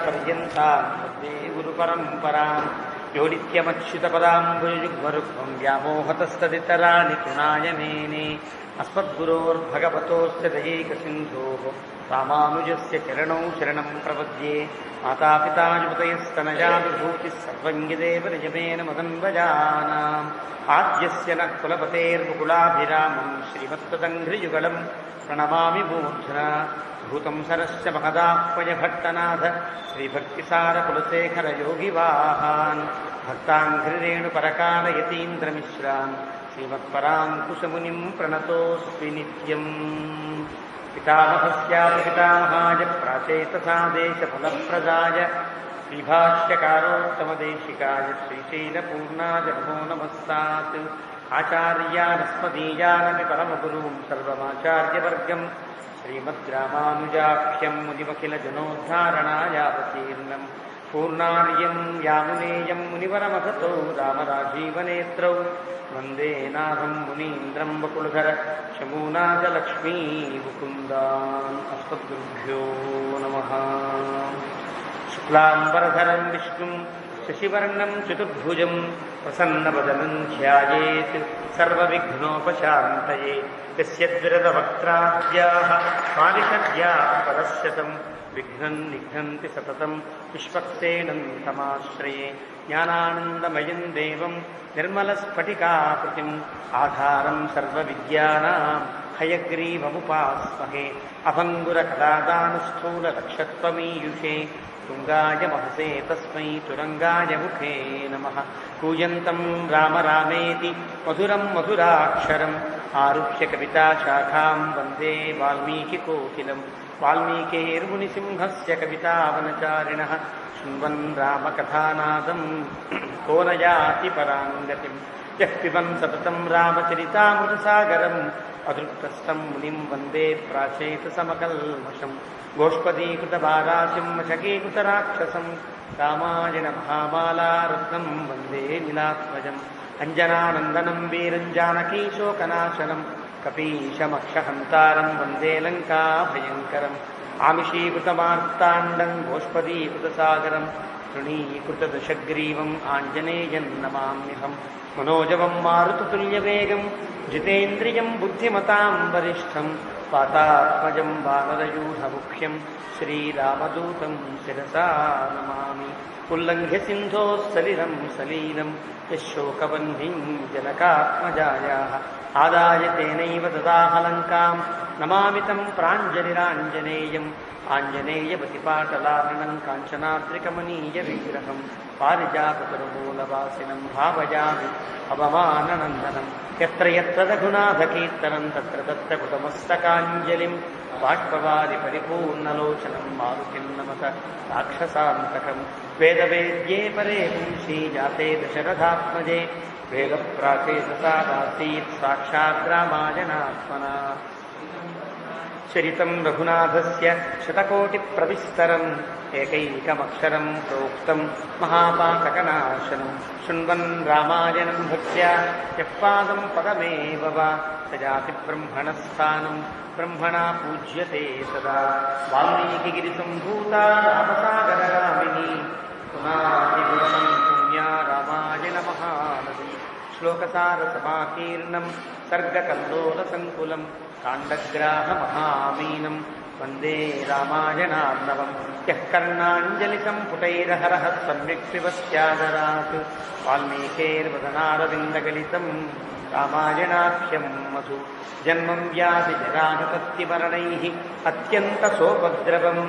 आचार्यपर्यन्तां वन्दे गुरुपरम्परां यो नित्यमच्युतपदाम्बुजयुग्मरुक्मं व्यामोहतस्तदितराणि तृणाय मेने अस्मद्गुरोर्भगवतोऽस्य दयैकसिन्धोः रामानुजस्य चरणौ शरणं प्रपद्ये मातापिता युवतयस्तनया विभूतिः सर्वं यदेव निजमेन मदन्वजानाम् आद्यस्य नः कुलपतेर्मुकुलाभिरामं श्रीमत्तदङ्घ्रियुगलं प्रणमामि मूर्ध्ना भूतं सरश्च महदाह्वयभट्टनाथ श्रीभक्तिसारकुलशेखरयोगिवाहान् भक्ताङ्घ्रिरेणुपरकालयतीन्द्रमिश्रान् श्रीमत्पराङ्कुशमुनिं प्रणतोऽस्मि नित्यम् पितामहस्यापि पितामहाय प्राचेतसादेशफलप्रदाय श्रीभाष्यकारोत्तमदेशिकाय श्रीशैलपूर्णाय नमो नमस्तात् आचार्यानस्मदीयानपि परमगुरुं सर्वमाचार्यवर्गं श्रीमद्रामानुजाख्यं मुनिमखिलजनोद्धारणायावतीर्णं पूर्णार्यं यामुनेयं मुनिवरमखतो रामराजीवनेत्रौ वन्दे नाथं मुनीन्द्रं वकुलधर शमूनाथलक्ष्मी मुकुन्दान् अस्मद्गुरुभ्यो नमः। शुक्लाम्बरधरं विष्णुं शशिवर्णं चतुर्भुजं प्रसन्नवदनं ध्यायेत् सर्वविघ्नोपशान्तये यस्य द्विरदवक्त्राद्याः पारिषद्याः परश्यतं विघ्नं निघ्नन्ति सततं विश्वक्सेनं तमाश्रये ज्ञानानन्दमयं देवं निर्मलस्फटिकाकृतिम् आधारं सर्वविद्यानां हयग्रीवमुपास्महे अभङ्गुरकलादानस्थूललक्षत्वमीयुषे तुङ्गाय महसे तस्मै तुरङ्गाय मुखे नमः। कूजन्तं राम रामेति मधुरं मधुराक्षरम् आरुह्य कविताशाखां वन्दे वाल्मीकिकोकिलं वाल्मीकिर्मुनिसिंहस्य कवितावनचारिणः शृण्वन् रामकथानादं को न याति परां गतिं यः पिबन् सततं रामचरितामृतसागरम् अदृप्तस्थं मुनिं वन्दे प्राचेतसमकल्मषं गोष्पदीकृतवाराशिं मशकीकृतराक्षसं रामायण महामालारत्नं वन्दे नीलात्मजम् अञ्जनानन्दनं वीरं जानकीशोकनाशनं कपीशमक्षहन्तारं वन्दे लङ्काभयङ्करम् आमिषीकृतमार्ताण्डं गोष्पदीकृतसागरं तृणीकृतदशग्रीवम् आञ्जनेयं नमाम्यहं मनोजवं मारुततुल्यवेगं जितेन्द्रियं बुद्धिमतां वरिष्ठं वातात्मजं वानरयूथमुख्यं श्रीरामदूतं शिरसा नमामि। उल्लङ्घ्य सिन्धोः सलिलं सलीलं यशोकवह्निं जनकात्मजायाः आदाय तेनैव ददाह लङ्कां नमामि तं प्राञ्जलिराञ्जनेयम् आञ्जनेयवतिपाटलार्णं काञ्चनाद्रिकमनीयविग्रहं पारिजाततरुमूलवासिनं भावयामि अवमाननन्दनं यत्र यत्र रघुनाथकीर्तनं तत्र तत्र कृतमस्तकाञ्जलिं बाष्पवारि परिपूर्णलोचनं मारुतिं नमत राक्षसान्तकं वेदवेद्ये परे पुंसी जाते दशरथात्मजे वेदप्राचेतसादासीत् साक्षात् रामायणात्मना चरितं रघुनाथस्य शतकोटिप्रविस्तरम् एकैकमक्षरं प्रोक्तं महापातकनाशनं शृण्वन् रामायणं भक्त्या यः पादं पदमेव वा स याति ब्रह्मणस्थानं ब्रह्मणा पूज्यते सदा। वाल्मीकिगिरिसम्भूता रामसागरगामिनी पुनातिगुणं पुण्या रामायणमहानदी श्लोकसारसमाकीर्णं सर्गकल्लोलसङ्कुलं काण्डग्राहमहामीनं वन्दे रामायणार्णवं यः कर्णाञ्जलिसम्पुटैरहरः सम्यक् पिबत्यादरात् वाल्मीकेर्वदनारविन्दगलितं रामायणाख्यं मधु जन्मं व्याधिजरानुपत्तिमरणैः अत्यन्तसोपद्रवं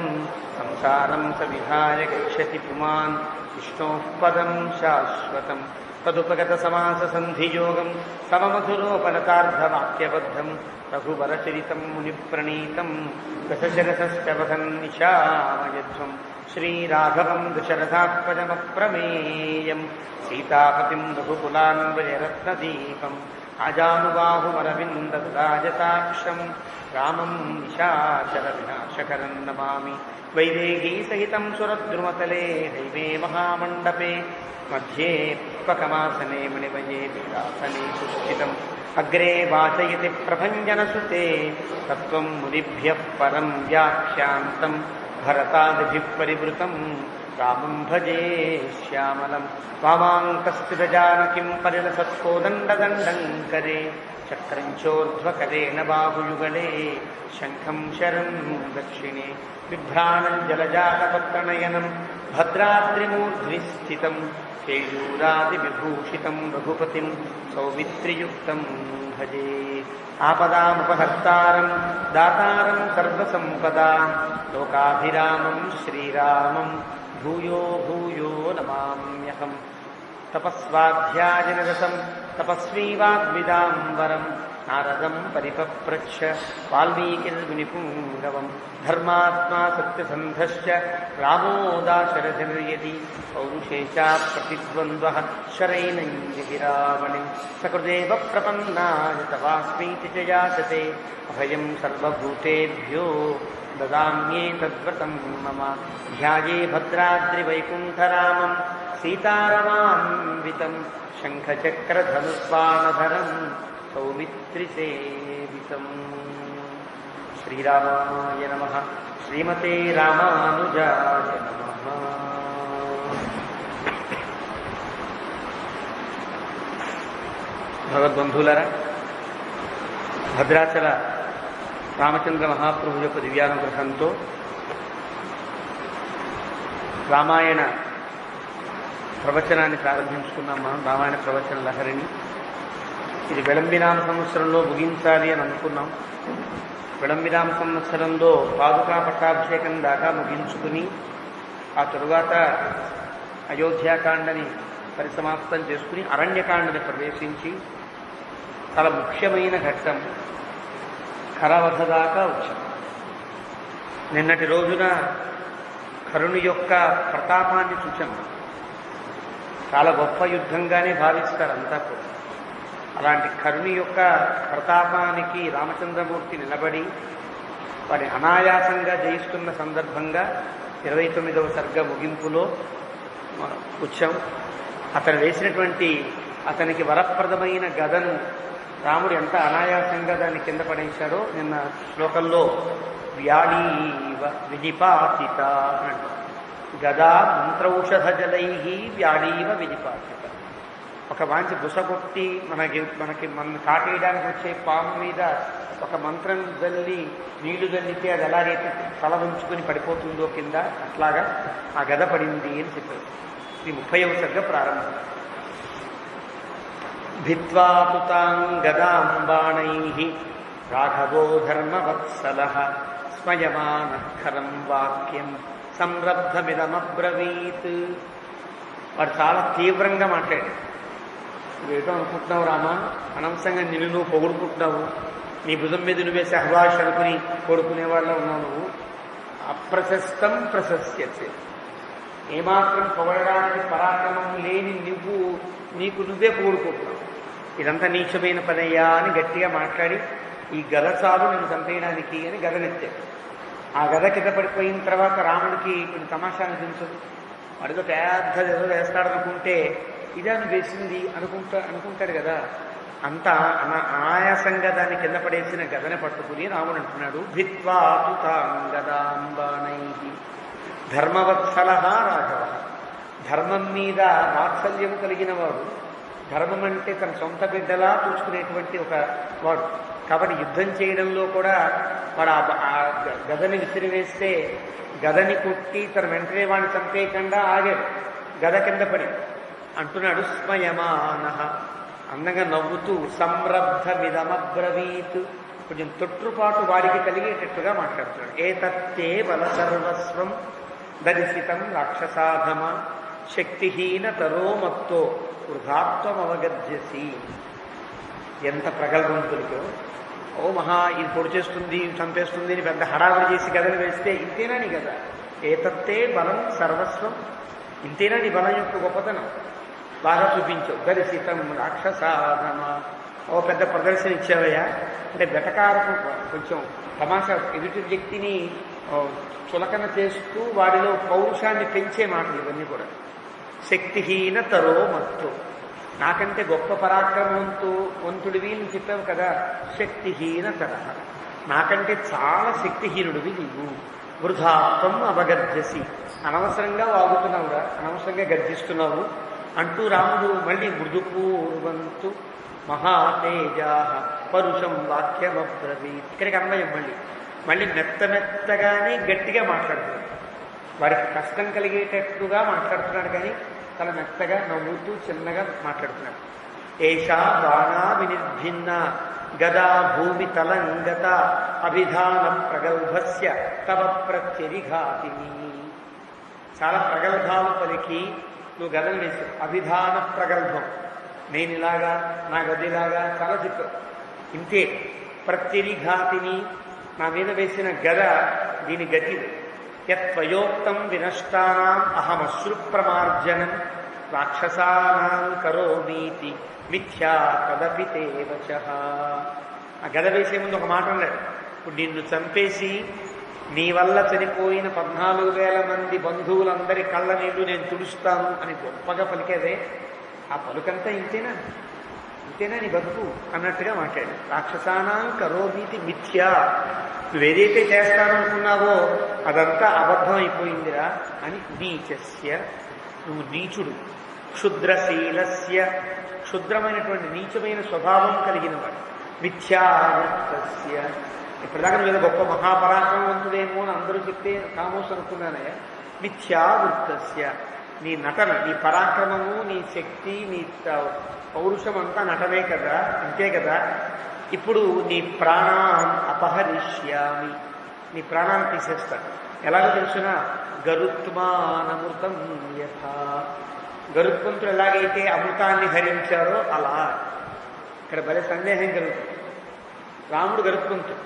संसारं सविधाय गच्छति पुमान् विष्णोः पदं शाश्वतम् तदुपगतसमाससन्धियोगं सममधुरोपनतार्धवाक्यबद्धं रघुवरचरितं मुनिप्रणीतं दशशरथश्च वदन्निशामयध्वं श्रीराघवं दशरथात्मजमप्रमेयं सीतापतिं रघुकुलान्वयरत्नदीपम् आजानुबाहुमरविन्दददायताक्षं रामं निशाचरविनाशकरं नमामि। वैदेहीसहितं सुरद्रुमतले दैवे महामण्डपे मध्ये पुष्पकमासने मणिमये पीतासने सुस्थितम् अग्रे वाचयति प्रभञ्जनसुते तत्त्वं मुनिभ्यः परं व्याख्यान्तं భరతాదిభిః పరివృతం రామం భజే శ్యామలం వామాంకస్థితజానకిం పరిలసత్కోదండదండం కరే చక్రం చోర్ధ్వకరేణ బాహుయుగళే శంఖం శరం దక్షిణే బిభ్రాణం జలజాతపత్రనయనం భద్రాద్రిమూర్ధ్ని స్థితం కేయూరాదివిభూషితం రఘుపతిం సౌమిత్రియుక్తం భజే ఆపదాముపహర్తారం దాతారం సర్వసంపదా లోకాభిరామం శ్రీరామం భూయో భూయో నమామ్యహం తపస్వాధ్యాయనిరతం తపస్వీ వాగ్విదాంబరం నారదం పరిపప్రచ్ఛ వాల్మీకిర్మునిపుంగవం ధర్మాత్మా సత్యసంధశ్చ రామో దాశరథిర్యది పౌరుషే చాప్రతిద్వంద్వః శరైణంజి రావణిం సకృదేవ ప్రపన్నాయ తవాస్మీతి చ యాచతే అభయం సర్వభూతేభ్యో దదామ్యేతద్వ్రతం మమ ధ్యాయే భద్రాద్రివైకుంఠరామం సీతారమాన్వితం శంఖచక్రధనుర్బాణధరం సౌమిత్రిసేవితం. శ్రీరామాయ నమః. శ్రీమతే రామానుజాయ నమః. భగవద్బంధువులారా, భద్రాచల రామచంద్ర మహాప్రభు యొక్క దివ్యానుగ్రహంతో రామాయణ ప్రవచనాన్ని ప్రారంభించుకున్నాం. మనం రామాయణ ప్రవచన లహరిని ఇది విళంబినామ సంవత్సరంలో ముగించాలి అని అనుకున్నాం. విళంబినామ సంవత్సరంలో పాదుకా పట్టాభిషేకం దాకా ముగించుకుని ఆ తరువాత అయోధ్యాకాండని పరిసమాప్తం చేసుకుని అరణ్యకాండని ప్రవేశించి చాలా ముఖ్యమైన ఘట్టం ఖరవధ దాకా వచ్చాం. నిన్నటి రోజున కరుణి యొక్క ప్రతాపాన్ని చూచాం. చాలా గొప్ప యుద్ధంగానే భావిస్తారు అంతా కూడా. అలాంటి కరుణి యొక్క ప్రతాపానికి రామచంద్రమూర్తి నిలబడి వారి అనాయాసంగా జయిస్తున్న సందర్భంగా 29వ సర్గ ముగింపులో వచ్చాం. అతను వేసినటువంటి అతనికి వరప్రదమైన గదను రాముడు ఎంత అనాయాసంగా దాన్ని కింద పడేశాడో నిన్న శ్లోకంలో వ్యాళీవ విధిపాతిత అంటారు. గదా మంత్రౌషధజలై వ్యాళీవ విధిపాతిత. ఒక వాంచి బుసగొట్టి మన కాటేయడానికి వచ్చే పాము మీద ఒక మంత్రం జల్లి నీళ్లు జల్లితే అది ఎలాగైతే తల ఉంచుకొని పడిపోతుందో కింద అట్లాగా ఆ గద పడింది అని చెప్పారు. ఇది 30వ సర్గ ప్రారంభం. భిత్వా పుతాం గదాం బాణైః రాఘవో ధర్మవత్సలః స్మయమానః ఖరం వాక్యం సంరబ్ధమిదమబ్రవీత్. వాడు చాలా తీవ్రంగా మాట్లాడాడు. నువ్వేటో అనుకుంటున్నావు రామా, అనవసరంగా నిన్ను నువ్వు పొగుడుకుంటున్నావు, నీ భుజం మీద నువ్వేసి అహ్వాష్ అనుకుని కొడుకునే వాళ్ళ ఉన్నావు. నువ్వు అప్రశస్తం ప్రశస్యతే. ఏమాత్రం పొగడడానికి పరాక్రమం లేని నీకు నువ్వే పొగుడుకుంటున్నావు. ఇదంతా నీచమైన పనయ్యా అని గట్టిగా మాట్లాడి ఈ గద చాలు నేను చంపేయడానికి అని గదనెత్తాడు. ఆ గద కింద పడిపోయిన తర్వాత రాముడికి ఇప్పుడు తమాషా అనిపించదు. వాడితో పెద్ద ఏదో వేస్తాడనుకుంటే ఇదే వేసింది అనుకుంటాడు కదా. అంతా ఆయాసంగా దాన్ని కింద పడేసిన గదన పట్టుకుని రాముడు అంటున్నాడు, భిత్వాతు తాం గదాంబాణై ధర్మవత్సల రాఘవ. ధర్మం మీద వాత్సల్యం కలిగిన వాడు, ధర్మం అంటే తన సొంత బిడ్డలా చూసుకునేటువంటి ఒక వాడు. కాబట్టి యుద్ధం చేయడంలో కూడా వాడు ఆ గదని విసిరివేస్తే గదని కొట్టి తన వెంటనే వాడిని చంపేయకుండా ఆగాడు. గద కింద పడి అంటున్నాడు స్మయమానః, అందంగా నవ్వుతూ సంరబ్ధమిదమబ్రవీత్, కొంచెం తొట్టుపాటు వారికి కలిగేటట్టుగా మాట్లాడుతున్నాడు. ఏతత్తే బల సర్వస్వం దర్శితం రాక్షసాధమ శక్తిహీన తరోమత్తో వృధాత్వమవగద్యసి. ఎంత ప్రగల్భంతులతో ఓ మహా ఇది పొడి చేస్తుంది చంపేస్తుంది అని పెద్ద హడావిడి చేసి గదలు వేస్తే ఇంతేనా నీ కదా. ఏతత్తే బలం సర్వస్వం, ఇంతేనా నీ బలం యొక్క గొప్పతనం, బాగా చూపించావు. దర్శితం రాక్షసాధమ, ఓ పెద్ద ప్రదర్శన ఇచ్చావయ్యా. అంటే వెటకారకు కొంచెం తమాషా ఎదుటి వ్యక్తిని చులకన చేస్తూ వాడిలో పౌరుషాన్ని పెంచే మాటలు ఇవన్నీ కూడా. శక్తిహీన తరో మత్తు, నాకంటే గొప్ప పరాక్రమవంతుడివి అని చెప్పావు కదా. శక్తిహీన తరహ, నాకంటే చాలా శక్తిహీనుడివి నీవు. వృధాత్వం అవగర్జసి, అనవసరంగా వాగుతున్నావురా, అనవసరంగా గర్జిస్తున్నావు అంటూ రాముడు మళ్ళీ మృదుపూర్వంతు మహాతేజా పరుషం వాక్యమబ్రవీత్. ఇక్కడికి అన్వయం మళ్ళీ మెత్తగానే గట్టిగా మాట్లాడుతున్నాడు. వారికి కష్టం కలిగేటట్టుగా మాట్లాడుతున్నాడు, కానీ చాలా మెత్తగా నవ్వుతూ చిన్నగా మాట్లాడుతున్నాడు. ఏషా బాణా వినిర్భిన్న గదా భూమి తలంగత అభిధాన ప్రగల్భస్య తవ ప్రత్యరిఘాతిని. చాలా ప్రగల్భాలు పలికి నువ్వు గదలు వేసావు. అభిధాన ప్రగల్భం, నేను ఇలాగా, నా గదిలాగా చాలా చెప్పావు. ఇంతే. ప్రత్యరిఘాతిని, నా మీద వేసిన గద దీని గతి. యత్వయోక్తం వినష్టానాం అహమశ్రు ప్రమార్జనం రాక్షసానాం కరోమీతి మిథ్యా తదపి తే వచః. ఆ గద వేసే ముందు ఒక మాట అన్నాడు. ఇప్పుడు నిన్ను చంపేసి నీ వల్ల చనిపోయిన 14,000 మంది బంధువులందరి కళ్ళ నీళ్లు నేను తుడుస్తాను అని గొప్పగా పలికేదే, ఆ పలుకంతా ఇంతేనా నీ బతుకు అన్నట్టుగా మాట్లాడు. రాక్షసానాం కరోమీతి మిథ్యా, నువ్వేదైతే చేస్తాననుకున్నావో అదంతా అబద్ధం అయిపోయిందిరా అని. నీచస్య, నువ్వు నీచుడు. క్షుద్రశీలస్య, క్షుద్రమైనటువంటి నీచమైన స్వభావం కలిగిన వాడు. మిథ్యావృత్తస్య, ఇప్పటిదాకా నువ్వు ఏదో గొప్ప మహాపరాక్రమవంతుడేమో అని అందరూ చెప్తే కామోస్ అనుకున్నానయ్యా. మిథ్యావృత్తస్య, నీ నటన, నీ పరాక్రమము, నీ శక్తి, నీ పౌరుషం అంతా నటనే కదా, అంతే కదా. ఇప్పుడు నీ ప్రాణాన్ అపహరిష్యామి, నీ ప్రాణాన్ని తీసేస్తాను. ఎలాగో తెలుసునా, గరుత్మానమృతం యథా, గరుత్మంతుడు ఎలాగైతే అమృతాన్ని హరించారో అలా. ఇక్కడ భలే సందేహం కలుగుతుంది. రాముడు గరుత్మంతుడు,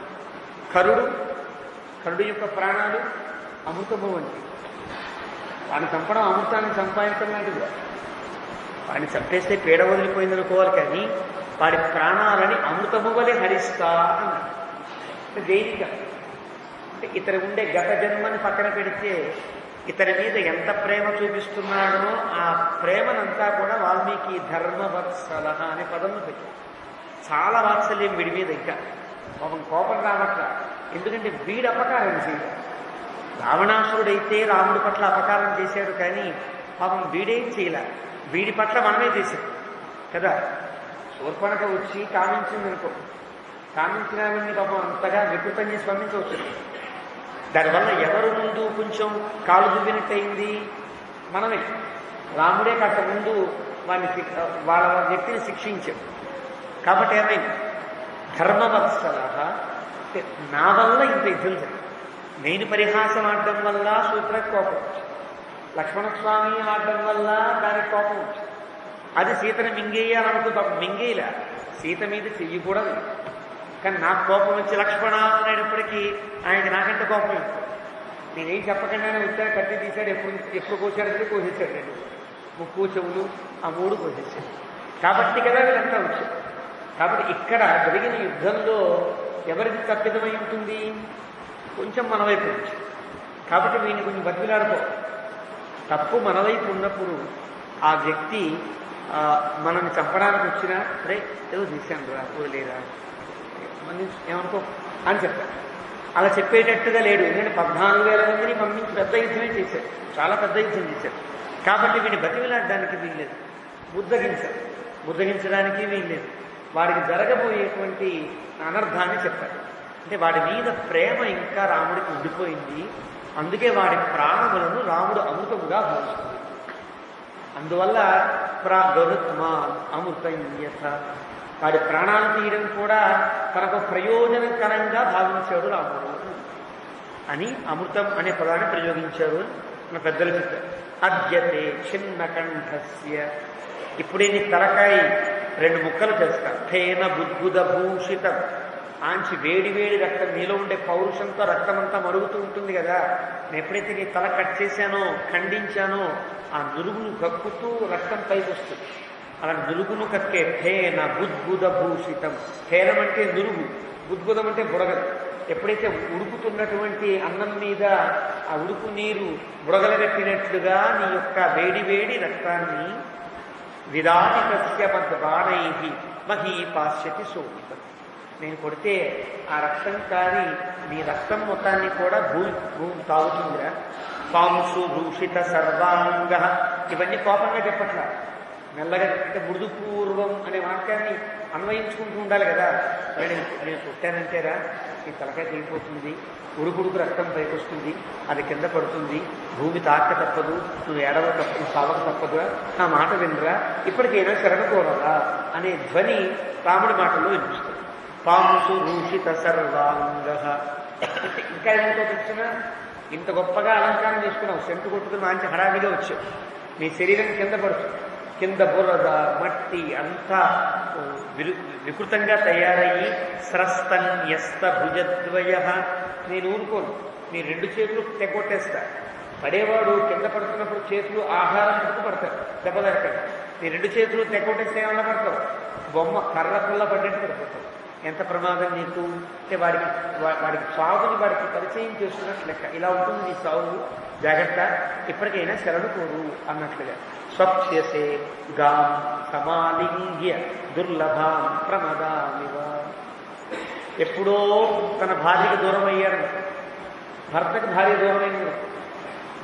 కరుడు యొక్క ప్రాణాలు అమృతము వంటి. వాడిని చంపడం అమృతాన్ని సంపాదించడం లాంటిది. వాడిని చంపేస్తే పీడ వదిలిపోయింది అనుకోవాలి, కానీ వాడి ప్రాణాలని అమృతము వలె హరిస్తా అన్నాడు. దేనిక అంటే ఇతను ఉండే గత జన్మని పక్కన పెడితే ఇతని మీద ఎంత ప్రేమ చూపిస్తున్నాడో ఆ ప్రేమనంతా కూడా వాల్మీకి ధర్మవత్సల అనే పదము పెట్టి చాలా వాత్సల్యం వీడి మీద. ఇంకా కోపం రావట్ల, ఎందుకంటే వీడు అపకారం చేయాలి. రావణాసురుడైతే రాముడి పట్ల అపకారం చేశాడు, కానీ పాపం వీడేం చేయలే, వీడి పట్ల మనమే చేశాం కదా. శూర్పణఖ వచ్చి కామించింది అనుకో, కామించినామని పాపం అంతగా వికృతంగా స్పందించవచ్చు. దానివల్ల ఎవరు ముందు కొంచెం కాలు దువ్వినట్టయింది? మనమే. రాముడే కాస్త ముందు వాళ్ళ వ్యక్తిని శిక్షించాం. కాబట్టి ఏమైంది? ధర్మవత్సల, నా వల్ల ఇంత యుద్ధం జరిగింది. నేను పరిహాసం ఆడడం వల్ల సూత్రకు కోపం వచ్చింది, లక్ష్మణస్వామి ఆడడం వల్ల దానికి కోపం వచ్చింది. అది సీతను మింగేయాలనుకో, పాపం మింగేయలే, సీత మీద చెయ్యి కూడా లేదు. కానీ నాకు కోపం వచ్చి లక్ష్మణ అనేటప్పటికీ ఆయనకి నాకంటే కోపం వస్తుంది. నేనేం చెప్పకుండానే వచ్చాను, కత్తి తీశాడు, ఎప్పుడు కోసాడంటే కోసేసాడు. నేను ముక్కు చెవులు ఆ 3 కోసేసాడు. కాబట్టి కదా వీళ్ళంతా వచ్చారు. కాబట్టి ఇక్కడ జరిగిన యుద్ధంలో ఎవరికి తప్పిదమై ఉంటుంది? కొంచెం మన వైపు నుంచి. కాబట్టి వీడిని కొంచెం బతిలాడుకో. తప్పు మన వైపు ఉన్నప్పుడు ఆ వ్యక్తి మనల్ని చంపడానికి వచ్చినా రే ఏదో చేశాను రా, లేరా ఏమనుకో అని చెప్పారు. అలా చెప్పేటట్టుగా లేడు. ఎందుకంటే 14,000 మందిని పంపించి పెద్ద యుద్ధమే చేశారు, చాలా పెద్ద యుద్ధం చేశారు. కాబట్టి వీడిని బతిలాడడానికి వీల్లేదు, బుద్ధగించడానికి వీల్లేదు. వాడికి జరగబోయేటువంటి అనర్థాన్ని చెప్పారు. అంటే వాడి మీద ప్రేమ ఇంకా రాముడికి ఉండిపోయింది. అందుకే వాడి ప్రాణములను రాముడు అమృతముగా భావిస్తుంది. అందువల్ల గరుత్మాన్ అమృతయ్యత, వాడి ప్రాణాలు తీయడం కూడా తనకు ప్రయోజనకరంగా భావించాడు రాముడు అని అమృతం అనే పదాన్ని ప్రయోగించారు మన పెద్దలు చెప్పారు. అద్యతే చిన్న కంఠస్య, ఇప్పుడే నీ తలకాయ 2 ముక్కలు చేస్తా. ఫేన బుద్బుద భూషితం, ఆంచి వేడి రక్తం, నీలో ఉండే పౌరుషంతో రక్తమంతా మరుగుతూ ఉంటుంది కదా. నేను ఎప్పుడైతే నీ తల కట్ చేశానో, ఖండించానో, ఆ నురుగును కక్కుతూ రక్తం పైకి వస్తుంది. అలా నురుగును కక్కే ఫేన బుద్బుద భూషితం. ఫేనం అంటే నురుగు, బుద్బుదం అంటే బుడగలు. ఎప్పుడైతే ఉడుకుతున్నటువంటి అన్నం మీద ఆ ఉడుకు నీరు బుడగలగట్టినట్లుగా నీ యొక్క వేడి రక్తాన్ని విదానికస్య బాణై మహీపాశ్యతి శోభితం, నేను కొడితే ఆ రక్తం కాని నీ రక్తం మొత్తాన్ని కూడా భూమి తాగుతుందిరా. పాంసు భూషిత సర్వాంగ, ఇవన్నీ కోపంగా చెప్పట్లా, మెల్లగా. అంటే మృదుపూర్వం అనే వాక్యాన్ని అన్వయించుకుంటూ ఉండాలి కదా. నేను పుట్టానంటేరా నీ తలకాయ తీరిపోతుంది, ఉడుకుడుకు రక్తం పైకొస్తుంది, అది కింద పడుతుంది, భూమి తాక తప్పదు, నువ్వు ఏడవ తప్పదు, సావక తప్పదురా, నా మాట వినరా, ఇప్పటికైనా శరణకోరరా అనే ధ్వని రాముడి మాటల్లో వినిపిస్తుంది. పాంసు రూషిత సర్వాంగ. ఇంకా ఏమిటో తెలిసిన, ఇంత గొప్పగా అలంకారం చేసుకున్నావు, సెంటు కొట్టుకుని మంచి హడావిగా వచ్చావు, నీ శరీరం కింద పడుతుంది, కింద బురద మట్టి అంతా వికృతంగా తయారయ్యి స్రస్తన్యస్త భుజద్వయ. నేను ఊరుకోను, నీ 2 చేతులు తెగొట్టేస్తా. పడేవాడు కింద పడుతున్నప్పుడు చేతులు ఆహారం పడుతూ పడతాడు, దెబ్బతరకాడు. నీ 2 చేతులు తెగొట్టేస్తే ఏమన్నా పడతావు, బొమ్మ కర్ర పుల్ల పడ్డట్టు పడిపోతావు. ఎంత ప్రమాదం నీకు అంటే వాడికి సాగుని వాడికి పరిచయం చేస్తున్నట్లు లెక్క. ఇలా ఉంటుంది నీ సాగు, జాగ్రత్త, ఇప్పటికైనా శరణు కోరు అన్నట్లుగా. స్వప్స్యసే గాం సమాలింగ్య దుర్లభాం ప్రమదామివ. ఎప్పుడో తన భార్యకు దూరం అయ్యాడు, భర్తకు భార్య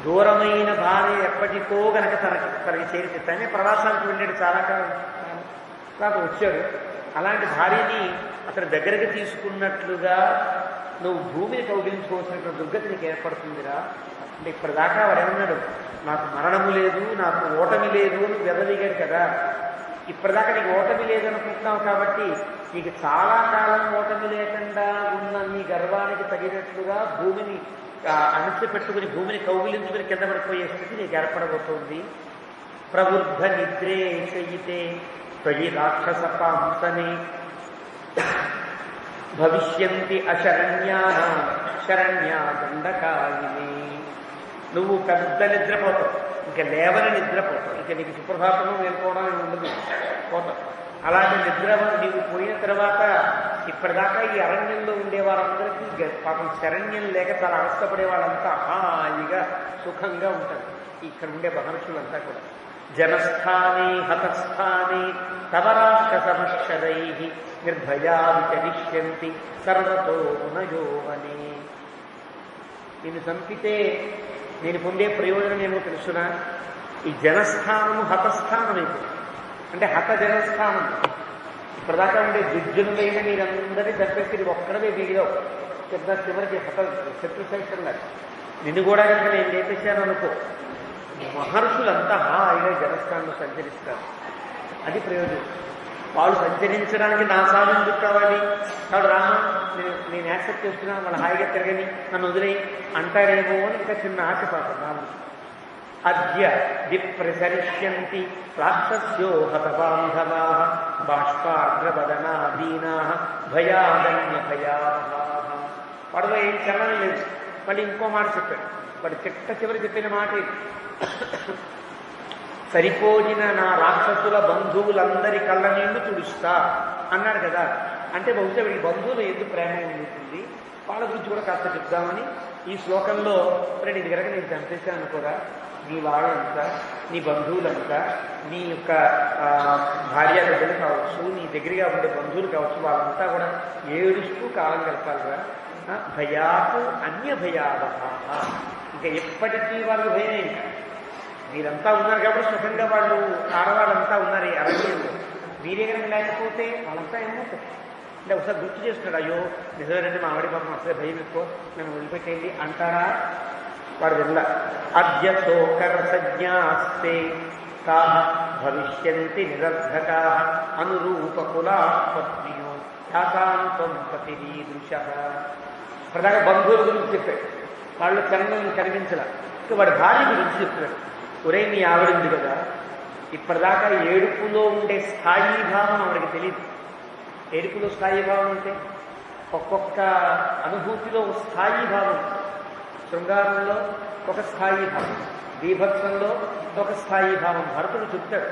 దూరమైన భార్య ఎప్పటికో గనక తనకి చేరితే, తనే ప్రవాసానికి వెళ్ళాడు చాలా కాలం, తర్వాత వచ్చాడు. అలాంటి భార్యని అతని దగ్గరికి తీసుకున్నట్లుగా నువ్వు భూమిని కౌగిలించుకోవాల్సినటువంటి దుర్గతి నీకు ఏర్పడుతుందిరా. అంటే ఇప్పటిదాకా వాడు ఏమన్నాడు, నాకు మరణము లేదు, నాకు ఓటమి లేదు అని వెదవిగాడు కదా. ఇప్పటిదాకా నీకు ఓటమి లేదనుకుంటున్నావు కాబట్టి నీకు చాలా కాలం ఓటమి లేకుండా ఉన్న నీ గర్వానికి తగినట్లుగా భూమిని అణచిపెట్టుకుని భూమిని కౌగిలించుకుని కింద పడిపోయే స్థితి నీకు ఏర్పడబోతోంది. ప్రబుద్ధ నిద్రే శయితే త్వయి రాక్షస పాంసనే భవిష్యంతి అశరణ్యా శరణ్యా దండకాయిని. నువ్వు పెద్ద నిద్రపోతావు, ఇంకా లేవని నిద్రపోతావు, ఇంకా నీకు సుప్రభాతము వెళ్ళిపోవడం ఉండదు, పోతావు. అలాంటి నిద్ర నీవు పోయిన తర్వాత ఇప్పటిదాకా ఈ అరణ్యంలో ఉండే వారందరికీ పాపం శరణ్యం లేక చాలా అవస్థపడే వాళ్ళంతా హాయిగా సుఖంగా ఉంటారు, ఇక్కడ ఉండే మహర్షులంతా కూడా. జనస్థానే హతస్థానే తవ రాక్షసమక్షరై నిర్భయా విచరిష్యంతి సర్వతో గుణయోవనే. నిన్ను చంపితే నేను పొందే ప్రయోజనం ఏమో తెలుసునా, ఈ జనస్థానము హతస్థానం అయిపోయింది. అంటే హత జనస్థానం, ఇప్పటిదాకా ఉండే దిగ్జనులైన మీరందరినీ చంపేసి ఇది ఒక్కడమే మిగిలావు, పెద్ద చివరికి హత శత్రుశైతంగా. నిన్ను కూడా కనుక నేను లేపేశాను అనుకో, మహర్షులంతా హాయిగా జనస్థానంలో సంచరిస్తారు. అది ప్రయోజనం. వాళ్ళు సంచరించడానికి నా సాధన ఎందుకు కావాలి, కాబట్టి రామ నేను యాక్సెప్ట్ చేస్తున్నాను, వాళ్ళు హాయిగా తిరగని, నన్ను వదిలేయి అంటారేమో అని ఇంకా చిన్న ఆశ పాపం రాముడు. అద్య విప్రసరిష్యంతి రాక్షస్యో హతబాంధవా బాష్పార్ద్రవదనా దీనా భయాదన్య భయావహా. పడవ ఏం చలనం లేదు. మళ్ళీ ఇంకో మాట చెప్పాడు, వాడు చివరి చెప్పిన మాట సరిపోయిన నా రాక్షసుల బంధువులందరి కళ్ళ నీళ్లు తుడుస్తా అన్నాడు కదా. అంటే బహుశా వీడి బంధువులు ఎందుకు ప్రేమ ఉంటుంది, వాళ్ళ గురించి కూడా కాస్త చెప్దామని ఈ శ్లోకంలో నీ దగ్గర నేను చంపేశాను అనుకోరా, నీ వాళ్ళంతా, నీ బంధువులంతా, నీ యొక్క భార్య దగ్గర కావచ్చు, నీ దగ్గరగా ఉండే బంధువులు కావచ్చు, వాళ్ళంతా కూడా ఏడుస్తూ కాలం గడపాలిరా. భయాత్ అన్య భయావహ. ఇంకా ఎప్పటికీ వాళ్ళు భయమే. ఇంకా మీరంతా ఉన్నారు కాబట్టి సుఖంగా వాళ్ళు ఆడవాళ్ళంతా ఉన్నారు ఈ అరణ్యంలో. మీరే కనుక లేకపోతే వాళ్ళంతా ఏమవుతారు అంటే ఒకసారి గుర్తు చేస్తున్నాడు, అయ్యో నిజమేనంటే మా ఆవిడ పాపం అసలే భయం ఎక్కువ, నన్ను వదిలిపెట్టేయండి అంటారా? వాడు వెళ్ళ. అద్య శోకర సజ్ఞాస్తే తా భవిష్యంతి నిరర్ధకా అనురూపకులా పత్నియో యాతాంతం పతిరీదృశ. ప్రధాన బంధువుల గురించి చెప్పాడు, వాళ్ళు కన్నులను కనిపించలా. వాడి భార్య గురించి చెప్తున్నాడు, ఒరే నీ ఆవిడింది కదా, ఇప్పటిదాకా ఏడుపులో ఉండే స్థాయి భావం ఆవిడకి తెలియదు. ఏడుపులో స్థాయి భావం అంటే ఒక్కొక్క అనుభూతిలో స్థాయి భావం. శృంగారంలో ఒక స్థాయి భావం, బీభత్సంలో ఒక స్థాయి భావం. భరతుడు చెప్తాడు,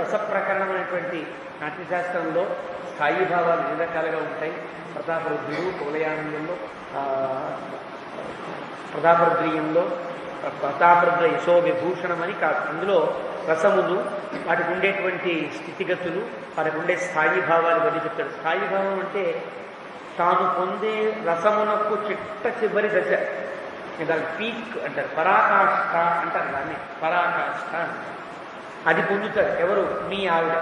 రసప్రకరణం అనేటువంటి నాట్యశాస్త్రంలో స్థాయి భావాలు ఎన్ని రకాలుగా ఉంటాయి. ప్రతాపరుద్రుడు కువలయానందంలో, ప్రతాపరుద్రీయంలో ప్రతాపరుద్ర యశో విభూషణం అని కాదు. అందులో రసములు, వాటికి ఉండేటువంటి స్థితిగతులు, వాటికి ఉండే స్థాయి భావాలు బట్టి చెప్తాడు. స్థాయి భావం అంటే తాను పొందే రసమునకు చిట్ట చివరి దశ, దాని పీక్ అంటారు, పరాకాష్ఠ అంటారు, దాన్ని పరాకాష్ఠ అంటారు. అది పొందుతారు ఎవరు? మీ ఆవిడ.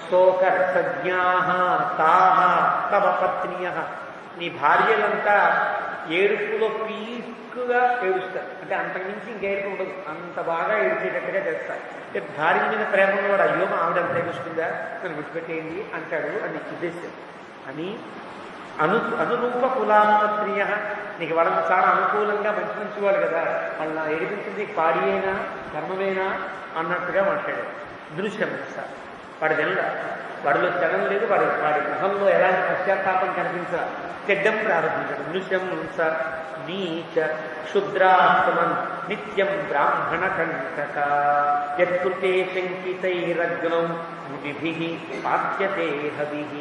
శోకర్ సజ్ఞా తాహ తవ పత్నియ, నీ భార్యలంతా ఏడుపులో పీక్గా ఏడుస్తారు. అంటే అంతకుమించి ఇంకేడుపు ఉండదు, అంత బాగా ఏడ్చేటట్టుగా చేస్తారు. అంటే భార్య మీద ప్రేమ కూడా, అయ్యో మా ఆవిడ అంత ఏడుస్తుందా, నన్ను విడిచిపెట్టేయండి అంటాడు అని ఉద్దేశం. అని అనురూప కులామత్రియ, నీకు వాళ్ళకి చాలా అనుకూలంగా మంచి మంచి వాళ్ళు కదా, వాళ్ళ ఏడిపించింది పాడి అయినా ధర్మమేనా అన్నట్టుగా మాట్లాడాడు. దృశ్యమింస, వాడి వెళ్ళ, వాడిలో చలం లేదు, వాడి మొహంలో ఎలాంటి పశ్చాత్తాపం కనిపించాలి, చెడ్డం ప్రారంభించాడు. దృశ్యంస నీచ క్షుద్రాత్మన్ నిత్యం బ్రాహ్మణ కంటక యత్కృతే శంకితైరగ్నం ముదిభిః పాత్యతే హవిః.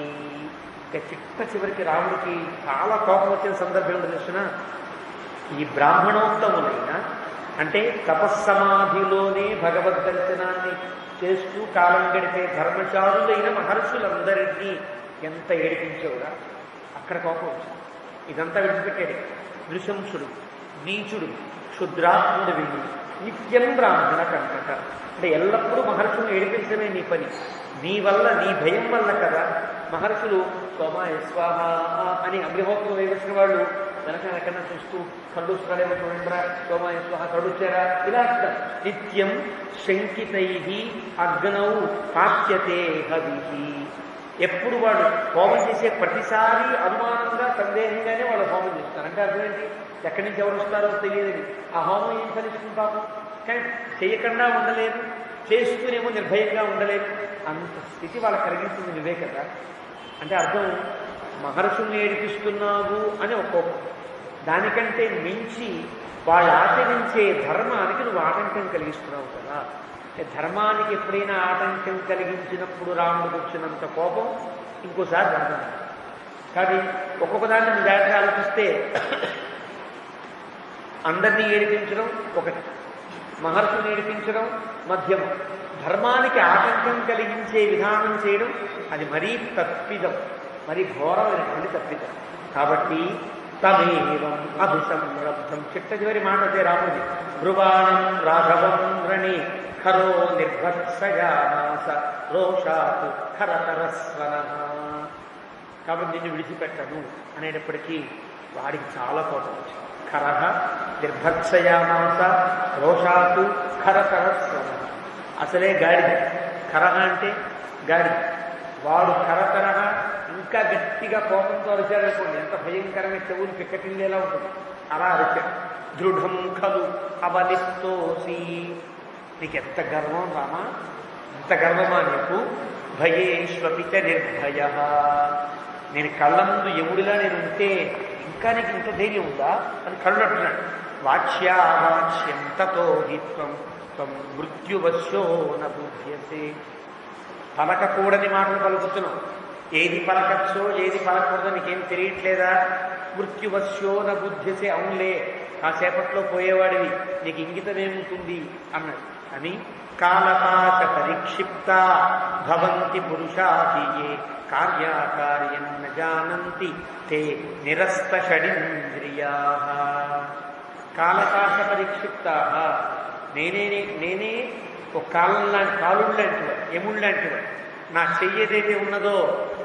ఇక చిట్ట చివరికి రాముడికి చాలా కోపం వచ్చిన సందర్భం ఏంటో తెలుసిన, ఈ బ్రాహ్మణోత్తములైన అంటే తపస్సమాధిలోనే భగవద్ దర్శనాన్ని చేస్తూ కాలం గడిపే ధర్మచారులైన మహర్షులందరినీ ఎంత ఏడిపించేవురా, అక్కడ కోపం వచ్చింది. ఇదంతా విడిచిపెట్టాడు. నృశంసుడు, నీచుడు, క్షుద్రాత్ముడు వీడు, నిత్యం బ్రాహ్మణ కంటక, అంటే ఎల్లప్పుడూ మహర్షులను ఏడిపించడమే నీ పని. నీ వల్ల, నీ భయం వల్ల కదా మహర్షులు సోమాయ స్వాహ అని అగ్నిహోత్రం వేసిన వాళ్ళు వెనక ఎక్కడన్నా చూస్తూ కళ్ళుస్తున్నాడేమో చూడండిరా, సోమాయ స్వాహ కడుచ్చారా, ఇలా అంటారు. నిత్యం శంకితై అగ్నౌ పాత్యతే హవిః, ఎప్పుడు వాడు హోమం చేసే ప్రతిసారి అనుమానంగా సందేహంగానే వాళ్ళు హోమం చేస్తారు. అంటే అర్థం ఏంటి, ఎక్కడి నుంచి ఎవరు వస్తారో తెలియదని. ఆ హోమం ఏం ఫలిస్తుంటాము, కానీ చేయకుండా ఉండలేరు, చేస్తూనేమో నిర్భయంగా ఉండలేరు. అంత స్థితి వాళ్ళకి కలిగిస్తుంది నువ్వే కదా. అంటే అర్థం, మహర్షుల్ని ఏడిపిస్తున్నావు అని ఒక్కొక్క, దానికంటే మించి వాళ్ళు ఆచరించే ధర్మానికి నువ్వు ఆటంకం కలిగిస్తున్నావు కదా. ధర్మానికి ఎప్పుడైనా ఆటంకం కలిగించినప్పుడు రాముడికి వచ్చినంత కోపం ఇంకోసారి ధర్మం. కానీ ఒక్కొక్క దాన్ని నువ్వు జాగ్రత్తగా ఆలోచిస్తే అందరినీ ఏడిపించడం ఒకటి, మహర్షుని ఏడిపించడం మధ్యమం, ధర్మానికి ఆటంకం కలిగించే విధానం చేయడం అది మరీ తప్పిదం, మరీ ఘోరమైనటువంటి తప్పిదం. కాబట్టి తమేవం అభిసంరబ్ధం, చిట్ట చివరి మాట అదే రాముడి. భ్రువాణం రాఘవం రణి ఖరో నిర్భత్సయామాస రోషాత్ ఖరతరస్వన. కాబట్టి నిన్ను విడిచిపెట్టను అనేటప్పటికీ వాడికి చాలా కోపం వచ్చింది. ఖరహ నిర్భత్సయామాస రోషాతు ఖరతరస్వన, అసలే గాడిద. ఖరహ అంటే గాడిద, వాడు ఖరతరహ ఇంకా గట్టిగా కోపంతో అరిచాడనుకోండి, ఎంత భయంకరమైన చెవులు పిక్కటిల్లేలా ఉంటుంది, అలా అరిచాడు. దృఢం ఖలు అవలిప్తోసి, నీకెంత గర్వం రామా, ఎంత గర్వమా నీకు. భయేష్వపిచ నిర్భయ, నేను కళ్ళ ముందు యముడిలా నేను ఉంటే ఇంకా నీకు ఇంత ధైర్యం ఉందా అని కళ్ళు అంటున్నాడు. వాచ్యావాచ్యం తతో హిత్వం త్వం మృత్యువశో నబుధ్యసే, పలకకూడని మాటలు పలుకుతున్నావు, ఏది పలకచ్చో ఏది పలకూడదో నీకేం తెలియట్లేదా. మృత్యువశో నబుధ్యసే, అవునులే కాసేపట్లో పోయేవాడివి, నీకు ఇంగితమేముంటుంది అన్నాడు. అని కాలపాక పరిక్షిప్త భవంతి పురుషాహి కార్యాకార్యం న జానంతి తే నిరస్త షడింద్రియా. కాలపాక పరిక్షిప్తా, నేనే ఒక కాళ్ళు లాంటివాడు, యముడు లాంటివాడు. నా చెయ్యేదైతే ఉన్నదో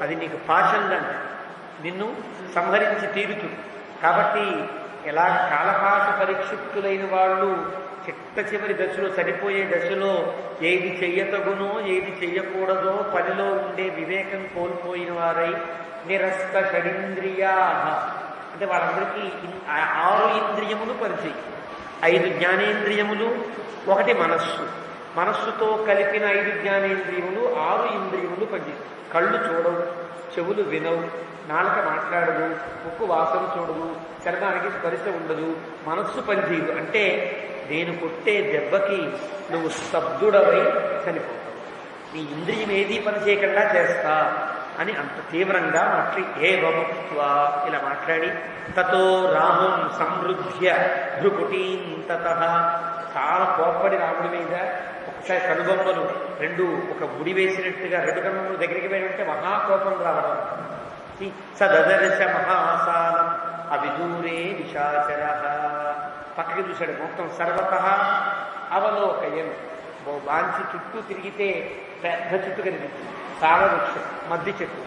అది నీకు పాశం లాంటి, నిన్ను సంహరించి తీరుతుంది. కాబట్టి ఎలా కాలపాక పరిక్షిప్తులైన వాళ్ళు చిట్ట చివరి దశలో, చనిపోయే దశలో ఏది చెయ్యతగునో ఏది చెయ్యకూడదో పనిలో ఉండే వివేకం కోల్పోయిన వారై నిరస్త షడింద్రియా, అంటే వాళ్ళందరికీ 6 ఇంద్రియములు పనిచేయి. 5 జ్ఞానేంద్రియములు, 1 మనస్సు, మనస్సుతో కలిపిన 5 జ్ఞానేంద్రియములు, 6 ఇంద్రియములు పనిచేయి. కళ్ళు చూడవు, చెవులు వినవు, నాలుక మాట్లాడదు, ముక్కు వాసన చూడదు, చర్మానికి స్పర్శ ఉండదు, మనస్సు పనిచేయదు. అంటే నేను కొట్టే దెబ్బకి నువ్వు స్తబ్దుడవై చనిపోతావు, నీ ఇంద్రియం ఏదీ పని చేయకుండా చేస్తా అని అంత తీవ్రంగా ఏవముక్త్వా ఇలా మాట్లాడి తతో రామం సంవృద్ధ్య భ్రుకుటీం తతః చాలా కోప్పడి రాముడి మీద ఒకసారి కనుబొమ్మలు రెండు ఒక గుడి వేసినట్టుగా రెండు కనుబొమ్మలు దగ్గరికి వెళ్ళింటే మహాకోపం రావడం. సదర్శ మహాసానం అవిదూరే నిశాచర. పక్కకి చూశాడు, మొత్తం సర్వత అవలోకయం. బాంచి చుట్టూ తిరిగితే పెద్ద చెట్టు కనిపించింది, సాల వృక్షం, మద్ది చెట్టు.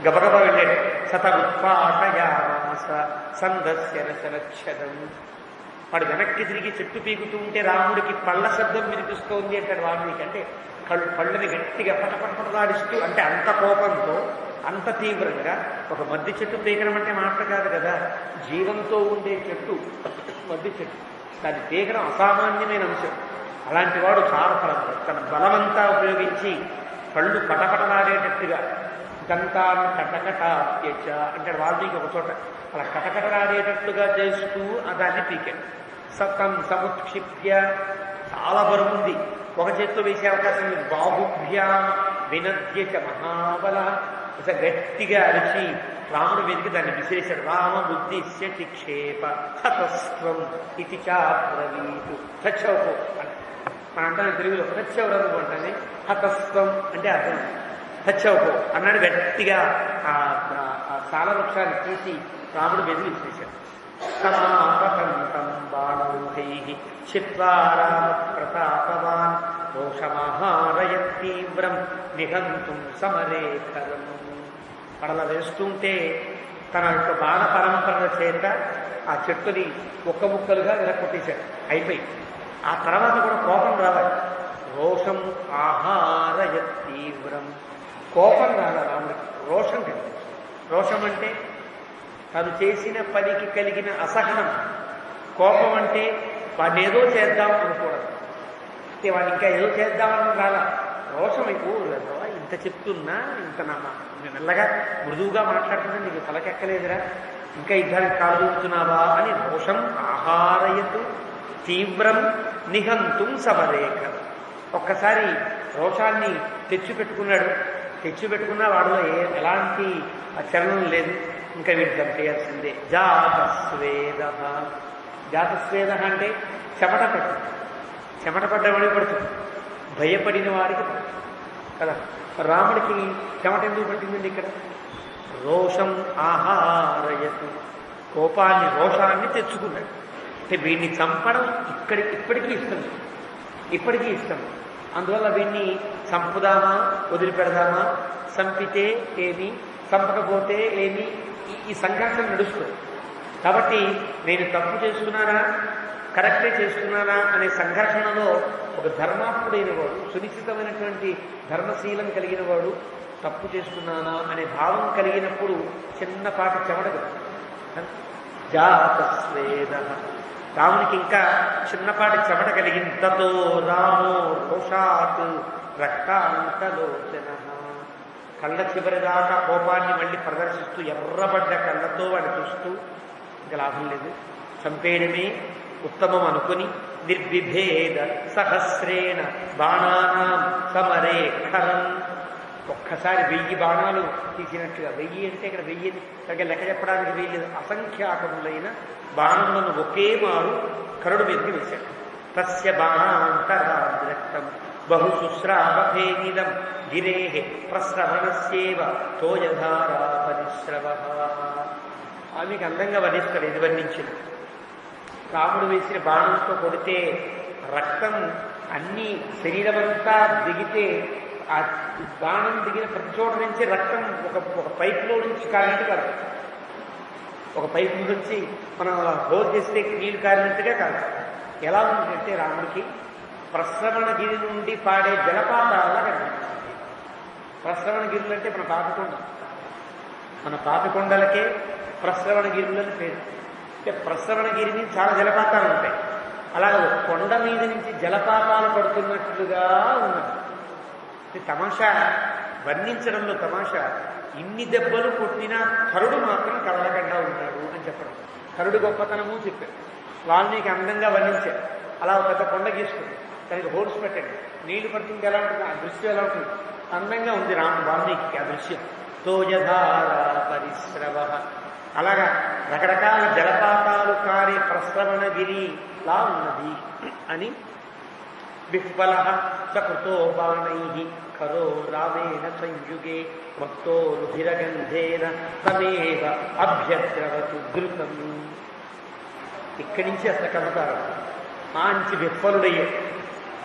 గబగబా వెళ్ళాడు. సతముత్పాటయామాస సందస్య రసలక్షదం. వాడు వెనక్కి తిరిగి చెట్టు పీకుతూ ఉంటే రాముడికి పళ్ళ శబ్దం వినిపిస్తోంది అంటాడు వాల్మీకి. అంటే పళ్ళని గట్టిగా పటపటపటలాడిస్తూ, అంటే అంత కోపంతో అంత తీవ్రంగా. ఒక మద్ది చెట్టు పీకడం అంటే మాట కాదు కదా, జీవంతో ఉండే చెట్టు మద్ది చెట్టు, దాన్ని పీకడం అసామాన్యమైన అంశం. అలాంటి వాడు చాలా తన బలమంతా ఉపయోగించి పళ్ళు పటపటలాడేటట్టుగా దంతాన్ని కటకటాత్యచ అంటాడు వాల్మీకి ఒక చోట. అలా కటకటలాడేటట్లుగా చేస్తూ దాన్ని పీకాడు. సతం సముత్క్షిప్య, చాలా బరువుంది, ఒక చేత్తో వేసే అవకాశం లేదు. బాహుభ్య వినద్యచ మహాబల, ఇక గట్టిగా అరిచి రాముడి మీదకి దాన్ని విసిరేశాడు. రామ బుద్ధిశ్య చిక్షేప హతస్వం ఇది చాబ్రవీతు. సత్యవకు అంటే మన అంటాను తెలుగులో, సత్యవరము అంటే హతస్వం అంటే అర్థం. సత్యవకు అన్నాడు. గట్టిగా ఆ సాల వృక్షాన్ని తీసి రాముడి మీద విసిరేశాడు. సమాపతంతం బాణౌహై చిత్వా రామ ప్రతాపవాన్ రోషమహారయత్ తీవ్రం నిహంతుం సమరేఖరం. పడల వేస్తుంటే తన యొక్క బాణ పరంపర చేత ఆ చెట్టుని ఒక్క ముక్కలుగా విరక్కొట్టేశాడు. అయిపోయి ఆ తర్వాత కూడా కోపం రావాలి. రోషం ఆహారయత్ తీవ్రం, కోపం రావాలి రాముడికి, రోషం కలిగింది. రోషం అంటే తను చేసిన పనికి కలిగిన అసహనం. కోపం అంటే వాడిని ఏదో చేద్దాం అనుకోవడం, అంటే వాడిని ఇంకా ఏదో చేద్దామని రాలా. రోషం అయిపోలేదా, ఇంత చెప్తున్నా ఇంత మెల్లగా మృదువుగా మాట్లాడుతున్నా నీకు తలకెక్కలేదురా, ఇంకా యుద్ధానికి కాలుతున్నావా అని. రోషం ఆహారయతు తీవ్రం నిహంతుం సమరేఖ. ఒక్కసారి రోషాన్ని తెచ్చిపెట్టుకున్నాడు. తెచ్చిపెట్టుకున్న వాడిలో ఎలాంటి చలనం లేదు, ఇంకా వీడు చంపేయాల్సిందే. జాతస్వేద. జాతస్వేద అంటే చెమట పట్టింది, చెమట పడ్డవాడికి పడుతుంది, భయపడిన వారికి కదా. రాముడికి చెమట ఎందుకు పట్టిందండి ఇక్కడ? రోషం ఆహారయతు, కోపాన్ని రోషాన్ని తెచ్చుకున్నాడు. అంటే వీడిని చంపడం ఇప్పటికీ ఇష్టం, ఇప్పటికీ ఇష్టం. అందువల్ల వీడిని చంపుదామా వదిలిపెడదామా, చంపితే ఏమి చంపకపోతే ఏమి, ఈ సంఘర్షణ నడుస్తుంది. కాబట్టి నేను తప్పు చేస్తున్నానా కరెక్టే చేస్తున్నానా అనే సంఘర్షణలో ఒక ధర్మాత్ముడైన వాడు, సునిశ్చితమైనటువంటి ధర్మశీలం కలిగిన వాడు, తప్పు చేస్తున్నానా అనే భావం కలిగినప్పుడు చిన్నపాటి చెమటదు. జాతస్వేద, రామునికి ఇంకా చిన్నపాటి చెమట కలిగింది. తతో రామో రోషాత్ రక్తాంతలోచన, కళ్ళ చివరిదాకా కోపాన్ని మళ్ళీ ప్రదర్శిస్తూ ఎర్రబడ్డ కళ్ళతో వాడు చూస్తూ, ఇంకా లాభం లేదు, చంపేయడమే ఉత్తమం అనుకుని నిర్విభేద సహస్రేణ బాణానాం సమరే ఖరం. ఒక్కసారి 1000 బాణాలు తీసినట్టుగా, 1000 అంటే ఇక్కడ 1000 తగ్గ లెక్క చెప్పడానికి వీలు, అసంఖ్యాకములైన బాణములను ఒకే మారు కరుడు మీదకి వేశాడు. తస్య బాణాంతరాద్రక్తం బహుశుశ్రావభేనిదం గిరే ప్రశ్రవణస్యేవ తోయధారా పరిశ్రవ. ఆమెకు అందంగా వర్ణిస్తాడు. ఇది వర్ణించిన రాముడు వేసిన బాణంతో కొడితే రక్తం అన్ని శరీరమంతా దిగితే, ఆ బాణం దిగిన ప్రతి చోట నుంచి రక్తం ఒక పైపులో నుంచి కారినట్టు కాదు, ఒక పైపు నుంచి మనం హోల్ చేస్తే నీళ్లు కారినట్టుగా కాదు. ఎలా ఉందంటే రాముడికి ప్రశ్రవణగిరి నుండి పాడే జలపాతాలా కనిపించింది. ప్రశ్రవణగిరులు అంటే మన పాపికొండలకే ప్రశ్రవణగిరులని పేరు. అంటే ప్రశ్రవణగిరిని చాలా జలపాతాలు ఉంటాయి. అలాగే కొండ మీద నుంచి జలపాతాలు పడుతున్నట్లుగా ఉన్నది. తమాషా వర్ణించడంలో తమాషా, ఇన్ని దెబ్బలు కొట్టినా కరుడు మాత్రం కదలకుండా ఉంటాడు అని చెప్పడం, కరుడు గొప్పతనము చెప్పారు. వాల్మీకి అందంగా వర్ణించారు. అలా ఒక పెద్ద కొండ గీసుకుంది, దానికి హోల్స్ పెట్టండి, నీళ్లు పడుతుంది, ఎలా ఉంటుంది ఆ దృశ్యం, ఎలా ఉంటుంది అందంగా ఉంది వాల్మీకి ఆ దృశ్యం. తోయధారా పరిశ్రవ, అలాగా రకరకాల జలపాతాలు కారే ప్రశ్రవణగిరిలా ఉన్నది అని విఫ్ఫల సకృతో బాణై ఖరో రామేణ సంయుగే మత్తో రుధిరగంధేన తమేవ అభ్యద్రవతు ధృతం. ఇక్కడి నుంచి అసలు కలుగుతారు. మంచి విఫలుడయ్యాడు.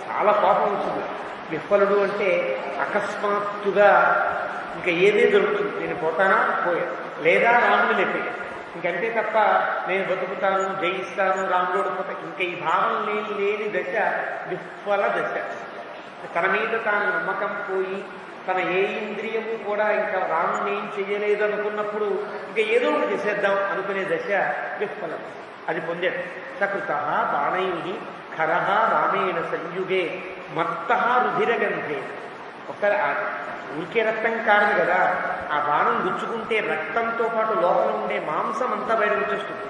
చాలా కోపం వచ్చింది. విఫలుడు అంటే అకస్మాత్తుగా ఇంకా ఏదే దొరుకుతుంది, నేను పోతానా పోయా, లేదా రాముడు లేపాడు, ఇంకంటే తప్ప నేను బతుకుతాను, జయిస్తాను, రాముడు ఓడిపోతా, ఇంకా ఈ భావం లేని దశ విఫల దశ. తన మీద తాను నమ్మకం పోయి తన ఏ ఇంద్రియము కూడా ఇంకా రాముడిని ఏం చెయ్యలేదు అనుకున్నప్పుడు ఇంకా ఏదో ఒకటి చేసేద్దాం అనుకునే దశ విఫలం. అది పొందాడు. సకృత బాణై ఖర రామేణ సంయుగే మత్త రుధిరగంధే. ఒక ఊరికే రక్తం కాదు కదా, ఆ బాణం గుచ్చుకుంటే రక్తంతో పాటు లోపల ఉండే మాంసం అంతా బయటకు వచ్చేస్తుంది.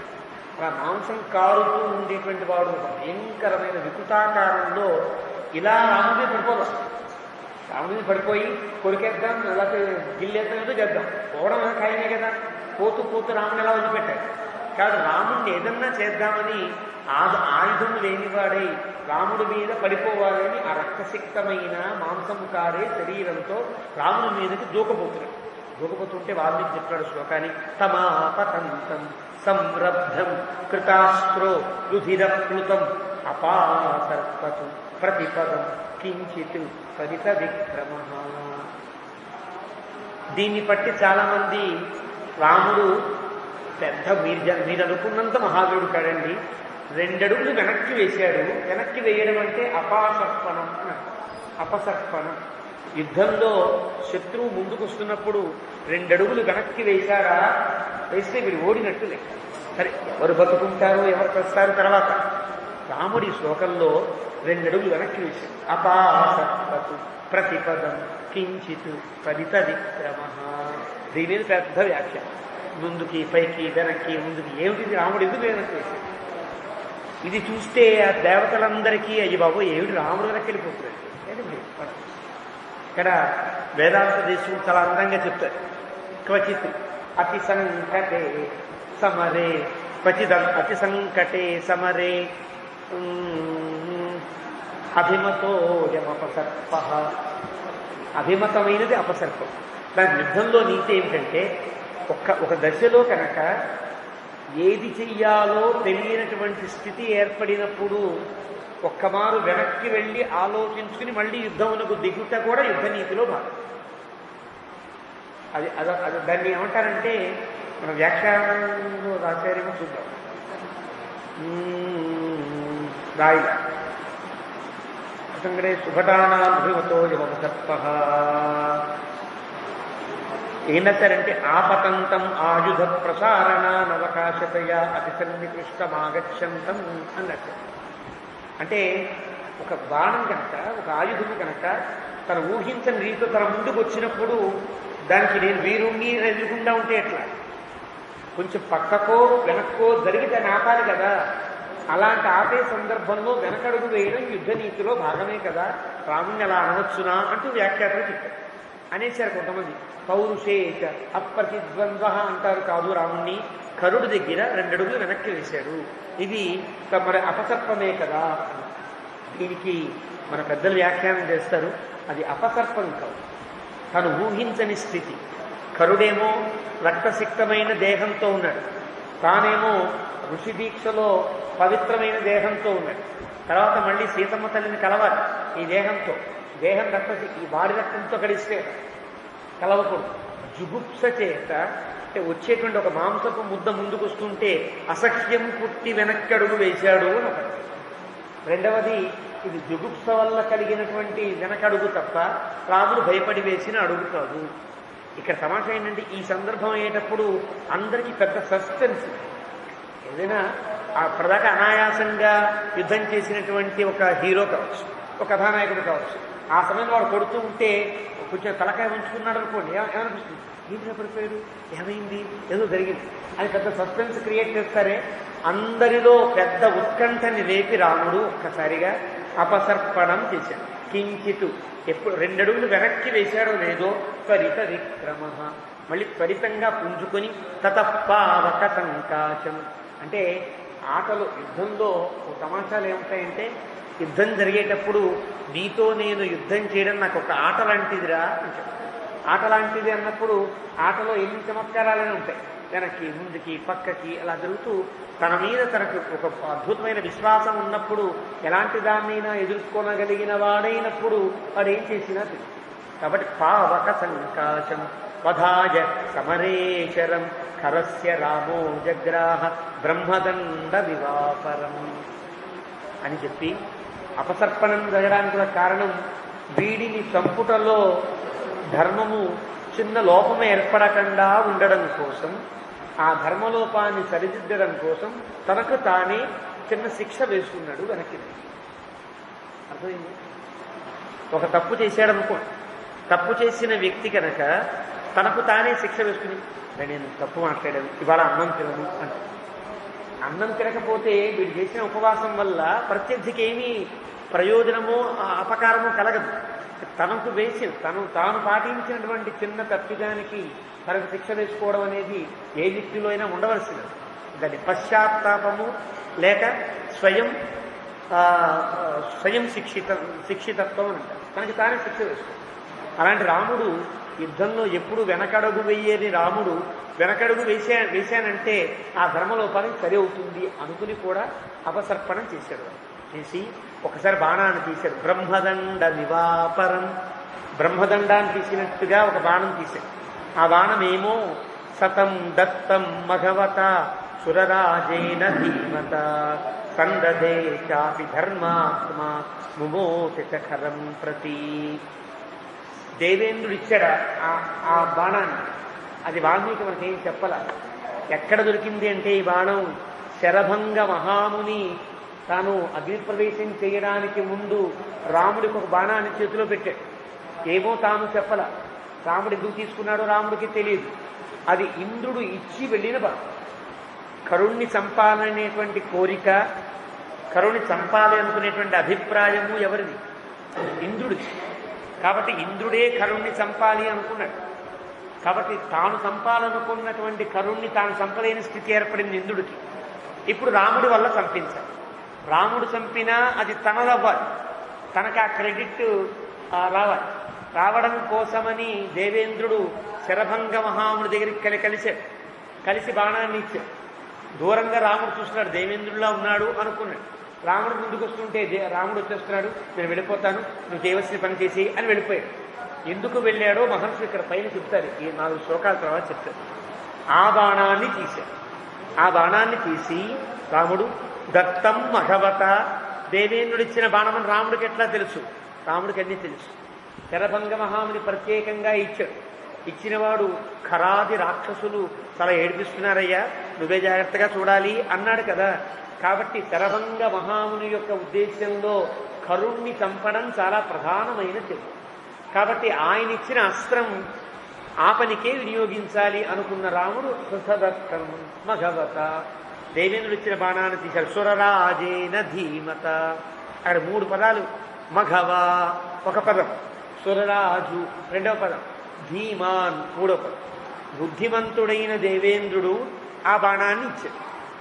ఆ మాంసం కారుతూ ఉండేటువంటి వాడు ఒక భయంకరమైన వికృతాకారంలో ఇలా రాముడి మీద పడిపోదాం, రాముడి మీద పడిపోయి కొరికేద్దాం, లేకపోతే గిల్లేద్దాం, ఏదో చేద్దాం, పోవడం ఖాయమే కదా. పోతూ పోతూ రాముని ఎలా వదిలిపెట్టాడు కాదు, రాముడిని ఏదన్నా చేద్దామని ఆయుధము లేనివాడై రాముడి మీద పడిపోవాలని ఆ రక్తసిక్తమైన మాంసము కారే శరీరంతో రాముడి మీదకి దూకపోతున్నాడు. దూకపోతుంటే వాల్మీకి చెప్పాడు శ్లోకాన్ని, తమాపతంతం సంరబ్ధం కృతాస్త్రో రుధిరప్లుతం అపాసర్పతు ప్రతిపదం కించిత్ పరిత విక్రమ. దీన్ని బట్టి చాలామంది రాముడు పెద్ద మీరు అనుకున్నంత మహావీరుడు కాడండి, 2 అడుగులు వెనక్కి వేశాడు. వెనక్కి వేయడం అంటే అపాసర్పణం అని అర్థం. అపసర్పణం యుద్ధంలో శత్రువు ముందుకు వస్తున్నప్పుడు 2 అడుగులు వెనక్కి వేశాడా, వేస్తే వీడు ఓడినట్టులే. సరే, ఎవరు బతుకుంటారో ఎవరు వస్తారు తర్వాత. రాముడి శ్లోకంలో 2 అడుగులు వెనక్కి వేశాడు. అపాసర్పతు ప్రతిపదం కించిత్ పరిత విక్రమ. దీని మీద పెద్ద వ్యాఖ్య. ముందుకి పైకి వెనక్కి ముందుకి ఏమిటిది, రాముడు ఎందుకు వెనక్కి వేశాడు? ఇది చూస్తే ఆ దేవతలందరికీ అయ్యి బాబు ఏమిటి రాముడు వెనక్కి వెళ్ళిపోతున్నాడు. ఇక్కడ వేదాంత దేశం చాలా అందంగా చెప్తారు. క్వచిత్ అతి సంకటే సమరే, క్వచిత్ అతి సంకటే సమరే అభిమతోయమపసర్ప. అభిమతమైనది అపసర్పం. దాని యుద్ధంలో నీతి ఏమిటంటే ఒక దశలో కనుక ఏది చెయ్యాలో తెలియనటువంటి స్థితి ఏర్పడినప్పుడు ఒక్కమారు వెనక్కి వెళ్ళి ఆలోచించుకుని మళ్ళీ యుద్ధమునకు దిగుట కూడా యుద్ధ నీతిలో భాగం. అది అది దాన్ని ఏమంటారంటే మన వ్యాఖ్యానంలో రాశారేమో చూద్దాం. రాయిలా సంగడే సుభటానాభిమతో యమపసర్ప. ఏనసరంటే ఆపతంతం ఆయుధ ప్రసారణానవకాశతయా అతి సన్నికృష్టమాగచ్చంతం అన్నట్టు. అంటే ఒక బాణం కనుక, ఒక ఆయుధము కనుక తను ఊహించని రీతితో తన ముందుకు వచ్చినప్పుడు దానికి నేను వీరుణ్ణి ఎదురుకుండా ఉంటే ఎట్లా, కొంచెం పక్కకో వెనక్కో జరిగి దాన్ని ఆపాలి కదా. అలాంటి ఆపే సందర్భంలో వెనకడుగు వేయడం యుద్ధ నీతిలో భాగమే కదా. రాముణ్ణి అలా అనవచ్చునా అంటూ వ్యాఖ్యాతలు చెప్పారు. అనేసారు కొంతమంది. పౌరుషేచ అప్రతిద్వంద్వ అంటారు. కాదు, రాముణ్ణి కరుడు దగ్గర 2 అడుగులు వెనక్కి వేశాడు. ఇది మరి అపసర్పమే కదా. దీనికి మన పెద్దలు వ్యాఖ్యానం చేస్తారు. అది అపసర్పం కాదు, తను ఊహించని స్థితి. కరుడేమో రక్తసిక్తమైన దేహంతో ఉన్నాడు, తానేమో ఋషి దీక్షలో పవిత్రమైన దేహంతో ఉన్నాడు. తర్వాత మళ్ళీ సీతమ్మ తల్లిని కలవాలి ఈ దేహంతో. దేహం ఈ వాడి రక్తంతో కలిస్తే కలవకూడదు. జుగుప్స చేత అంటే వచ్చేటువంటి ఒక మాంసపు ముద్ద ముందుకు వస్తుంటే అసఖ్యం పుట్టి వెనక్కి అడుగు వేశాడు అని ఒకటి. రెండవది, ఇది జుగుప్స వల్ల కలిగినటువంటి వెనకడుగు తప్ప రాముడు భయపడి వేసిన అడుగు కాదు. ఇక్కడ తమాషా ఏంటంటే ఈ సందర్భం అయ్యేటప్పుడు అందరికీ పెద్ద సస్పెన్స్. ఏదైనా ప్రదాకా అనాయాసంగా యుద్ధం చేసినటువంటి ఒక హీరో కావచ్చు, ఒక కథానాయకుడు కావచ్చు, ఆ సమయంలో వాడు కొడుతూ ఉంటే కొంచెం తలకాయ ఉంచుకున్నాడు అనుకోండి, ఏమనిపిస్తుంది, ఏంటి పడిపోయాడు, ఏమైంది, ఏదో జరిగింది అని పెద్ద సస్పెన్స్ క్రియేట్ చేస్తారే. అందరిలో పెద్ద ఉత్కంఠని రేపి రాముడు ఒక్కసారిగా అపసర్పణం చేశాడు. కించితు ఎప్పుడు 2 అడుగులు వెనక్కి వేశాడో లేదో త్వరిత విక్రమ, మళ్ళీ త్వరితంగా పుంజుకొని తతపావక సంకాశం. అంటే ఆటలు యుద్ధంలో తమాషాలు ఏముంటాయంటే యుద్ధం జరిగేటప్పుడు నీతో నేను యుద్ధం చేయడం నాకు ఒక ఆట లాంటిదిరా అని చెప్పాడు. ఆట లాంటిది అన్నప్పుడు ఆటలో ఎన్ని చమత్కారాలనే ఉంటాయి, వెనక్కి ముందుకి పక్కకి అలా జరుగుతూ తన మీద తనకు ఒక అద్భుతమైన విశ్వాసం ఉన్నప్పుడు ఎలాంటి దాన్నైనా ఎదుర్కొనగలిగిన వాడైనప్పుడు వాడు ఏం చేసినా తెలుసు. కాబట్టి పావక సంకాశం వధాయ సమరేశరం ఖరస్య రామో జగ్రాహ బ్రహ్మదండ వివాపరం అని చెప్పి అపసర్పణం జరగడానికి కూడా కారణం వీడిని చంపుటలో ధర్మము చిన్న లోపము ఏర్పడకుండా ఉండడం కోసం, ఆ ధర్మలోపాన్ని సరిదిద్దడం కోసం తనకు తానే చిన్న శిక్ష వేసుకున్నాడు వెనక్కి. అర్థమైంది? ఒక తప్పు చేశాడనుకో, తప్పు చేసిన వ్యక్తి కనుక తనకు తానే శిక్ష వేసుకుని నేను తప్పు మాట్లాడాను, ఇవాళ అన్నం తినను అంటే అన్నం తినకపోతే వీడు చేసిన ఉపవాసం వల్ల ప్రత్యర్థికి ఏమీ ప్రయోజనమో అపకారమో కలగదు. తనకు వేసి తాను పాటించినటువంటి చిన్న తప్పిదానికి తనకు శిక్ష వేసుకోవడం అనేది ఏ వ్యక్తిలో అయినా ఉండవలసినది. దాన్ని పశ్చాత్తాపము లేక స్వయం శిక్షితత్వం అని అంటారు. తనకి తానే శిక్ష వేసుకోవడం. అలాంటి రాముడు యుద్ధంలో ఎప్పుడు వెనకడుగు వెయ్యేది రాముడు వెనకడుగు వేశానంటే ఆ ధర్మలోపానికి సరి అవుతుంది అనుకుని కూడా అపసర్పణం చేశాడు. చేసి ఒకసారి బాణాన్ని తీశాడు. బ్రహ్మదండ వివాపరం, బ్రహ్మదండాన్ని తీసినట్టుగా ఒక బాణం తీశాడు. ఆ బాణమేమో సతం దత్తం మఘవత సురరాజేన ధీమత సందదే చాపి ధర్మాత్మ ముమోచ చఖరం ప్రతి. దేవేంద్రుడు ఇచ్చాడు ఆ బాణాన్ని. అది వాల్మీకి మనకేం చెప్పాల. ఎక్కడ దొరికింది అంటే ఈ బాణం శరభంగ మహాముని తాను అగ్నిప్రవేశం చేయడానికి ముందు రాముడికి ఒక బాణాన్ని చేతిలో పెట్టాడు. ఏమో తాను చెప్పల. రాముడు ఎందుకు తీసుకున్నాడో రాముడికి తెలియదు. అది ఇంద్రుడు ఇచ్చి వెళ్ళిన బాణం. కరుణ్ణి చంపాలనేటువంటి కోరిక, కరుణ్ణి చంపాలి అనుకునేటువంటి అభిప్రాయము ఎవరిది? ఇంద్రుడిది. కాబట్టి ఇంద్రుడే కరుణ్ణి చంపాలి అనుకున్నాడు. కాబట్టి తాను చంపాలనుకున్నటువంటి కరుణ్ణి తాను చంపలేని స్థితి ఏర్పడింది ఇంద్రుడికి. ఇప్పుడు రాముడి వల్ల చంపించాలి. రాముడు చంపినా అది తనదవ్వాలి, తనకు ఆ క్రెడిట్ రావాలి. రావడం కోసమని దేవేంద్రుడు శరభంగ మహాముడి దగ్గరికి కలిసి బాణాన్ని ఇచ్చాడు. దూరంగా రాముడు చూస్తున్నాడు, దేవేంద్రుడిలా ఉన్నాడు అనుకున్నాడు. రాముడు ముందుకు వస్తుంటే రాముడు వచ్చేస్తున్నాడు, నేను వెళ్ళిపోతాను, నువ్వు చేయవలసిన పని చేసి అని వెళ్ళిపోయాడు. ఎందుకు వెళ్ళాడో మహర్షులు ఇక్కడ పైన చెప్తారు, ఈ 4 శ్లోకాల తర్వాత చెప్తారు. ఆ బాణాన్ని తీశాడు. ఆ బాణాన్ని తీసి రాముడు దత్తం మఘవత, దేవేంద్రుడు ఇచ్చిన బాణమని రాముడికి ఎట్లా తెలుసు? రాముడికి అన్నీ తెలుసు. శరభంగ మహాముని ప్రత్యేకంగా ఇచ్చాడు. ఇచ్చినవాడు ఖరాది రాక్షసులు చాలా ఏడిపిస్తున్నారయ్యా, నువ్వే జాగ్రత్తగా చూడాలి అన్నాడు కదా. కాబట్టి శరభంగ మహాముని యొక్క ఉద్దేశంలో కరుణ్ణి చంపడం చాలా ప్రధానమైన తెలుగు. కాబట్టి ఆయన ఇచ్చిన అస్త్రం ఆ పనికే వినియోగించాలి అనుకున్న రాముడు సుసదత్తం మఘవత, దేవేంద్రుడు ఇచ్చిన బాణాన్ని తీశాడు. సురరాజేన ధీమత, అక్కడ 3 పదాలు. మఘవ ఒక పదం, సురరాజు రెండవ పదం, ధీమాన్ మూడవ పదం. బుద్ధిమంతుడైన దేవేంద్రుడు ఆ బాణాన్ని ఇచ్చాడు.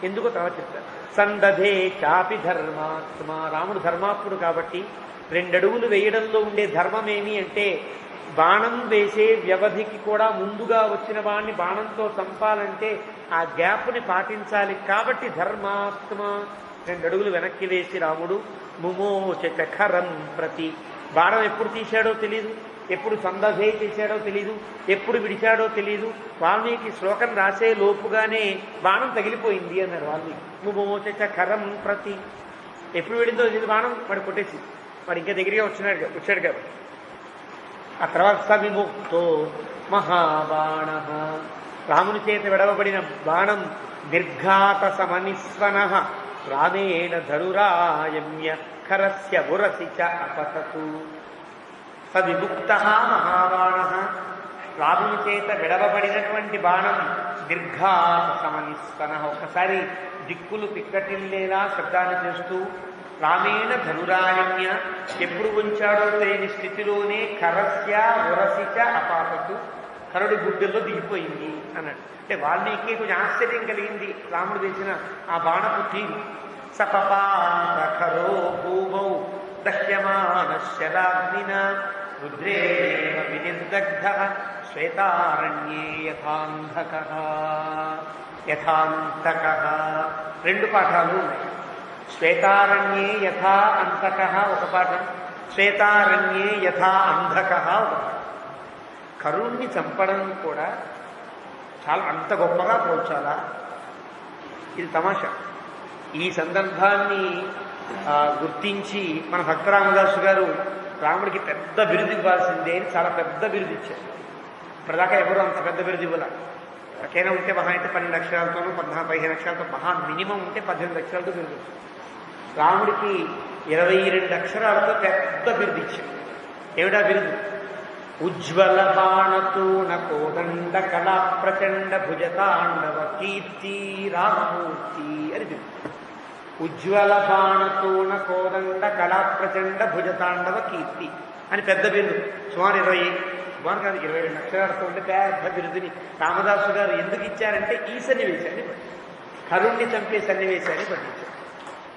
ఎందుకో తర్వాత చెప్తారు. సందధే చాపి ధర్మాత్మ, రాముడు ధర్మాత్ముడు కాబట్టి 2 అడుగులు వేయడంలో ఉండే ధర్మం ఏమి అంటే బాణం వేసే వ్యవధికి కూడా ముందుగా వచ్చిన వాడిని బాణంతో చంపాలంటే ఆ గ్యాప్ని పాటించాలి. కాబట్టి ధర్మాత్మ 2 అడుగులు వెనక్కి వేసి రాముడు ముమోచ చఖరం ప్రతి, బాణం ఎప్పుడు తీశాడో తెలీదు, ఎప్పుడు సందధే చేశాడో తెలీదు, ఎప్పుడు విడిచాడో తెలీదు. వాల్మీకి శ్లోకం రాసే లోపుగానే బాణం తగిలిపోయింది అన్నారు వాల్మీకి. ముమోచ చఖరం ప్రతి, ఎప్పుడు వెళ్ళిందో తెలియదు బాణం, వాడు కొట్టేసి వాడు ఇంకా దగ్గరగా వచ్చాడు కాబట్టి. ఆ తర్వాత సవిముక్తో మహాబాణ, రాముని చేత విడవబడిన బాణం నిర్ఘాత సమనిస్వన రామేణ ధనురాయమ్య ఖరస్య ఉరసి చ అపతతు. సవిముక్త మహాబాణ, రాముని చేత విడవబడినటువంటి బాణం నిర్ఘాత సమనిస్వన, ఒక్కసారి దిక్కులు పిక్కటిల్లేలా శబ్దాన్ని చేస్తూ రామేణ ధనురాయమ్య, ఎప్పుడు ఉంచాడో తెలియని స్థితిలోనే ఖరస్య ఉరసిచ అపాతతు, కరుడి గుడ్డల్లో దిగిపోయింది అన్నాడు. అంటే వాల్మీకి కొంచెం ఆశ్చర్యం కలిగింది రాముడు వేసిన ఆ బాణపు తీరు. సపపాతఖరో భూమౌ దహ్యమానశలాగ్నిన రుద్రేణ వినిర్దగ్ధః శ్వేతారణ్యే యథాంధకః. యథాంతకః రెండు పాఠాలు ఉన్నాయి. శ్వేతారణ్యే యథా అంతకః ఒక పాఠం, శ్వేతారణ్యే యథా అంధకః ఒక పాఠం. కరుణ్ణి చంపడం కూడా చాలా అంత గొప్పగా పోల్చాలా? ఇది తమాషా. ఈ సందర్భాన్ని గుర్తించి మన భక్తరామదాసు గారు రాముడికి పెద్ద బిరుదు ఇవ్వాల్సిందే అని చాలా పెద్ద బిరుదు ఇచ్చారు. ఇప్పటిదాకా ఎవరు అంత పెద్ద బిరుదు ఇవ్వాల. ఎవరికైనా ఉంటే మహా అయితే 12 అక్షరాలతోనూ 15 అక్షరాలతో, మహా మినిమం ఉంటే 18 అక్షరాలతో బిరుదు. రాముడికి 22 అక్షరాలతో పెద్ద బిరుదు ఇచ్చారు. ఏమిటా బిరుదు? ఉజ్వల బాణతూణ కోదండ కళా ప్రచండ భుజతాండవ కీర్తి రామమూర్తి అని బిరుదు. ఉజ్వల బాణతూణ కోదండ కళా ప్రచండ భుజతాండవ కీర్తి అని పెద్ద బిరుదు. సుమారు 22 అక్షరాలతో ఉంటే పెద్ద బిరుదుని రామదాసు గారు ఎందుకు ఇచ్చారంటే ఈ సన్నివేశాన్ని పట్టి, కరుణ్ణి చంపే సన్నివేశాన్ని పట్టించారు.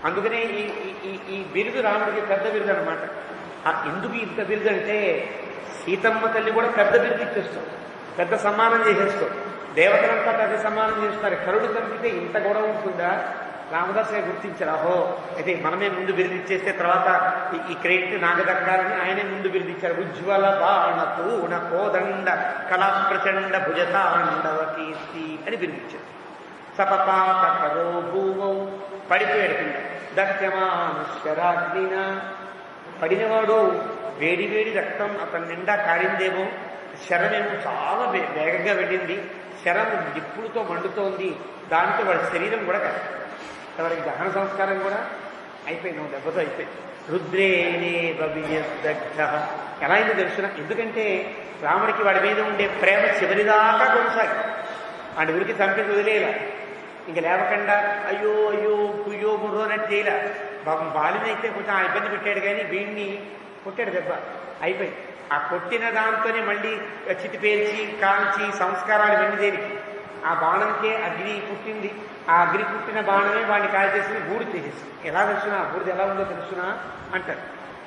అందుకనే ఈ బిరుదు రాముడికి పెద్ద బిరుదు అనమాట. ఎందుకు ఇంత బిరుదు అంటే సీతమ్మ తల్లి కూడా పెద్ద బిరుదు ఇచ్చేస్తాం, పెద్ద సన్మానం చేసేస్తాం. దేవతలంతా పెద్ద సన్మానం చేస్తారు. కరుడు చంపితే ఇంత గొడవ ఉంటుందా? రామదాస్ గారు గుర్తించారు. అహో అయితే మనమే ముందు బిరుదిచ్చేస్తే తర్వాత ఈ క్రెడిట్ నాకు దక్కాలని ఆయనే ముందు బిరుదిచ్చారు. ఉజ్వల బాణతూణ కోదండ కళా ప్రచండ భుజతాండవ కీర్తి అని బిరుదిచ్చారు. సపపాతఖరో భూమౌ పడిపోయాడు కింద. దహ్యమానశరాగ్నిన పడినవాడు వేడి వేడి రక్తం అతని నిండా కారిందేమో. శరమేమో చాలా వేగంగా వెళ్ళింది. శరం నిప్పులతో మండుతోంది. దాంతో వాడి శరీరం కూడా కాదు, వాడికి దహన సంస్కారం కూడా అయిపోయింది, దెబ్బతో అయిపోయింది. రుద్రేణే వినిర్దగ్ధ. ఎలా అయిందో తెలుసున? ఎందుకంటే రాముడికి వాడి మీద ఉండే ప్రేమ చివరిదాకా కొనసాగి వాడి ఊరికి చంపేసి వదిలేలా, ఇంక లేవకుండా అయ్యో అయ్యో పుయ్యో ముర్రో అన్నట్టు చేయలే. పాపం బాలినైతే కొంచెం ఆ ఇబ్బంది పెట్టాడు, కానీ వీడిని కొట్టాడు దెబ్బ, అయిపోయింది. ఆ కొట్టిన దాంతోనే మళ్ళీ చితి పేల్చి కాల్చి సంస్కారాలు వెండి దేనికి? ఆ బాణంకే అగ్ని పుట్టింది. ఆ అగ్ని పుట్టిన బాణమే వాడిని కాల్చేసి బూడి చేసేసింది. ఎలా తెలుసునా? బూడిది ఎలా ఉందో తెలుసునా అంటారు.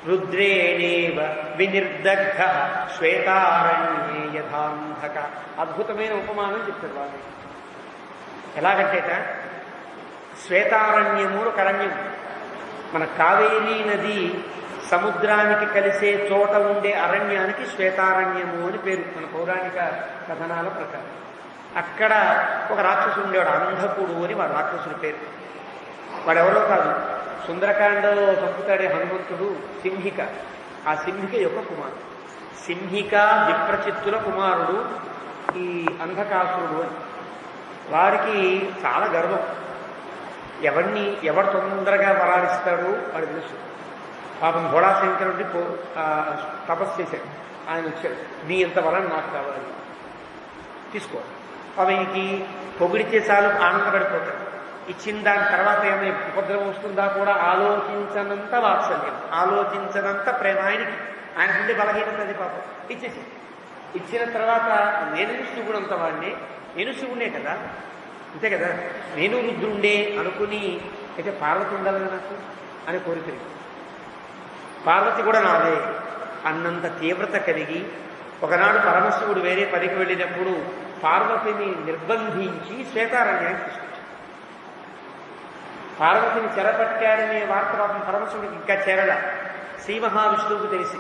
రుద్రేణేవ వినిర్దగ్ధ శ్వేతారణ్యే యథాంధక. అద్భుతమైన ఉపమానం చెప్తారు వాళ్ళు. ఎలాగంటేట శ్వేతారణ్యము ఒక అరణ్యం. మన కావేరీ నది సముద్రానికి కలిసే చోట ఉండే అరణ్యానికి శ్వేతారణ్యము అని పేరు మన పౌరాణిక కథనాల ప్రకారం. అక్కడ ఒక రాక్షసుడు ఉండేవాడు, అంధకుడు అని వాడు రాక్షసుడి పేరు. వాడెవరో కాదు, సుందరకాండలో చంపుతాడే హనుమంతుడు సింహిక. ఆ సింహిక యొక్క కుమారుడు. సింహిక విప్రచిత్తుల కుమారుడు ఈ అంధకాసురుడు అని. వారికి చాలా గర్వం. ఎవరు తొందరగా వరాలిస్తాడు వాడు తెలుసు. పాపం భోళాశంకరుడిని తపస్సు చేశాడు. ఆయన వచ్చాడు, నీ ఎంత వరం నాకు కావాలి తీసుకో. ఆయనకి పొగిడితే చాలు ఆనందపడిపోతాడు. ఇచ్చిన దాని తర్వాత ఏమైనా ఉపద్రవం వస్తుందా కూడా ఆలోచించనంత వాత్సల్యం, ఆలోచించనంత ప్రేమ ఆయనకి. ఆయనకుండే బలహీనత అది. పాపం ఇచ్చేసి ఇచ్చిన తర్వాత నేను శివుడు అంత వాడినే, నేను శివుడే కదా, అంతే కదా, నేను రుద్రుండే అనుకుని అయితే పార్వతి ఉండాలి నాకు అని కోరిక. పార్వతి కూడా నాదే అన్నంత తీవ్రత కలిగి ఒకనాడు పరమశివుడు వేరే పనికి వెళ్ళినప్పుడు పార్వతిని నిర్బంధించి శ్వేతారణ్యానికి తీసుకొచ్చాడు. పార్వతిని చెరపట్టాడనే వార్త పాపం పరమశివుడికి ఇంకా చేరల. శ్రీ మహావిష్ణువుకు తెలిసి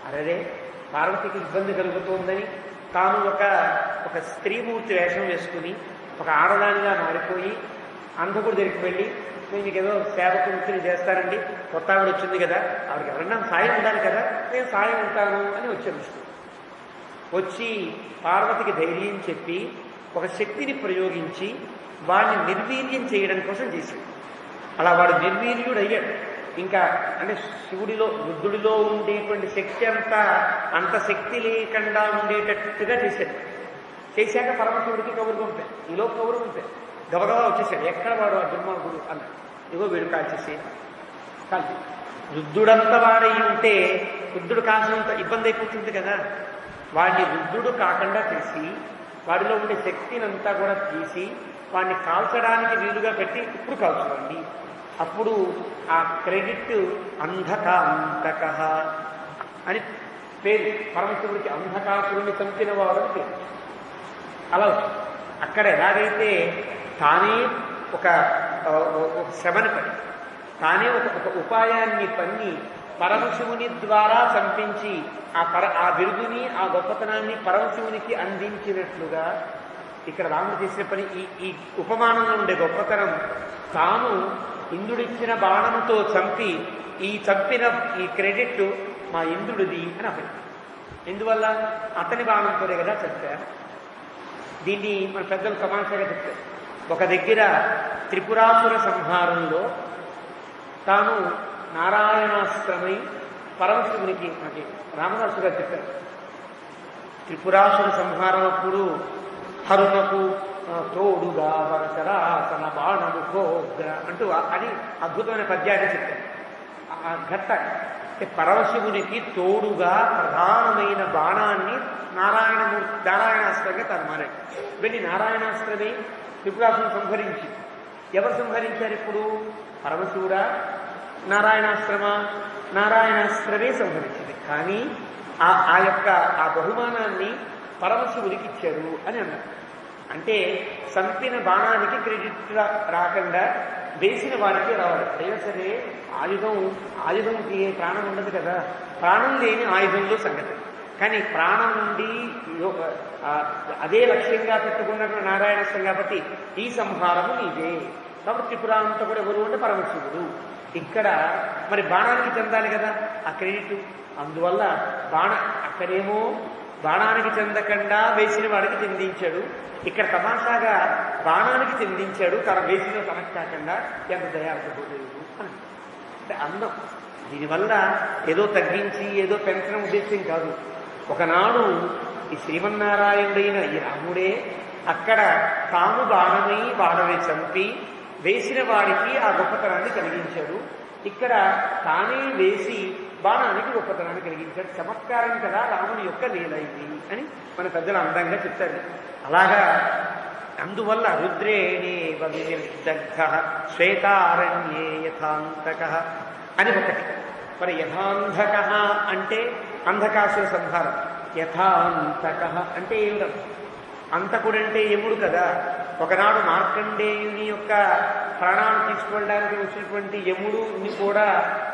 అరే పార్వతికి ఇబ్బంది కలుగుతోందని తాను ఒక స్త్రీమూర్తి వేషం వేసుకుని ఒక ఆడదానిగా మారిపోయి అంధకుడు దగ్గరికి వెళ్ళి, నేను మీకు ఏదో సేవకు వృత్తిని చేస్తానండి, కొత్త ఆవిడ వచ్చింది కదా, ఆవిడకి ఎవరన్నా సాయం ఉండాలి కదా, నేను సాయం ఉంటాను అని వచ్చాను. విష్ణు వచ్చి పార్వతికి ధైర్యం చెప్పి ఒక శక్తిని ప్రయోగించి వాడిని నిర్వీర్యం చేయడం కోసం చేశాడు. అలా వాడు నిర్వీర్యుడు అయ్యాడు. ఇంకా అంటే శివుడిలో రుద్రుడిలో ఉండేటువంటి శక్తి అంత శక్తి లేకుండా ఉండేటట్టుగా చేశాడు. చేశాక పరమశివుడికి కబురు పంపాడు. ఈలో కబురు పంపాడు. గబగబా వచ్చేసాడు. ఎక్కడ వాడు ఆ దుర్మార్గుడు అన్నాడు. ఇగో వీడు కాల్చేసి కాల్చి రుద్రుడంతా వాడయి ఉంటే రుద్రుడు కాల్చినంత ఇబ్బంది అయిపోతుంది కదా. వాడిని రుద్రుడు కాకుండా చేసి వాడిలో ఉండే శక్తిని అంతా కూడా తీసి వాడిని కాల్చడానికి వీలుగా పెట్టి ఇప్పుడు కాల్చుకోండి అప్పుడు ఆ క్రెడిట్ అంధకాంతక అని పేరు. పరమశివుడికి అంధకాసురుని చంపిన వాడు అని పేరు. అలా అక్కడ ఎలాగైతే తానే ఒక శ్రమని పడి తానే ఒక ఉపాయాన్ని పన్ని పరమశివుని ద్వారా చంపించి ఆ బిరుదుని ఆ గొప్పతనాన్ని పరమశివునికి అందించినట్లుగా ఇక్కడ రాముడు చేసిన పని. ఈ ఉపమానంలో ఉండే గొప్పతనం తాను ఇంద్రుడిచ్చిన బాణంతో చంపి చంపిన ఈ క్రెడిట్ మా ఇంద్రుడిది అని అర్థం. ఎందువల్ల అతని బాణంతోనే కదా చంపారు. దీన్ని మన పెద్దలు తమాషాగా చెప్తారు. ఒక దగ్గర త్రిపురాసుర సంహారంలో తాను నారాయణాస్త్రమై పరమశివునికి మనకి రామదాసు గారు చెప్పారు. త్రిపురాసుర సంహారం అప్పుడు హరునకు తోడుగా వరచరాసన బాణముఖోగ్ర అంటూ అది అద్భుతమైన పద్యాన్ని చెప్పారు. ఆ ఘట్ట పరమశివునికి తోడుగా ప్రధానమైన బాణాన్ని నారాయణాస్త్రంగా తను మారాడు. వెళ్ళి నారాయణాస్త్రమే త్రిపురాసును సంహరించి. ఎవరు సంహరించారు ఇప్పుడు? పరమశివుడా నారాయణాస్త్రమా? నారాయణాస్త్రమే సంహరించింది. కానీ ఆ బహుమానాన్ని పరమశివుడికి ఇచ్చారు అని అన్నారు. అంటే చంపిన బాణానికి క్రెడిట్ రాకుండా వేసిన వాడికి రావాలి. అయినా సరే ఆయుధంకి ప్రాణం ఉండదు కదా. ప్రాణం లేని ఆయుధంలో సంగతి. కానీ ప్రాణం నుండి అదే లక్ష్యంగా పెట్టుకున్నటువంటి నారాయణస్వం కాబట్టి ఈ సంహారము నీదే. కాబట్టి త్రిపురాంతా కూడా ఎవరు అంటే పరమశివుడు. ఇక్కడ మరి బాణానికి చెందాలి కదా ఆ క్రెడిట్. అందువల్ల అక్కడేమో బాణానికి చెందకుండా వేసిన వాడికి చెందించాడు. ఇక్కడ తమాషాగా బాణానికి చెందించాడు, తన వేసిన తనకు కాకుండా. ఎంత దయార్థపోలేదు అంటే అందం. దీనివల్ల ఏదో తగ్గించి ఏదో పెంచడం ఉద్దేశం కాదు. ఒకనాడు ఈ శ్రీమన్నారాయణుడైన ఈ రాముడే అక్కడ తాము బాణమే చంపి వేసిన వాడికి ఆ గొప్పతనాన్ని కలిగించాడు. ఇక్కడ తానే వేసి బాణానికి గొప్పతనాన్ని కలిగించాడు. చమత్కారం కదా రాముని యొక్క లీలైంది అని మన పెద్దలు అందంగా చెప్తారు. అలాగా అందువల్ల రుద్రేణేవ వినిర్దగ్ధ శ్వేతారణ్యే యథాంతక అని ఒకటి. మరి యథాంధక అంటే అంధకాసుర సంహారం. యథాంతక అంటే ఏమిటం? అంతకుడంటే యముడు కదా. ఒకనాడు మార్కండేయుని యొక్క ప్రాణాలు తీసుకువెళ్ళడానికి వచ్చినటువంటి యముడుని కూడా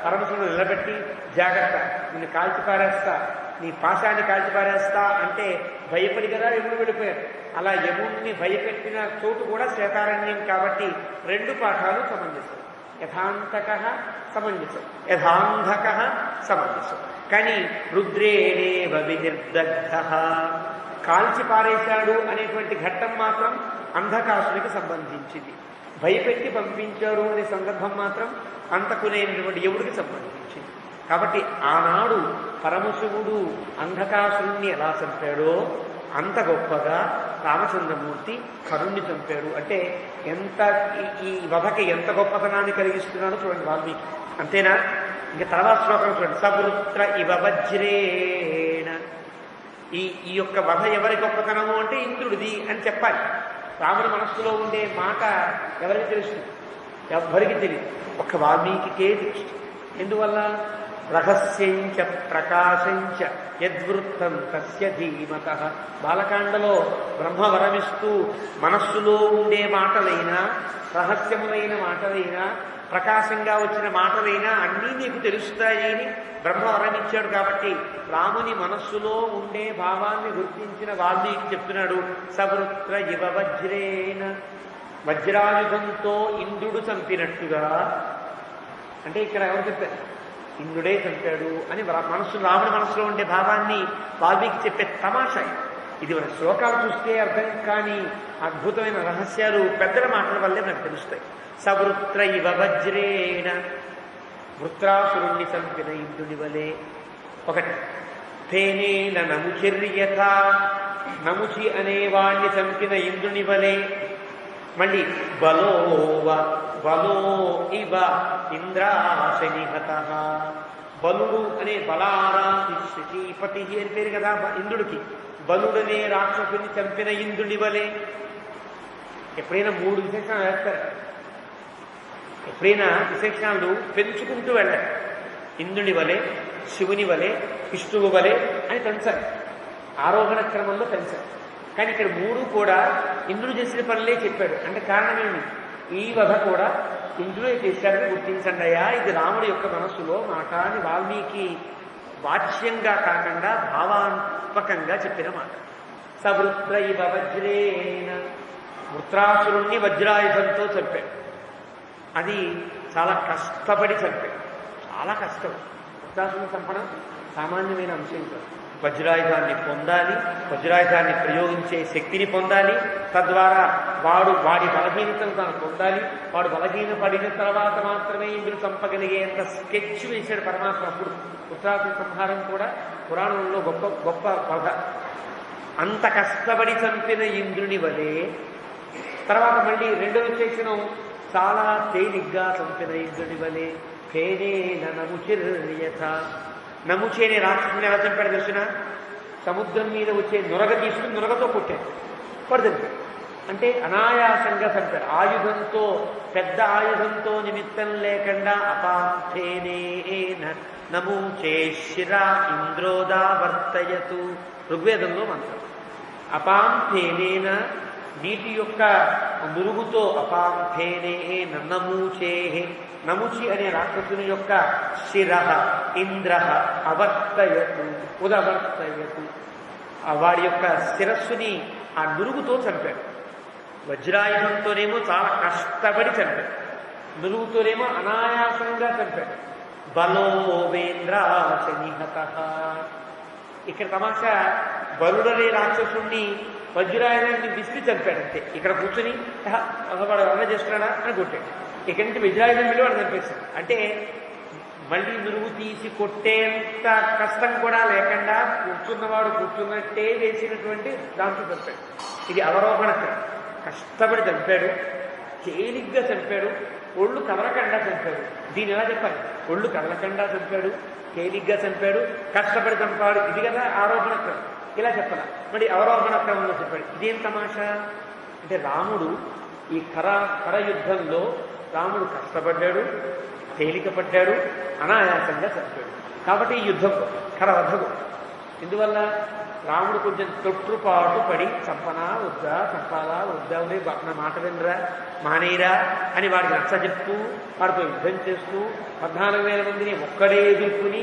పరమశివుడు నిలబెట్టి జాగ్రత్త, నిన్ను కాల్చిపారేస్తా, నీ పాశాన్ని కాల్చిపారేస్తా అంటే భయపడి కదా యముడు వెళ్ళిపోయారు. అలా యముడిని భయపెట్టిన చోటు కూడా శ్వేతారణ్యం కాబట్టి రెండు పాఠాలు సమంజసం. యథాంతక సమంజసం, యథాంధక సమంజసం. కానీ రుద్రేణేవ వినిర్దగ్ధ కాల్చి పారేశాడు అనేటువంటి ఘట్టం మాత్రం అంధకాసునికి సంబంధించింది. భయపెట్టి పంపించాడు అనే సందర్భం మాత్రం అంతకునేటువంటి యముడికి సంబంధించింది. కాబట్టి ఆనాడు పరమశివుడు అంధకాసురుణ్ణి ఎలా చంపాడో అంత గొప్పగా రామచంద్రమూర్తి కరుణ్ణి చంపాడు. అంటే ఎంత ఈ వధకి ఎంత గొప్పతనాన్ని కలిగిస్తున్నాడో చూడండి వాల్మీకి. అంతేనా? ఇంకా తర్వాత శ్లోకం చూడండి. సవృత్ర ఇవ వజ్రేణ. ఈ యొక్క వధ ఎవరి గొప్పతనము అంటే ఇంద్రుడిది అని చెప్పాలి. రాముడి మనస్సులో ఉండే మాట ఎవరికి తెలుస్తుంది? ఎవ్వరికి తెలియదు, ఒక్క వాల్మీకికే తెలుస్తుంది. ఎందువల్ల? రహస్యంచ ప్రకాశంచ యద్వృత్తం తస్య ధీమత. బాలకాండలో బ్రహ్మ వరమిస్తూ మనస్సులో ఉండే మాటలైనా, రహస్యములైన మాటలైనా, ప్రకాశంగా వచ్చిన మాటలైనా అన్నీ నీకు తెలుస్తాయి అని బ్రహ్మ వరమిచ్చాడు. కాబట్టి రాముని మనస్సులో ఉండే భావాన్ని గుర్తించిన వాల్మీకి చెప్తున్నాడు. సవృత్ర ఇవ వజ్రేణ. వజ్రాయుధంతో ఇంద్రుడు చంపినట్టుగా. అంటే ఇక్కడ ఎవరు చెప్పారు? ఇంద్రుడే చంపాడు అని రాముడి మనస్సులో ఉండే భావాన్ని వాల్మీకి చెప్పే తమాషా ఇది. మన శ్లోకాలు చూస్తే అర్థం కాని అద్భుతమైన రహస్యాలు పెద్దల మాటల వల్లే మనకు తెలుస్తాయి. సవృత్ర ఇవ వజ్రేణ. వృత్రాసురుణ్ణి చంపిన ఇంద్రుని వలె. ఒకటి. తేనేన నముచిర్యథ. నముచి అనేవాణ్ణి చంపిన ఇంద్రుని వలె. మళ్ళీ బలో ఇవ ఇంద్రాశనిహత. బలుడు అనే బలారాపతి అని పేరు కదా ఇంద్రుడికి. బలుడనే రాక్షసుని చంపిన ఇంద్రుని వలె. ఎప్పుడైనా మూడు విశేషణాలు వేస్తారు. ఎప్పుడైనా విశేషణాలు పెంచుకుంటూ వెళ్ళాలి. ఇంద్రుని వలె, శివుని వలె, విష్ణువు వలె అని పెంచాలి. ఆరోహణ క్రమంలో పెంచాలి. కానీ ఇక్కడ మూడు కూడా ఇంద్రుడు చేసిన పనులే చెప్పాడు. అంటే కారణమేమి? ఈ వధ కూడా ఇంద్రుడే చేశాడని గుర్తించండి అయ్యా, ఇది రాముడి యొక్క మనస్సులో మాట అని వాల్మీకి వాచ్యంగా కాకుండా భావాత్మకంగా చెప్పిన మాట. సవృత్ర ఇవ వజ్రేన, వృత్రాసురుణ్ణి వజ్రాయుధంతో చంపాడు. అది చాలా కష్టపడి చంపాడు. చాలా కష్టం. వృత్రాసురుని చంపడం సామాన్యమైన అంశం కాదు. వజ్రాయుధాన్ని పొందాలి, వజ్రాయుధాన్ని ప్రయోగించే శక్తిని పొందాలి, తద్వారా వాడి బలహీనతను తాను పొందాలి. వాడు బలహీన పడిన తర్వాత మాత్రమే ఇంద్రుడు చంపగలిగేంత స్కెచ్ వేశాడు పరమాత్మ. అప్పుడు వృత్రాసుర సంహారం కూడా పురాణంలో గొప్ప గొప్ప కథ. అంత కష్టపడి చంపిన ఇంద్రుని వలె తర్వాత మళ్ళీ రెండవ విశేషణం, చాలా తేలిగ్గా చంపిన ఇంద్రుని వలె ఫేనేన నముచిర్యథ. నముచి అనే రాక్షసుని ఎలా చంపాడు తెలిసిన? సముద్రం మీద వచ్చే నురగ తీసుకుని నురగతో కొట్టాడు. పడుతుంది అంటే అనాయాసంగా చంపాడు. ఆయుధంతో, పెద్ద ఆయుధంతో నిమిత్తం లేకుండా అపాంథేనేన నముచే శిరా ఇంద్రోదా వర్తయతు. ఋగ్వేదంలో మంత్రం. అపాంథేనేన నీటి యొక్క నురుగుతో, అపాంథేనేన నమూచే, నముచి అనే రాక్షసుని యొక్క శిర ఇంద్ర అవర్తయతు ఉదవర్తయతు. వాడి యొక్క శిరస్సుని ఆ నురుగుతో చంపాడు. వజ్రాయుధంతోనేమో చాలా కష్టపడి చంపాడు, నురుగుతోనేమో అనాయాసంగా చంపాడు. బలోవేంద్రాశనిహత. ఇక్కడ తమాషా, బలుడనే రాక్షసుణ్ణి వజ్రాయుధాన్ని విసిరి చంపాడంతే. ఇక్కడ కూర్చుని వాడు ఎవరైనా చేస్తున్నాడా అని కొట్టాడు. ఇక్కడి నుంచి వజ్రాయుధం మీద వాడు చంపేస్తాడు. అంటే మళ్ళీ నురుగు తీసి కొట్టేంత కష్టం కూడా లేకుండా కూర్చున్నవాడు కూర్చున్నట్టే వేసినటువంటి దాంట్లో చంపాడు. ఇది అవరోహణ క్రమం. కష్టపడి చంపాడు, తేలిగ్గా చంపాడు, ఒళ్ళు కదలకుండా చంపాడు. దీని ఎలా చెప్పాలి? ఒళ్ళు కదలకుండా చంపాడు, తేలిగ్గా చంపాడు, కష్టపడి చంపాడు. ఇది కదా ఆరోహణ క్రమం. ఇలా చెప్పాల. మరి అవరోహణ క్రమంలో చెప్పాడు. ఇదేం తమాషా అంటే, రాముడు ఈ కర యుద్ధంలో రాముడు కష్టపడ్డాడు, తేలికపడ్డాడు, అనాయాసంగా చంపాడు. కాబట్టి ఈ యుద్ధం కరవధగు. ఇందువల్ల రాముడు కొంచెం తొట్టుపాటు పడి చంపనా వద్దా, చంపాలా వద్దా, నా మాట వినరా, మానేరా అని వాడికి నచ్చ చెప్తూ వాడితో యుద్ధం చేస్తూ 14,000 మందిని ఒక్కడే ఎదుర్కొని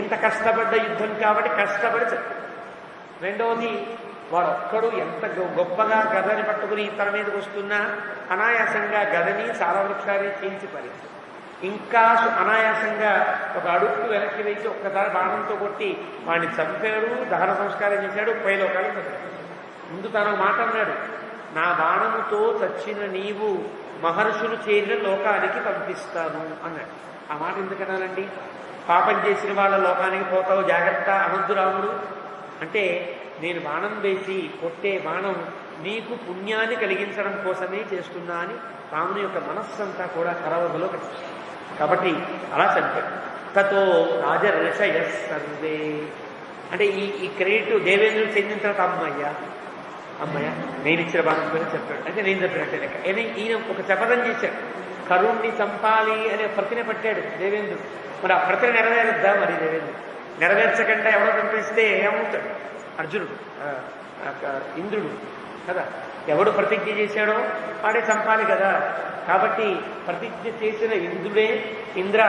ఇంత కష్టపడ్డ యుద్ధం కాబట్టి కష్టపడి చంపాడు. రెండవది, వాడొక్కడు ఎంత గొప్పగా గదని పట్టుకుని తన మీదకి వస్తున్నా అనాయాసంగా గదని సారవృక్షాన్ని చీల్చి పరించాడు. ఇంకా అనాయాసంగా ఒక అడుగు వెనక్కి వేసి ఒక్కసారి బాణంతో కొట్టి వాడిని చంపాడు, దహన సంస్కారం చేశాడు, పైలోకాలు చదివాడు. ముందు తను మాట అన్నాడు, నా బాణముతో చచ్చిన నీవు మహర్షులు చేరిన లోకానికి పంపిస్తాను అన్నాడు. ఆ మాట ఎందుకనాలండి? పాపం చేసిన వాళ్ళ లోకానికి పోతావు జాగ్రత్త అనొద్దు రాముడు. అంటే నేను బాణం వేసి కొట్టే బాణం నీకు పుణ్యాన్ని కలిగించడం కోసమే చేస్తున్నా అని రాముని యొక్క మనస్సంతా కూడా కరవధలో కట్టింది. కాబట్టి అలా చంపాడు. తతో రాజర్షయ సర్వే. అంటే ఈ క్రెడిట్ దేవేంద్రుడు చెందిన తర్వాత అమ్మయ్య నేను ఇచ్చిన బాణం పైన చెప్పాడు. అంటే నేను చెప్పినట్టే లెక్క. ఈయన ఒక శపథం చేశాడు, కరుణ్ణి చంపాలి అనే ప్రతిన పట్టాడు దేవేంద్రుడు. మరి ఆ ప్రతిన నెరవేరుద్దా? మరి దేవేంద్రుడు నెరవేర్చకుండా ఎవడో చంపేస్తే ఏమవుతాడు? అర్జునుడు, ఇంద్రుడు కదా. ఎవడు ప్రతిజ్ఞ చేశాడో వాడే చంపాలి కదా. కాబట్టి ప్రతిజ్ఞ చేసిన ఇంద్రుడే, ఇంద్ర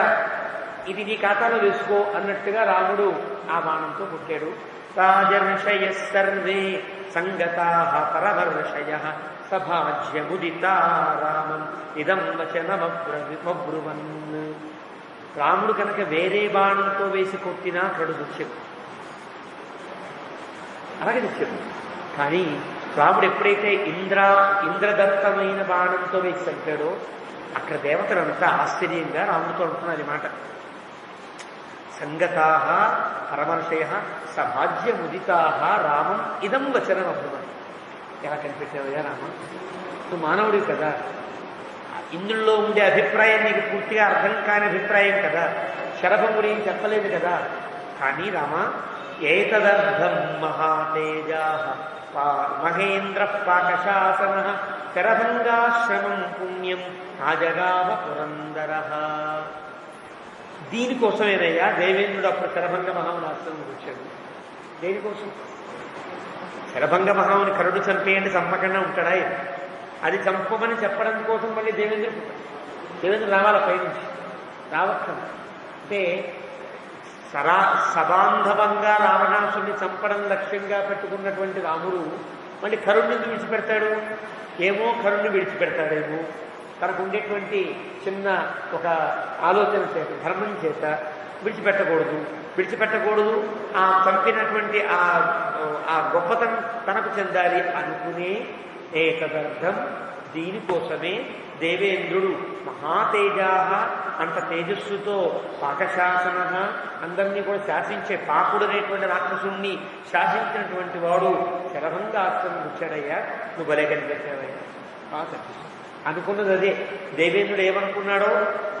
ఇది నీ ఖాతాలో వేసుకో అన్నట్టుగా రాముడు ఆ బాణంతో పుట్టాడు. రాజర్షయ సర్వే సంగతా పరమర్షయ సభాజ్యముదితా రామం ఇదం వచనమబ్రువన్. రాముడు కనుక వేరే బాణంతో వేసి కొట్టినా కడు దృశ్యం, అలాగే దృశ్యం. కానీ రాముడు ఎప్పుడైతే ఇంద్రదత్తమైన బాణంతో వేసి చంపాడో అక్కడ దేవతలంతా ఆశ్చర్యంగా రాముడితో అంటున్నారు ఈ మాట. సంగతా పరమర్షయ సభాజ్యముదితా రామం ఇదం వచనం అభ్రువన్. ఎలా కనిపెట్టావయ్యా రామ? నువ్వు మానవుడివి కదా, ఇందులో ఉండే అభిప్రాయం నీకు పూర్తిగా అర్థం కాని అభిప్రాయం కదా, శరభం గురించి చెప్పలేదు కదా. కానీ రామ, ఏతదర్థం మహాతేజా మహేంద్ర పాకశాసన శరభంగాశ్రమం పుణ్యం ఆజగావ పురందర. దీనికోసమేనయ్యా దేవేంద్రుడు అప్పుడు శరభంగ మహాముని ఆశ్రమం వచ్చాడు. దేనికోసం? శరభంగ మహాముని కరుడు చంపేయండి, చంపకుండా ఉంటాడా? అది చంపమని చెప్పడం కోసం మళ్ళీ దేవేంద్రుడు రావాల పైనుంచి రావక్కం. అంటే సబాంధవంగా రావణాసుని చంపడం లక్ష్యంగా పెట్టుకున్నటువంటి రాముడు మళ్ళీ కరుణ్ణి విడిచిపెడతాడు. ఏమో కరుణ్ణి విడిచిపెడతాడేమో, తనకు ఉండేటువంటి చిన్న ఒక ఆలోచన చేత, ధర్మం చేత విడిచిపెట్టకూడదు. ఆ చంపినటువంటి ఆ గొప్పతనం తనకు చెందాలి అనుకునే ఏకదర్థం. దీనికోసమే దేవేంద్రుడు మహాతేజా, అంత తేజస్సుతో పాకశాసన, అందరినీ కూడా శాసించే పాకుడనేటువంటి రాక్షసుణ్ణి శాసించినటువంటి వాడు శరభంగాశ్రమం వచ్చాడయ్యా. నువ్వు భలే కనిపెట్టావయ్యా. అనుకున్నది అదే. దేవేంద్రుడు ఏమనుకున్నాడో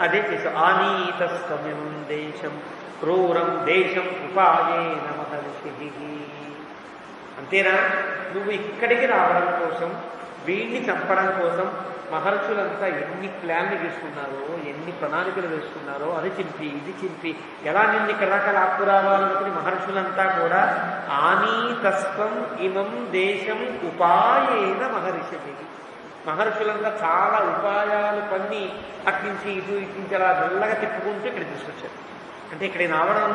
అదే చేశావు. ఆనీతస్కమ్యం దేశం క్రూరం దేశం ఉపాయేన మహర్షి. అంతేనా? నువ్వు ఇక్కడికి రావడం కోసం, వీడిని చంపడం కోసం మహర్షులంతా ఎన్ని ప్లాన్లు వేసుకున్నారో, ఎన్ని ప్రణాళికలు వేసుకున్నారో, అది చింపి ఇది చింపి ఎలా నిన్ను ఇక్కడ దాకా లాక్కురావాలనుకుని మహర్షులంతా కూడా ఆనీతస్వం ఇమం దేశం ఉపాయేన మహర్షి. మహర్షులంతా చాలా ఉపాయాలు పన్ని అట్నుంచి ఇటు ఇట్నుంచి అలా మెల్లగా తిప్పుకుంటూ ఇక్కడ తీసుకొచ్చారు. అంటే ఇక్కడ రావడం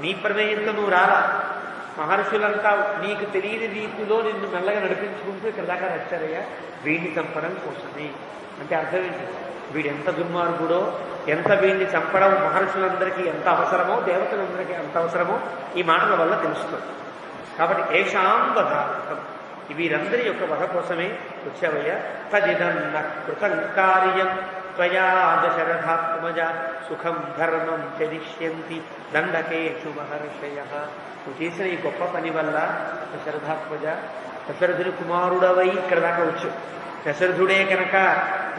నీ ప్రమేయంతో నువ్వు రాలా, మహర్షులంతా నీకు తెలియని రీతిలో నిన్ను మెల్లగా నడిపించుకుంటూ ఇక్కడ దాకా వచ్చారయ్యా వీడిని చంపడం కోసమే. అంటే అర్థం ఏంటి? వీడు ఎంత దుర్మార్గుడో, ఎంత వీడిని చంపడం మహర్షులందరికీ ఎంత అవసరమో, దేవతలందరికీ ఎంత అవసరమో ఈ మాటల వల్ల తెలుస్తుంది. కాబట్టి ఏషాం వధార్థం, వీరందరి యొక్క వధ కోసమే వచ్చావయ్యా. తదిదన్న కృతం కార్యం త్వయా దశరథాత్మజ సుఖం ధర్మం చరిష్యంతి దండకేషు మహర్షయ. నువ్వు చేసిన ఈ గొప్ప పని వల్ల దశరథాత్మజ, దశరథుని కుమారుడవై ఇక్కడ దాకా వచ్చు. దశరథుడే కనుక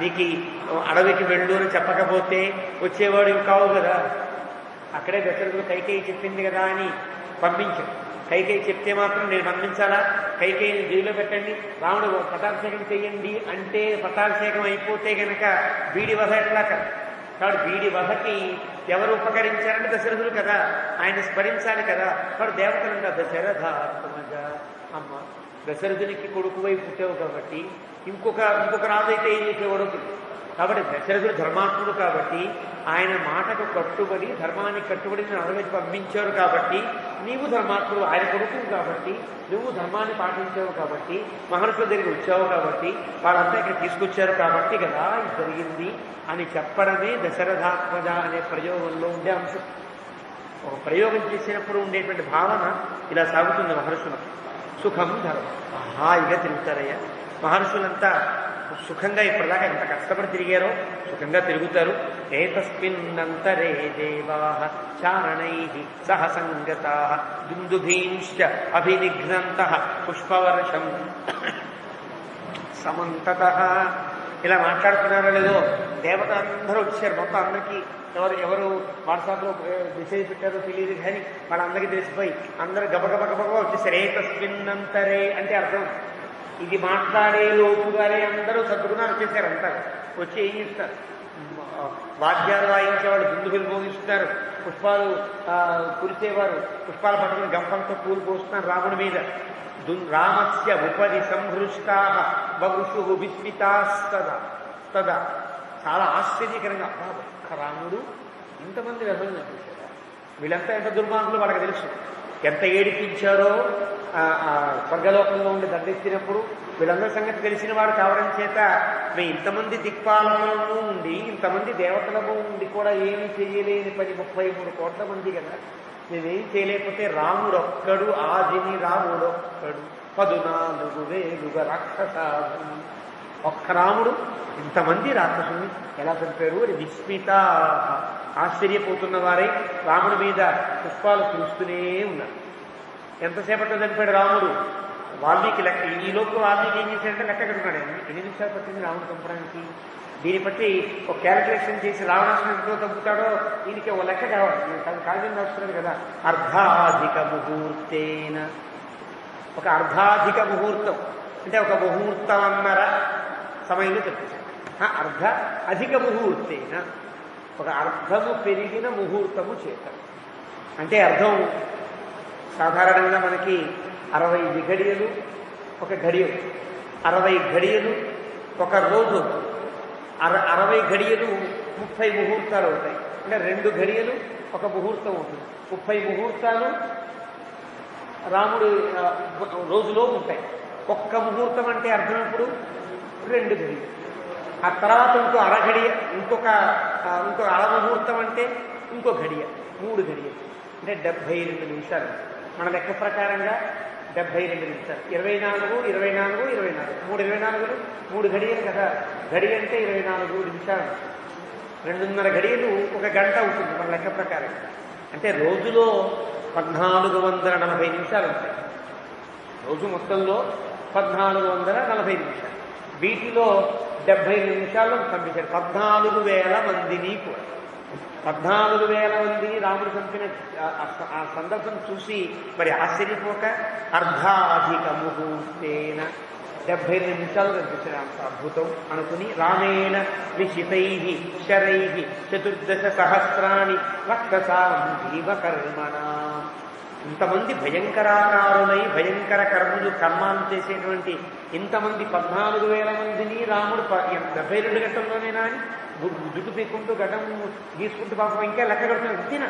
నీకు అడవికి వెళ్ళు అని చెప్పకపోతే వచ్చేవాడు కావు కదా. అక్కడే దశరథుడు కైకేయి చెప్పింది కదా అని పంపించాడు. కైకేయి చెప్తే మాత్రం నేను పంపించాలా? కైకేయిని జైల్లో పెట్టండి, రాముడు పటాభిషేకం చెయ్యండి అంటే పటాభిషేకం అయిపోతే కనుక వీడి వధ ఎట్లా కదా. కాబట్టి వీడి వధకి ఎవరు ఉపకరించారంటే దశరథుడు కదా, ఆయన స్మరించాలి కదా. కాబట్టి దేవతలు దశరథాత్మజ, అమ్మ దశరథునికి కొడుకువై పుట్టావు కాబట్టి ఇంకొక రాజైతే ఏం చేసేవాడు. కాబట్టి దశరథుడు ధర్మాత్ముడు కాబట్టి ఆయన మాటకు కట్టుబడి, ధర్మానికి కట్టుబడి నేను అడవికి పంపించారు కాబట్టి నీవు ధర్మాత్ముడు, ఆయన కొడుకు కాబట్టి నువ్వు ధర్మాన్ని పాటించావు కాబట్టి మహర్షుల దగ్గరికి వచ్చావు కాబట్టి వాళ్ళంతా ఇక్కడ తీసుకొచ్చారు కాబట్టి కదా ఇది జరిగింది అని చెప్పడమే దశరథాత్మజ అనే ప్రయోగంలో ఉండే అంశం. ఒక ప్రయోగం చేసినప్పుడు ఉండేటువంటి భావన ఇలా సాగుతుంది మహర్షులు. సుఖం ధర్మం, హాయిగా తిరుగుతారయ్యా మహర్షులంతా. సుఖంగా ఇప్పటిదాకా ఎంత కష్టపడి తిరిగారో సుఖంగా తిరుగుతారు. ఏతస్మిన్నంతరే దేవాః చారణైః సహ సంగతాః దుందుభీంశ్చ అభినిఘ్నంతః పుష్పవర్షం సమంతతః. ఇలా మాట్లాడుతున్నారో లేదో దేవతలందరూ వచ్చారు. మొత్తం అందరికీ ఎవరు వాట్సాప్లో మెసేజ్ పెట్టారో తెలియదు కానీ వాళ్ళందరికీ తెలిసిపోయి అందరూ గబగబ వచ్చేసారు. ఏతస్మిన్నంతరే అంటే అర్థం ఇది మాట్లాడే లోపుగానే అందరూ సర్దుకున్నారు, వచ్చేసారు. అంతా వచ్చి ఏం చేస్తారు? వాద్యాలు వాయించేవాళ్ళు దుందుబులు మోగిస్తున్నారు, పుష్పాలు కురిసేవారు పుష్పాలు పట్టుకుని గంపంతో పూలు పోస్తున్నారు రాముడి మీద. రామస్య ఉపరి సంహృష్టాః బహుషుః విస్మితాస్తదా. చాలా ఆశ్చర్యకరంగా ఒక్క రాముడు ఇంతమంది వ్యసనం చూశారా? వీళ్ళంతా ఎంత దుర్మార్గులు వాళ్ళకి తెలుసు. ఎంత ఏడిపించారో స్వర్గలోకంలో ఉండి దండెత్తినప్పుడు వీళ్ళందరి సంగతి తెలిసిన వాడు కావడం చేత మేము ఇంతమంది దిక్పాలనలో ఉండి ఇంతమంది దేవతలలో ఉండి కూడా ఏమీ చేయలేని 33 కోట్ల మంది కదా. మేమేం చేయలేకపోతే రాముడొక్కడు ఆదిని రాముడొక్కడు 14,000 రాక్షసాలు. ఒక్క రాముడు ఇంతమంది రాక్షసుని ఎలా చంపారు అని విస్మిత ఆశ్చర్యపోతున్న వారే రాముడి మీద పుష్పాలు కురుస్తూనే ఉన్నారు. ఎంతసేపట్లో చనిపోయాడు రాముడు? వాల్మీకి లెక్క. ఈ లోపు వాల్మీకి ఏం చేశాడంటే లెక్క కట్టుకున్నాడు. ఎన్ని నిమిషాలు పట్టింది రాముడు చంపడానికి? దీన్ని బట్టి ఒక క్యాలిక్యులేషన్ చేసి రావణాసుని ఎంతో చంపుతాడో దీనికి ఒక లెక్క కావాలి. కావ్యం రాస్తున్నది కదా. అర్ధాధిక ముహూర్తేన, ఒక అర్ధాధిక ముహూర్తం అంటే ఒక ముహూర్తం అన్నర సమయంలో చెప్పేశాడు. అర్ధ అధిక ముహూర్తేన, ఒక అర్ధము పెరిగిన ముహూర్తము చేత. అంటే అర్థం సాధారణంగా మనకి 60 ఘడియలు ఒక ఘడియలు, 60 ఘడియలు ఒక రోజు, 60 ఘడియలు 30 ముహూర్తాలు అవుతాయి. అంటే 2 ఘడియలు ఒక ముహూర్తం అవుతుంది. 30 ముహూర్తాలు రాముడు రోజులో ఉంటాయి. ఒక్క ముహూర్తం అంటే అర్థం ఇప్పుడు 2 ఘడియలు. ఆ తర్వాత ఇంకో అరఘడియ, ఇంకొక అర ముహూర్తం అంటే ఇంకో ఘడియ, 3 ఘడియలు. అంటే 72 నిమిషాలు. మన లెక్క ప్రకారంగా 72 నిమిషాలు. 24, 24, 24, 3 3 ఘడియలు కదా. ఘడియ అంటే 24 నిమిషాలు. 2.5 ఘడియలు ఒక గంట అవుతుంది మన లెక్క ప్రకారం. అంటే రోజులో 1440 నిమిషాలు ఉంటాయి. రోజు మొత్తంలో 1440 నిమిషాలు. వీటిలో 72 నిమిషాల్లో పంపించాడు 14,000 మందిని కూడా. 14,000 మందిని రాముడు చంపిన ఆ సందర్భం చూసి మరి ఆశ్చర్యపోక అర్ధాధిక ముహూర్తేన 72 నిమిషాలు కనిపించాడు. అంత అద్భుతం అనుకుని రామేణ నిశితై శరై 14 సహస్రాణి రక్షసాం జీవకర్మణ. ఇంతమంది భయంకరాకారులై భయంకర కర్మాలు చేసేటువంటి ఇంతమంది 14,000 మందిని రాముడు 72 గంటల్లోనేనా అని జుట్టు పీక్కుంటూ గడ్డం గీసుకుంటూ పాపం ఇంకా లెక్క పెడుతున్నాడు. అంతేనా?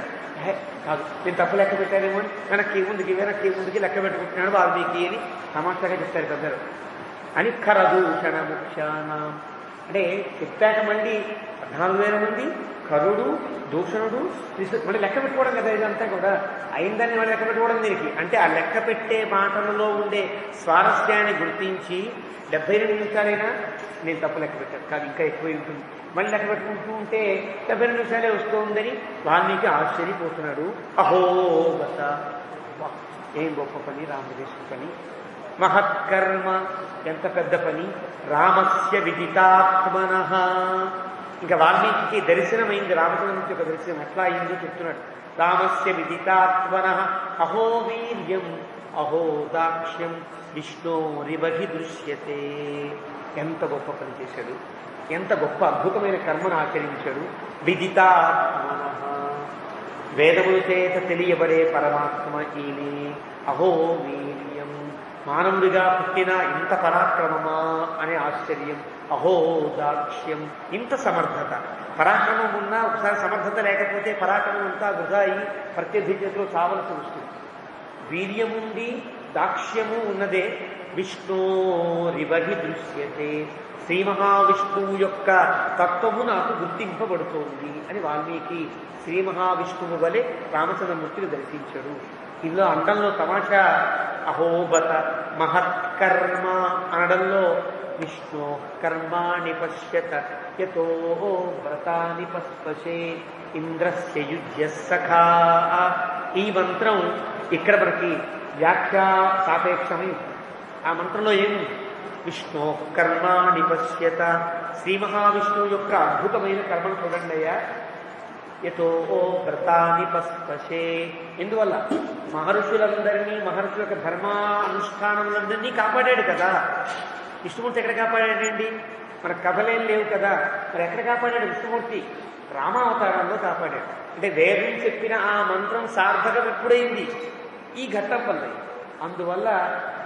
కాదు, నేను తప్పు లెక్క పెట్టానేమో అని వెనక్కి ముందుకి లెక్క పెట్టుకుంటున్నాడు వాల్మీకి అని తమాషాగా చెప్తారు పెద్దలు అని. ఖరదూషణ ముఖ్యానం అంటే చెప్పాక మళ్ళీ 14,000 మంది కరుడు దూషణుడు మళ్ళీ లెక్క పెట్టుకోవడం కదా. ఇదంతా కూడా అయిందని మళ్ళీ లెక్క పెట్టుకోవడం దీనికి. అంటే ఆ లెక్క పెట్టే మాటలలో ఉండే స్వారస్యాన్ని గుర్తించి 72 నిమిషాలైనా నేను తప్పు లెక్క పెట్టాను కాదు, ఇంకా ఎక్కువ ఉంటుంది. మళ్ళీ లెక్క పెట్టుకుంటూ ఉంటే 72 నిమిషాలే వస్తుందని వాల్మీకి ఆశ్చర్యపోతున్నాడు. అహోగత, ఏం గొప్ప పని, రామదేశం పని, మహత్కర్మ, ఎంత పెద్ద పని, రామస్య విదితాత్మన. ఇంకా వాల్మీకి దర్శనమైంది, రామచంద్రుడి యొక్క దర్శనం ఎట్లా అయిందో చెప్తున్నాడు. రామస్య విదితాత్మన అహో వీర్యం అహో దాక్ష్యం విష్ణోరివహి దృశ్యతే. ఎంత గొప్ప పని చేశాడు, ఎంత గొప్ప అద్భుతమైన కర్మను ఆచరించాడు. విదితాత్మన, వేదముల చేత తెలియబడే పరమాత్మ ఈయనే. అహో వీర్యం, మానవుడిగా పుట్టిన ఇంత పరాక్రమమా అనే ఆశ్చర్యం. అహో దాక్ష్యం, ఇంత సమర్థత. పరాక్రమం ఉన్నా ఒకసారి సమర్థత లేకపోతే పరాక్రమం అంతా వృధా అయి ప్రత్యర్థి చేతిలో చావలసి వస్తుంది. వీర్యముంది దాక్ష్యము ఉన్నదే. విష్ణోరివహి దృశ్యతే, శ్రీ మహావిష్ణువు యొక్క తత్వము నాకు గుర్తింపబడుతోంది అని వాల్మీకి శ్రీ మహావిష్ణువు వలె రామచంద్రమూర్తిని దర్శించాడు. ఇందులో అండంలో తమాషా అహోబత మహత్కర్మ అనడంలో విష్ణు కర్మాణి పశ్యత యతో వ్రతాని పస్పశే ఇంద్రస్య యుజ్య సఖా. ఈ మంత్రం ఇక్కడ మనకి వ్యాఖ్యా సాపేక్షమై ఆ మంత్రంలో ఏమి విష్ణు కర్మాణి పశ్యత, శ్రీ మహావిష్ణువు యొక్క అద్భుతమైన కర్మను చూడండి అయ్యా. యతో వ్రతాని పస్పశే, ఎందువల్ల మహర్షులందరినీ మహర్షుల యొక్క ధర్మానుష్ఠానములందరినీ కాపాడాడు కదా. విష్ణుమూర్తి ఎక్కడ కాపాడాడండి? మన కథలేం లేవు కదా, మరి ఎక్కడ కాపాడాడు విష్ణుమూర్తి? రామావతారంలో కాపాడాడు. అంటే వేదం చెప్పిన ఆ మంత్రం సార్థకం ఎప్పుడైంది? ఈ ఘట్టం వల్ల. అందువల్ల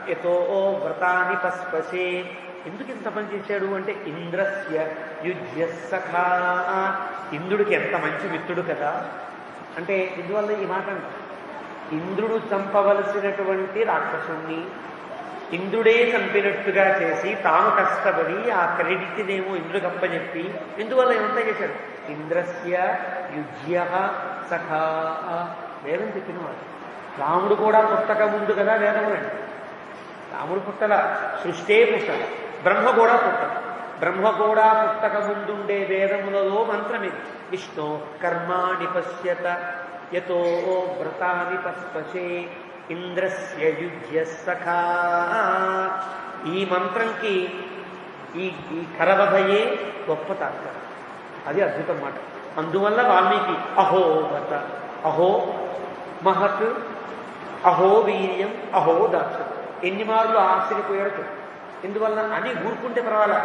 యతో వ్రతాని పస్పశే. ఎందుకు ఇంత పని చేశాడు అంటే ఇంద్రస్య యుజ్య సఖా, ఇంద్రుడికి ఎంత మంచి మిత్రుడు కదా. అంటే ఇందువల్ల ఈ మాట ఇంద్రుడు చంపవలసినటువంటి రాక్షసుణ్ణి ఇంద్రుడే చంపినట్టుగా చేసి తాను కష్టపడి ఆ క్రెడిట్నేమో ఇంద్రుడికి అప్పచెప్పి ఇందువల్ల ఏమంతా చేశాడు. ఇంద్రస్య యుజ్య సఖా, వేదం చెప్పినవాడు. రాముడు కూడా పుట్టక ముందు కదా వేదములండి. రాముడు పుట్టల, సృష్టే పుట్టల, బ్రహ్మ కూడా పుట్టల. బ్రహ్మ కూడా పుట్టక ముందుండే వేదములలో మంత్రమిది. విష్ణు కర్మాణి పశ్యత యతో వ్రతాని పస్పశే ఇంద్రస్య యుజ్య సఖా. ఈ మంత్రంకి ఈ కరవధయే గొప్ప తాత్పర్యం. అది అద్భుతం మాట. అందువల్ల వాల్మీకి అహోవత, అహో మహత్, అహో వీర్యం, అహో దాక్షం. ఎన్ని మార్లు ఆశ్చర్యపోయాడు. ఎందువల్ల అని ఊరుకుంటే పర్వాలా,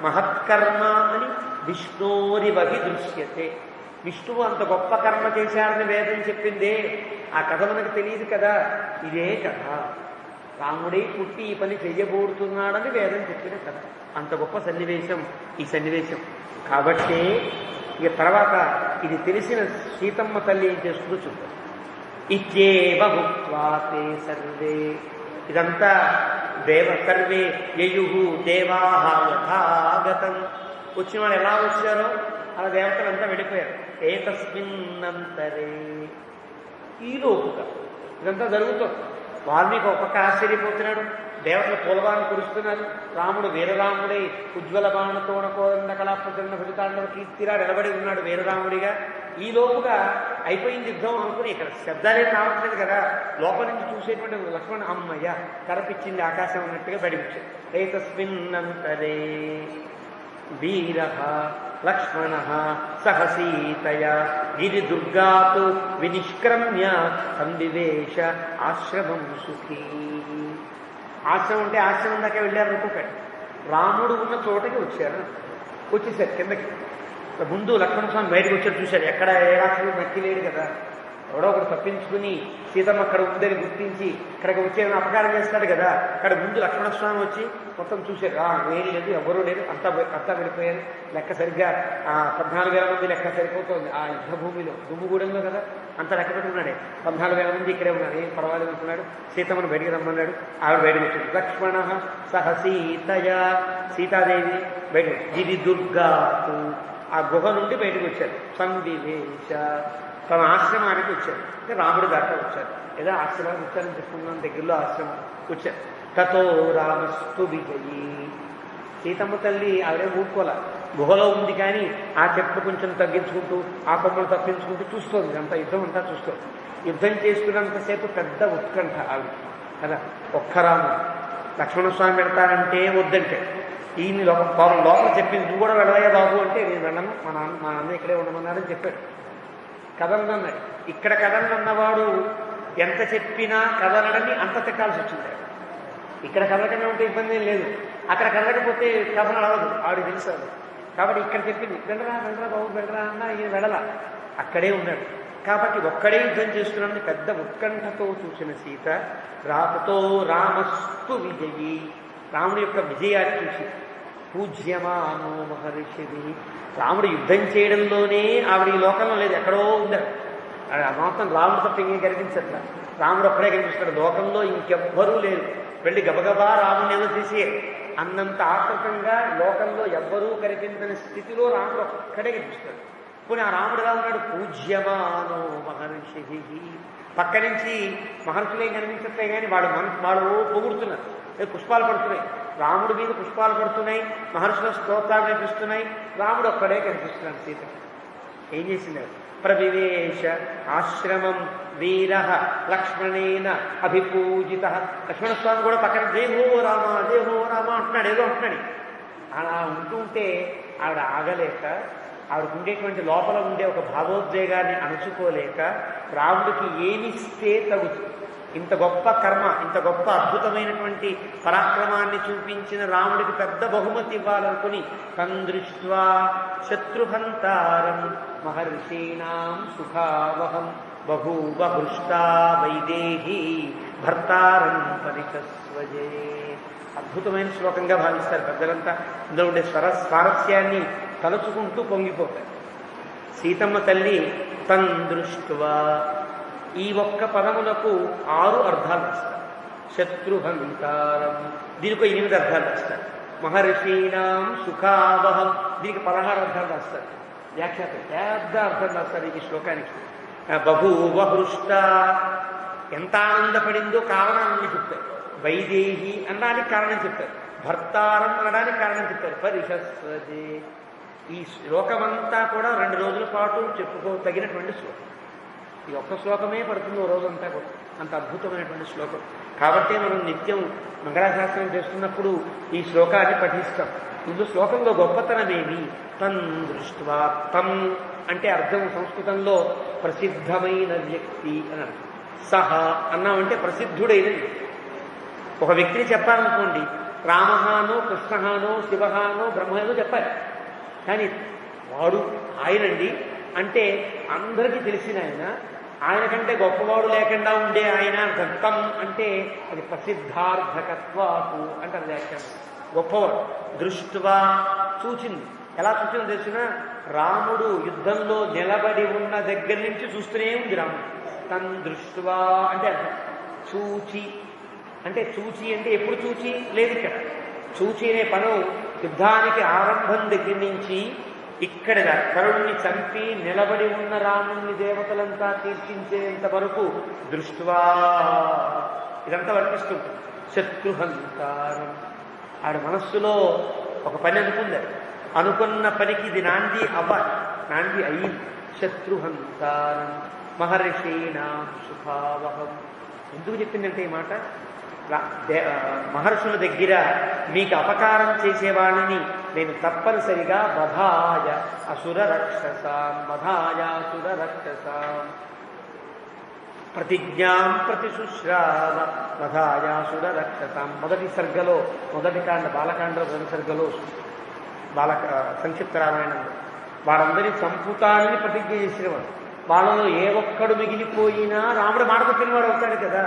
మహత్కర్మ అని విష్ణోరివహి దృశ్యతే. విష్ణువు అంత గొప్ప కర్మ చేశారని వేదం చెప్పిందే. ఆ కథ మనకు తెలియదు కదా. ఇదే కథ. రాముడే పుట్టి ఈ పని చెయ్యబోతున్నాడని వేదం చెప్పిన కథ. అంత గొప్ప సన్నివేశం ఈ సన్నివేశం. కాబట్టి ఇక తర్వాత ఇది తెలిసిన సీతమ్మ తల్లి ఏం చేస్తుందో చూద్దాం. ఇత్యేవ భుక్త్వా తే సర్వే, ఇదంతా సర్వే యయుః దేవాః యథాగతం, వచ్చిన వాళ్ళు ఎలా వచ్చారో అలా దేవతలంతా వెళ్ళిపోయారు. ఏతస్మిన్నంతరే, ఈలోపుగా ఇదంతా జరుగుతుంది. వాల్మీకి ఒక పక్క ఆశ్చర్యపోతున్నాడు, దేవతలు పూలబాణం కురుస్తున్నారు, రాముడు వీరరాముడై ఉజ్వల బాణతోణ కోదండ కళాప్రచరణ ఫలితాండవ కీర్తిరా నిలబడి ఉన్నాడు వీరరాముడిగా. ఈ లోపుగా అయిపోయింది యుద్ధం అనుకుని ఇక్కడ శబ్దాలేం రావట్లేదు కదా, లోపల నుంచి చూసేటువంటి లక్ష్మణ్ అమ్మయ్య కరపిచ్చింది ఆకాశం అన్నట్టుగా బడిపించాడు. ఏతస్మిన్నంతరే వీరః లక్ష్మణః సహ సీతయా గిరిదుర్గాతు వినిష్క్రమ్య సంవివేశ ఆశ్రమం సుఖీ. ఆశ్రమం అంటే ఆశ్రమం దాకా వెళ్ళారు అనుకోకండి, రాముడు ఉన్న చోటకి వచ్చారు. వచ్చేసారు కిందకి. ముందు లక్ష్మణ స్వామి బయటకు వచ్చారు, చూశారు ఎక్కడ ఏ రాక్షసుడు నక్కి లేడు కదా, ఎవడో ఒకడు తప్పించుకుని సీతమ్మ అక్కడ ఉందని గుర్తించి ఇక్కడికి వచ్చేదని అపకారం చేస్తాడు కదా. అక్కడ ముందు లక్ష్మణస్వామి వచ్చి మొత్తం చూశారు, వేడి లేదు, ఎవరూ లేదు, అంతా వెళ్ళిపోయారు. లెక్క సరిగ్గా 14,000 మంది లెక్క సరిపోతుంది ఆ యుద్ధ భూమిలో, దుమ్ముగూడెంలో కదా, అంత లెక్క పెట్టుకున్నాడే. 14,000 మంది ఇక్కడే ఉన్నారు, ఏం పర్వాలేదు అనుకున్నాడు. సీతమ్మను బయటికి రమ్మన్నాడు, ఆవిడ బయటకు వచ్చాడు. లక్ష్మణ సహ సీతయా, సీతాదేవి బయట గిరిదుర్గాతు, ఆ గుహ నుండి బయటకు వచ్చారు. సంవివేశ, తన ఆశ్రమానికి వచ్చారు. అంటే రాముడి దాకా వచ్చారు, ఏదో ఆశ్రమానికి వచ్చారని చెప్పుకున్నాను, దగ్గరలో ఆశ్రమం వచ్చారు. తతో రామస్తు విజయీ, సీతమ్మ తల్లి ఆవిడే ఊరుకోలే, గుహలో ఉంది కానీ ఆ చెట్లు కొంచెం తగ్గించుకుంటూ ఆ కొమ్మలు తప్పించుకుంటూ చూస్తోంది. అంత యుద్ధం అంతా చూస్తోంది. యుద్ధం చేసుకున్నంతసేపు పెద్ద ఉత్కంఠ ఆవిడ కదా. ఒక్క రాము లక్ష్మణస్వామి పెడతానంటే వద్దంటే ఈయన్ని లోపల చెప్పింది, నువ్వు కూడా వెళ్ళవయ్యా బాబు అంటే నేను వెళ్ళను, మా నాన్న ఇక్కడే ఉండమన్నాడని చెప్పాడు. కదలనన్నాడు. ఇక్కడ కదలనన్నవాడు ఎంత చెప్పినా కదలడని అంత తిట్టాల్సి వచ్చింది. ఇక్కడ కదలకన్నా ఉంటే ఇబ్బంది ఏం లేదు, అక్కడ కదలకపోతే కథ నడవదు, ఆవిడ తెలుసు. కాబట్టి ఇక్కడ చెప్పింది వెళ్ళరా బాబు వెళ్ళరా అన్నా ఈయన వెళ్ళలా, అక్కడే ఉన్నాడు. కాబట్టి ఒక్కడే యుద్ధం చేస్తున్నాడని పెద్ద ఉత్కంఠతో చూసిన సీత రాతతో రామస్తు విజయీ, రాముడి యొక్క విజయాన్ని చూసి పూజ్యమానో మహర్షిది, రాముడు యుద్ధం చేయడంలోనే ఆవిడ ఈ లోకంలో లేదు, ఎక్కడో ఉందాడు. మాత్రం రాముడు తప్ప ఇంకేం కనిపించట్లా, రాముడు ఒక్కడే కనిపిస్తాడు, లోకంలో ఇంకెవ్వరూ లేరు. వెళ్ళి గబగబా రాముడిని ఏదో చేసి అన్నంత ఆకృతంగా లోకంలో ఎవ్వరూ కనిపించని స్థితిలో రాముడు ఒక్కడే కనిపిస్తాడు. పోనీ ఆ రాముడుగా ఉన్నాడు. పూజ్యమానో మహర్షి, పక్క నుంచి మహర్షులేం కనిపించట్లే కానీ వాళ్ళు పొగుడుతున్నారు, పుష్పాలు పడుతున్నాయి, రాముడి మీద పుష్పాలు పడుతున్నాయి, మహర్షుల స్తోత్రాలు కనిపిస్తున్నాయి, రాముడు ఒక్కడే కనిపిస్తున్నాడు. సీత ఏం చేసింది? ప్రవివేశ ఆశ్రమం వీర లక్ష్మణేన అభిపూజిత. లక్ష్మణస్వామి కూడా పక్కన దేహో రామ అంటున్నాడు, ఏదో అంటున్నాడు. అలా ఉంటుంటే ఆవిడ ఆగలేక, ఆవిడకు ఉండేటువంటి లోపల ఉండే ఒక భావోద్వేగాన్ని అణుచుకోలేక రాముడికి ఏమిస్తే తగుతుంది, ఇంత గొప్ప కర్మ, ఇంత గొప్ప అద్భుతమైనటువంటి పరాక్రమాన్ని చూపించిన రాముడికి పెద్ద బహుమతి ఇవ్వాలనుకుని తందృష్ట్వా శత్రుహంతారం మహర్షీణాం సుఖావహం బహూవ హృష్టా వైదేహి భర్తారం పరిచస్వజే. అద్భుతమైన శ్లోకంగా భావిస్తారు పెద్దలంతా. ఇందులో ఉండే స్వారస్యాన్ని తలుచుకుంటూ పొంగిపోతారు. సీతమ్మ తల్లి తందృష్ట్వా, ఈ ఒక్క పదములకు 6 అర్థాలు వస్తాయి. శత్రుహంతారం, దీనికి 8 అర్థాలు వస్తాయి. మహర్షీణాం సుఖావహం, దీనికి 16 అర్థాలు రాస్తారు. వ్యాఖ్యాత పెద్ద అర్థం రాస్తారు ఈ శ్లోకానికి. బహూవ హృష్ట, ఎంత ఆనందపడిందో కారణాన్ని చెప్తారు. వైదేహి అనడానికి కారణం చెప్తారు. భర్తారం అనడానికి కారణం చెప్తారు. పరిషస్వజే. ఈ శ్లోకమంతా కూడా 2 రోజుల పాటు చెప్పుకోదగినటువంటి శ్లోకం. ఈ ఒక్క శ్లోకమే పడుతుంది ఓ రోజంతా కూడా, అంత అద్భుతమైనటువంటి శ్లోకం. కాబట్టి మనం నిత్యం మంగళాశాస్త్రం చేస్తున్నప్పుడు ఈ శ్లోకాన్ని పఠిస్తాం. ఇందు శ్లోకంలో గొప్పతనమేమి? తన్ దృష్ట్వా, తన్ అంటే అర్థం సంస్కృతంలో ప్రసిద్ధమైన వ్యక్తి అని అర్థం. సహ అన్నామంటే ప్రసిద్ధుడైన వ్యక్తి. ఒక వ్యక్తిని చెప్పాలనుకోండి, రామహానో కృష్ణహానో శివహానో బ్రహ్మనో చెప్పాలి. కానీ వాడు ఆయనండి అంటే అందరికీ తెలిసిన ఆయన కంటే గొప్పవాడు లేకుండా ఉండే ఆయన దత్తం అంటే అది ప్రసిద్ధార్థకత్వాకు అంటారు వ్యాఖ్యానం. గొప్పవాడు దృష్ట్వా చూచింది. ఎలా చూసిందో తెలిసిన రాముడు యుద్ధంలో నిలబడి ఉన్న దగ్గర నుంచి చూస్తూనే ఉంది రాముడు. తన్ దృష్ట్వా అంటే అర్థం చూచి అంటే చూచి అంటే ఎప్పుడు చూచి లేదు ఇక్కడ. చూచి అనే పదం యుద్ధానికి ఆరంభం దగ్గర నుంచి ఇక్కడ కరుణ్ణి చంపి నిలబడి ఉన్న రాముణ్ణి దేవతలంతా తీర్చించేంత వరకు దృష్ట్వా ఇదంతా వర్తిస్తుంటుంది. శత్రుహంకారం ఆడు మనస్సులో ఒక పని అనుకుంది. అనుకున్న పనికి ఇది నాంది అవ్వాలి. నాంది అయ్యింది. శత్రుహంకారం మహర్షీణాం సుఖావహం. ఎందుకు చెప్పిందంటే ఈ మాట మహర్షుల దగ్గర మీకు అపకారం చేసేవాళ్ళని నేను తప్పనిసరిగా వధాయ అసుర రక్షసాం వధాయ అసుర రక్షసాం ప్రతిజ్ఞాం ప్రతిశుశ్రావ వధాయ అసుర రక్షసాం. మొదటి సర్గలో మొదటి కాండ బాలకాండలో మొదటి సర్గలో సంక్షిప్త రామాయణంలో వారందరినీ చంపుతానని ప్రతిజ్ఞ చేసినవాడు. వాళ్ళలో ఏ ఒక్కడు మిగిలిపోయినా రాముడు మాట కొట్టినవాడు అవుతాడు కదా.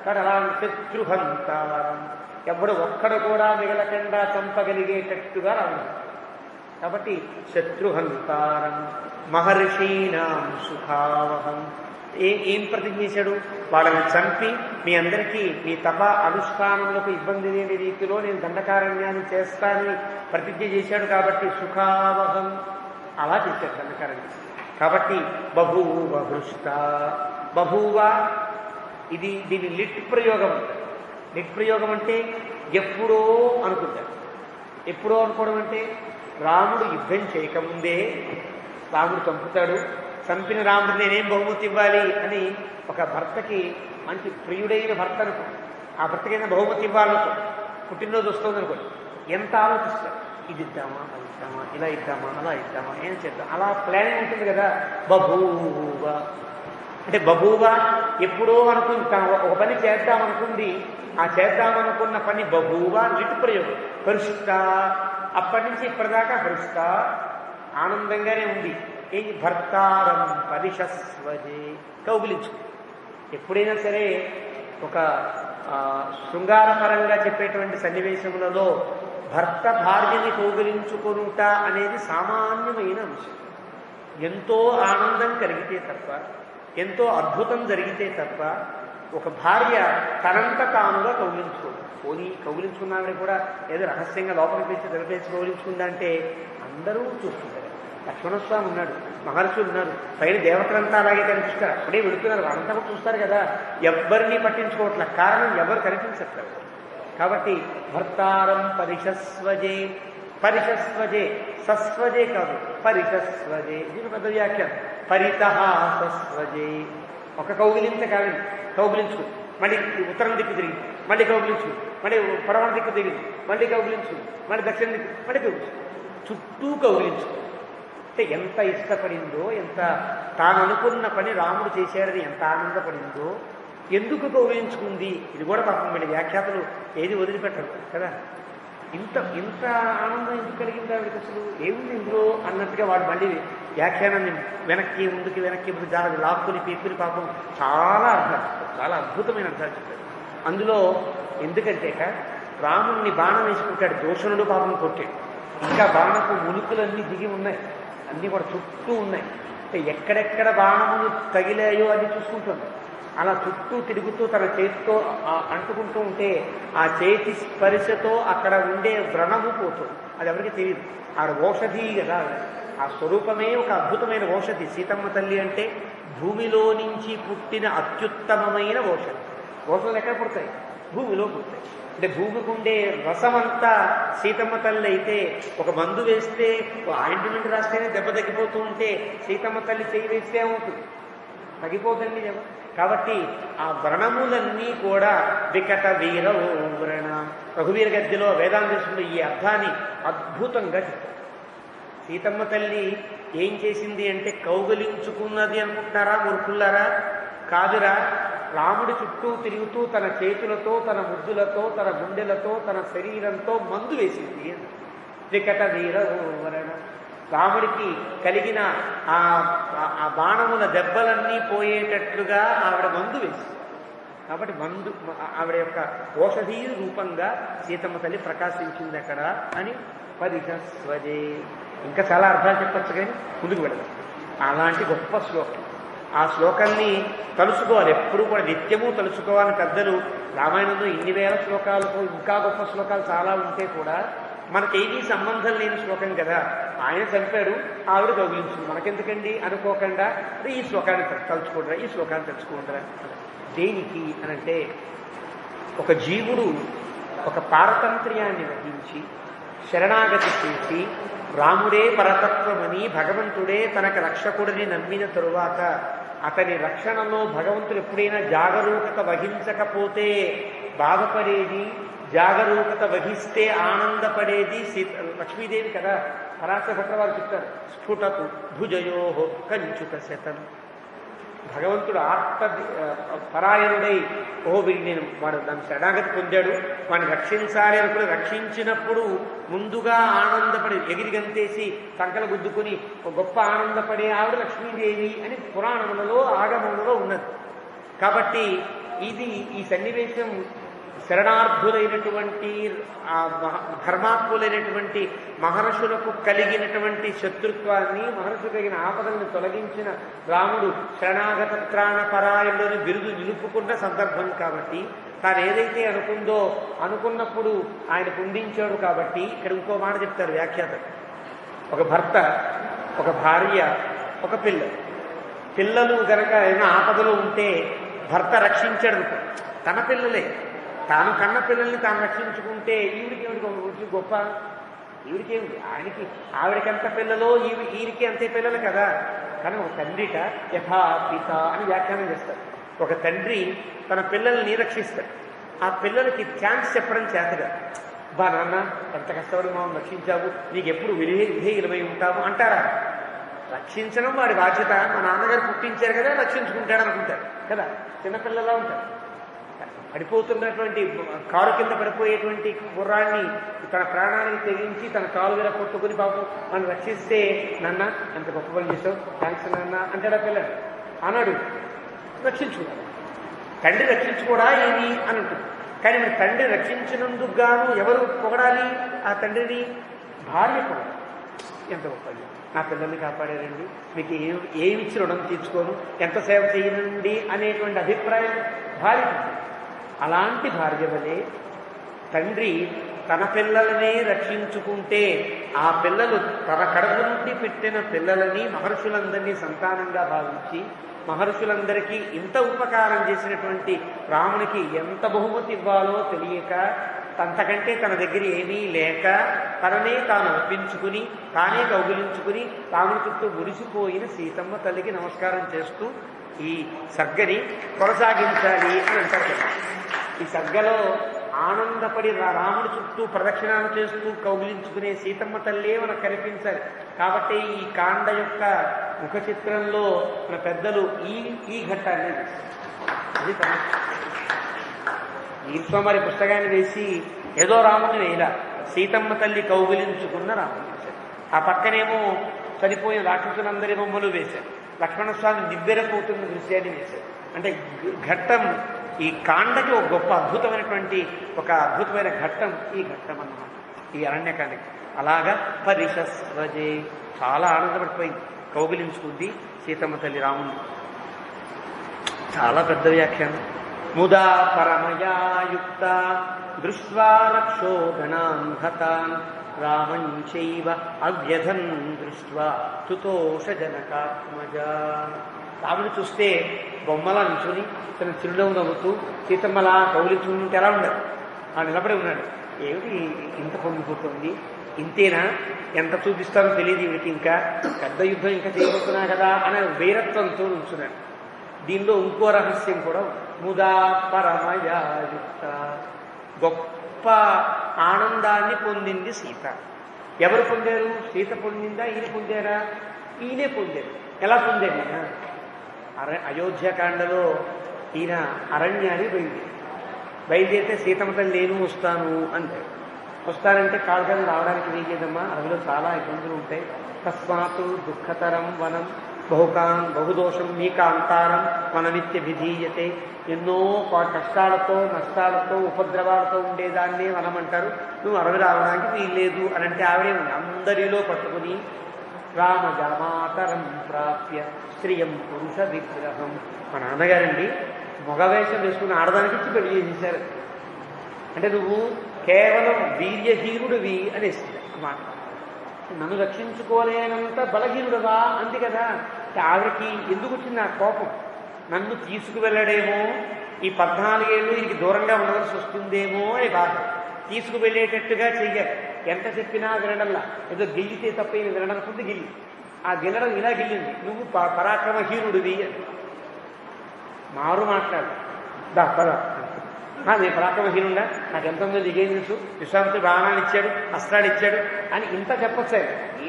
కానీ అలా శత్రుహంతారం ఎవడు ఒక్కడు కూడా మిగలకుండా చంపగలిగేటట్టుగా రాముడు. కాబట్టి శత్రుహంతారం మహర్షీణాం సుఖావహం. ఏం ప్రతిజ్ఞ చేశాడు? వాళ్ళని చంపి మీ అందరికీ మీ తప అనుష్ఠానములకు ఇబ్బంది లేని రీతిలో నేను దండకారణ్యాన్ని చేస్తానని ప్రతిజ్ఞ చేశాడు. కాబట్టి సుఖావహం అలా చేశాడు దండకారణ్యం. కాబట్టి బభూవ హృష్ట బభూవ దీని లిట్ ప్రయోగం ఉంటుంది. లిట్ ప్రయోగం అంటే ఎప్పుడో అనుకుంటాడు. ఎప్పుడో అనుకోవడం అంటే రాముడు యుద్ధం చేయకముందే రాముడు చంపుతాడు. చంపిన రాముడు నేనేం బహుమతి ఇవ్వాలి అని ఒక భర్తకి మంచి ప్రియుడైన భర్త అనుకో, ఆ భర్తకైనా బహుమతి ఇవ్వాలనుకో, పుట్టినరోజు వస్తుంది అనుకోండి, ఎంత ఆలోచిస్తారు. ఇది ఇద్దామా అది ఇద్దామా ఇలా ఇద్దామా అలా ఇద్దామా ఏం చేద్దాం అలా ప్లానింగ్ ఉంటుంది కదా. బభూవ అంటే బభూవ ఎప్పుడో అనుకుంది ఒక పని చేద్దామనుకుంది. ఆ చేద్దామనుకున్న పని బభూవ లిట్ ప్రయోగం. హృష్ట అప్పటి నుంచి ఇప్పటిదాకా హృష్ట ఆనందంగానే ఉంది. ఏం భర్తారం పరిషస్వజే కౌగిలించు. ఎప్పుడైనా సరే ఒక శృంగారపరంగా చెప్పేటువంటి సన్నివేశములలో భర్త భార్యని కౌగిలించుకొనుట అనేది సామాన్యమైన అంశం. ఎంతో ఆనందం కలిగితే తప్ప, ఎంతో అద్భుతం జరిగితే తప్ప ఒక భార్య తనంత తానుగా కౌగిలించుకోదు. పోనీ కౌగిలించుకున్నామని కూడా ఏదో రహస్యంగా లోపలికి పెంచి తెరపేసి కౌగిలించుకుందా అంటే అందరూ చూస్తుంటారు. లక్ష్మణస్వామి ఉన్నాడు, మహర్షులు ఉన్నారు, పైన దేవతలంతా అలాగే కనిపిస్తారు. అప్పుడే వెళుతున్నారు, వాళ్ళంతా కూడా చూస్తారు కదా. ఎవ్వరినీ పట్టించుకోవట్ల. కారణం ఎవరు కనిపించట్లేదు. కాబట్టి భర్తారం పరిషస్వజే. పరిషస్వజే సస్వజే కాదు, పరిషస్వజే. ఇది పెద్ద వ్యాఖ్యానం. పరితః సస్వజే. ఒక కౌగిలింత కాదు, కౌగిలించుకు మళ్ళీ ఉత్తరం దిక్కు తిరిగి మళ్ళీ కౌగిలించు, మళ్ళీ పడమర దిక్కు తిరిగి మళ్ళీ కౌగిలించు, మళ్ళీ దక్షిణ దిక్కు మళ్ళీ కౌగిలించు, చుట్టూ కౌగిలించు. అంటే ఎంత ఇష్టపడిందో, ఎంత తాను అనుకున్న పని రాముడు చేశాడని ఎంత ఆనందపడిందో, ఎందుకు కౌగిలించుకుంది ఇది కూడా పాపం వీళ్ళ వ్యాఖ్యాతలు ఏది వదిలిపెట్టరు కదా. ఇంత ఆనందం ఎందుకు కలిగింది ఆవిడకి, అసలు ఏముంది ఇందులో అన్నట్టుగా వాడు మళ్ళీ వ్యాఖ్యానాన్ని వెనక్కి ముందుకి దాని లాక్కుని పీక్కుని పాపం చాలా అర్థాలు, చాలా అద్భుతమైన అర్థాలు చెప్పాడు అందులో. ఎందుకంటే రాముణ్ణి బాణం వేసుకుంటాడు, దూషణుడు పాపం కొట్టాడు. ఇంకా బాణపు ములుకులన్నీ దిగి ఉన్నాయి, అన్నీ కూడా చుట్టూ ఉన్నాయి. అంటే ఎక్కడెక్కడ బాణములు తగిలాయో అది చూసుకుంటుంది. అలా చుట్టూ తిరుగుతూ తన చేతితో అంటుకుంటూ ఉంటే ఆ చేతి స్పర్శతో అక్కడ ఉండే వ్రణము పోతుంది. అది ఎవరికి తెలియదు. ఆ ఓషధి కదా, ఆ స్వరూపమే ఒక అద్భుతమైన ఓషధి. సీతమ్మ తల్లి అంటే భూమిలో నుంచి పుట్టిన అత్యుత్తమమైన ఓషధి. ఓషధులు ఎక్కడ పుడతాయి? భూమిలో పుడతాయి. అంటే భూమికి ఉండే రసమంతా సీతమ్మ తల్లి అయితే, ఒక మందు వేస్తే ఆయింట్మెంట్ రాస్తేనే దెబ్బ తగ్గిపోతూ ఉంటే సీతమ్మ తల్లి చేయి వేస్తే ఏమవుతుంది? తగ్గిపోతుంది దెబ్బ. కాబట్టి ఆ వ్రణములన్నీ కూడా వికట వీర వ్రణ. రఘువీర గద్యలో వేదాంతేశ్వరుడు ఈ అర్థాన్ని అద్భుతంగా చెప్పారు. సీతమ్మ తల్లి ఏం చేసింది అంటే కౌగలించుకున్నది అనుకుంటున్నారా మూర్ఖుల్లారా? కాదురా, రాముడి చుట్టూ తిరుగుతూ తన చేతులతో, తన ముద్దులతో, తన గుండెలతో, తన శరీరంతో మందు వేసింది. త్రికట వీరవరణ రాముడికి కలిగిన ఆ బాణముల దెబ్బలన్నీ పోయేటట్లుగా ఆవిడ మందు వేసింది. కాబట్టి ఆవిడ యొక్క ఔషధీ రూపంగా సీతమ్మ తల్లి ప్రకాశించింది అక్కడ అని పరిహస్వజే. ఇంకా చాలా అర్థాలు చెప్పచ్చు కానీ ముందుకు వెళదాం. అలాంటి గొప్ప శ్లోకం. ఆ శ్లోకాన్ని తలుచుకోవాలి, ఎప్పుడూ కూడా నిత్యము తలుచుకోవాలని పెద్దలు. రామాయణంలో ఇన్ని వేల శ్లోకాలకు ఇంకా గొప్ప శ్లోకాలు చాలా ఉంటే కూడా మనకేమీ సంబంధం లేని శ్లోకం కదా. ఆయన చంపాడు, ఆవిడ గౌరవించింది, మనకెందుకండి అనుకోకుండా ఈ శ్లోకాన్ని తలుచుకుంటారా, ఈ శ్లోకాన్ని తెలుసుకుంటారా. దేనికి అనంటే ఒక జీవుడు ఒక పారతంత్ర్యాన్ని వహించి శరణాగతి చేసి రాముడే పరతత్వమని, భగవంతుడే తనకు రక్షకుడిని నమ్మిన తరువాత అతని రక్షణలో భగవంతుడు ఎప్పుడైనా జాగరూకత వహించకపోతే బాధపడేది, జాగరూకత వహిస్తే ఆనందపడేది లక్ష్మీదేవి కదా. పరాశర భట్ల వారు చెప్తారు, స్ఫుటతు భుజయో కంచుక శతం. భగవంతుడు పరాయణుడై వీడిని వాడు దాన్ని శరణాగతి పొందాడు, వాడిని రక్షించాలి అనుకుని రక్షించినప్పుడు ముందుగా ఆనందపడి ఎగిరి గంతేసి సంకల గుద్దుకుని గొప్ప ఆనందపడే ఆవిడ లక్ష్మీదేవి అని పురాణములలో ఆగమములలో ఉన్నది. కాబట్టి ఈ సన్నివేశం శరణార్థులైనటువంటి ధర్మాత్ములైనటువంటి మహర్షులకు కలిగినటువంటి శత్రుత్వాన్ని, మహర్షులు కలిగిన ఆపదలను తొలగించిన రాముడు శరణాగత త్రాణ పరాయణుని బిరుదు నిలుపుకున్న సందర్భం కాబట్టి తాను ఏదైతే అనుకున్నప్పుడు ఆయన పొందించాడు. కాబట్టి ఇక్కడ ఇంకో మాట చెప్తారు వ్యాఖ్యాతలు. ఒక భర్త, ఒక భార్య, ఒక పిల్లలు కనుక ఏమైనా ఆపదలో ఉంటే భర్త రక్షించాడు అనుకో, తన పిల్లలే, తాను కన్న పిల్లల్ని తాను రక్షించుకుంటే ఈవిడికి గొప్ప, ఈవిడికేమిటి, ఆవిడకి ఎంత పిల్లలో ఈవిడికి అంతే పిల్లలు కదా. కానీ ఒక తండ్రిట యథా పిత అని వ్యాఖ్యానం చేస్తారు. ఒక తండ్రి తన పిల్లల్ని రక్షిస్తాడు, ఆ పిల్లలకి థ్యాంక్స్ చెప్పడం చేతగా, బా నాన్న ఎంత కష్టపడి మనం రక్షించావు, నీకు ఎప్పుడు విధేయులమై ఉంటావు అంటారా? రక్షించడం వాడి బాధ్యత. మా నాన్నగారు పుట్టించారు కదా, రక్షించుకుంటాడు అనుకుంటారు కదా. చిన్నపిల్లలా ఉంటారు. పడిపోతున్నటువంటి కారు కింద పడిపోయేటువంటి గుర్రాన్ని తన ప్రాణానికి తెగించి తన కాలు మీద కొట్టుకుని పాపం మనం రక్షిస్తే, నాన్న అంత గొప్ప పని చేసావు, థ్యాంక్స్ నాన్న అంటాడా పిల్లలు? అన్నాడు, రక్షించుకున్నాడు. తండ్రి రక్షించుకోడా ఏమి అని ఉంటుంది. కానీ మరి తండ్రి రక్షించినందుకు గాను ఎవరు పొగడాలి? ఆ తండ్రిని భార్య పొగడాలి. ఎంత గొప్పది, నా పిల్లల్ని కాపాడారండి, మీకు ఏమిచ్చి రుణం తీర్చుకోను, ఎంత సేవ చేయనండి అనేటువంటి అభిప్రాయం భార్య. అలాంటి భార్య వలె తండ్రి తన పిల్లలనే రక్షించుకుంటే ఆ పిల్లలు తన కడుపు నుండి పెట్టిన పిల్లలని మహర్షులందరినీ సంతానంగా భావించి మహర్షులందరికీ ఇంత ఉపకారం చేసినటువంటి రామునికి ఎంత బహుమతి ఇవ్వాలో తెలియక, అంతకంటే తన దగ్గర ఏమీ లేక తననే తాను అర్పించుకుని తానే కౌగిలించుకుని రాముని చుట్టూ మురిసిపోయిన సీతమ్మ తల్లికి నమస్కారం చేస్తూ ఈ సర్గని కొనసాగించాలి అని అంటారు. ఈ సర్గలో ఆనందపడి రాముడి చుట్టూ ప్రదక్షిణాలు చేస్తూ కౌగిలించుకునే సీతమ్మ తల్లే మనకు కనిపించాలి. కాబట్టి ఈ కాండ యొక్క ముఖ చిత్రంలో మన పెద్దలు ఈ ఘట్టాన్ని అది ఈశ్వరి పుస్తకాన్ని వేసి ఏదో రాముని వేయలా, సీతమ్మ తల్లి కౌగిలించుకున్న రాముని వేశారు. ఆ పక్కనేమో చనిపోయిన రాక్షసులందరి బొమ్మలు వేశారు. లక్ష్మణస్వామి నివ్వెరపోతున్న దృశ్యాన్ని వేశారు. అంటే ఘట్టం ఈ కాండకి ఒక గొప్ప అద్భుతమైన ఘట్టం ఈ ఘట్టం అన్నమాట, ఈ అరణ్యకాండకి. అలాగా పరిషస్వజే చాలా ఆనందపడిపోయింది, కౌగిలించుకుంది సీతమ్మ తల్లి రాముని. చాలా పెద్ద వ్యాఖ్యానం. ముదా పరమయాయుక్త దృష్ట్వా రక్షోగణాన్ హతాన్ రామంచైవ అవ్యధన్ దృష్ట్వా తుతోష జనకాత్మజ. రాముని చూస్తే బొమ్మలా నిల్చుని తన చిరునవ్వు నవ్వుతూ సీతమ్మలా కౌలించుకుంటే ఎలా ఉండదు, ఆ నిలబడి ఉన్నాడు. ఏమిటి ఇంత పొంగిపోతుంది, ఇంతేనా, ఎంత చూపిస్తారో తెలియదు వీడికి, ఇంకా పెద్ద యుద్ధం ఇంకా చేయబోతున్నా కదా అనే వీరత్వంతో ఉంచున్నాడు. దీనిలో ఇంకో రహస్యం కూడా, ముదా పరమయాయుక్త, గొప్ప ఆనందాన్ని పొందింది సీత. ఎవరు పొందారు? సీత పొందిందా, ఈయన పొందారా? ఈయనే పొందారు. ఎలా పొందారు? అయోధ్యకాండలో ఈయన అరణ్యానికి బయలుదేరితే సీతమ్మ తల్లి నేను వస్తాను అంటే వస్తానంటే కాళ్ళని రావడానికి వీగేదమ్మా, అడవిలో చాలా ఇబ్బందులు ఉంటాయి. తస్మాత్ దుఃఖతరం వనం బహుదోషం మీకాంతారం వనమిత్య విధీయతే. ఎన్నో కష్టాలతో నష్టాలతో ఉపద్రవాలతో ఉండేదాన్నే వనం అంటారు, నువ్వు అడవి రావడానికి వీల్లేదు అని అంటే ఆవిడే అందరిలో పట్టుకుని రామజామాతరం ప్రాప్య స్త్రియం పురుష విగ్రహం. మా నాన్నగారండి మగవేషం వేసుకుని ఆడదానికి ఇచ్చి పెళ్లి చేసేశారు. అంటే నువ్వు కేవలం వీర్యహీనుడివి అనేసింది మాట. నన్ను రక్షించుకోలేనంత బలహీనుడువా అంది కదా. ఆవిడకి ఎందుకు వచ్చింది ఆ కోపం? నన్ను తీసుకువెళ్ళడేమో, ఈ 14 ఏళ్ళు ఈయనకి దూరంగా ఉండవలసి వస్తుందేమో అని బాధ. తీసుకువెళ్ళేటట్టుగా చెయ్యాలి. ఎంత చెప్పినా వినడంలా, ఏదో గిల్లితే తప్ప ఈయన వినడనుకుంది గిల్లి. ఆ గిల్లడం ఇలా గిల్లింది, నువ్వు పరాక్రమహీనుడివి అని. మారు మాట్లాడు దా పద. నేను పరాక్రమహీనుడా, నాకు ఎంతమంది దిగే తెలుసు, విశ్వామిత్రుడు బాణాలు ఇచ్చాడు, అస్త్రాలు ఇచ్చాడు అని ఇంత చెప్పొచ్చు.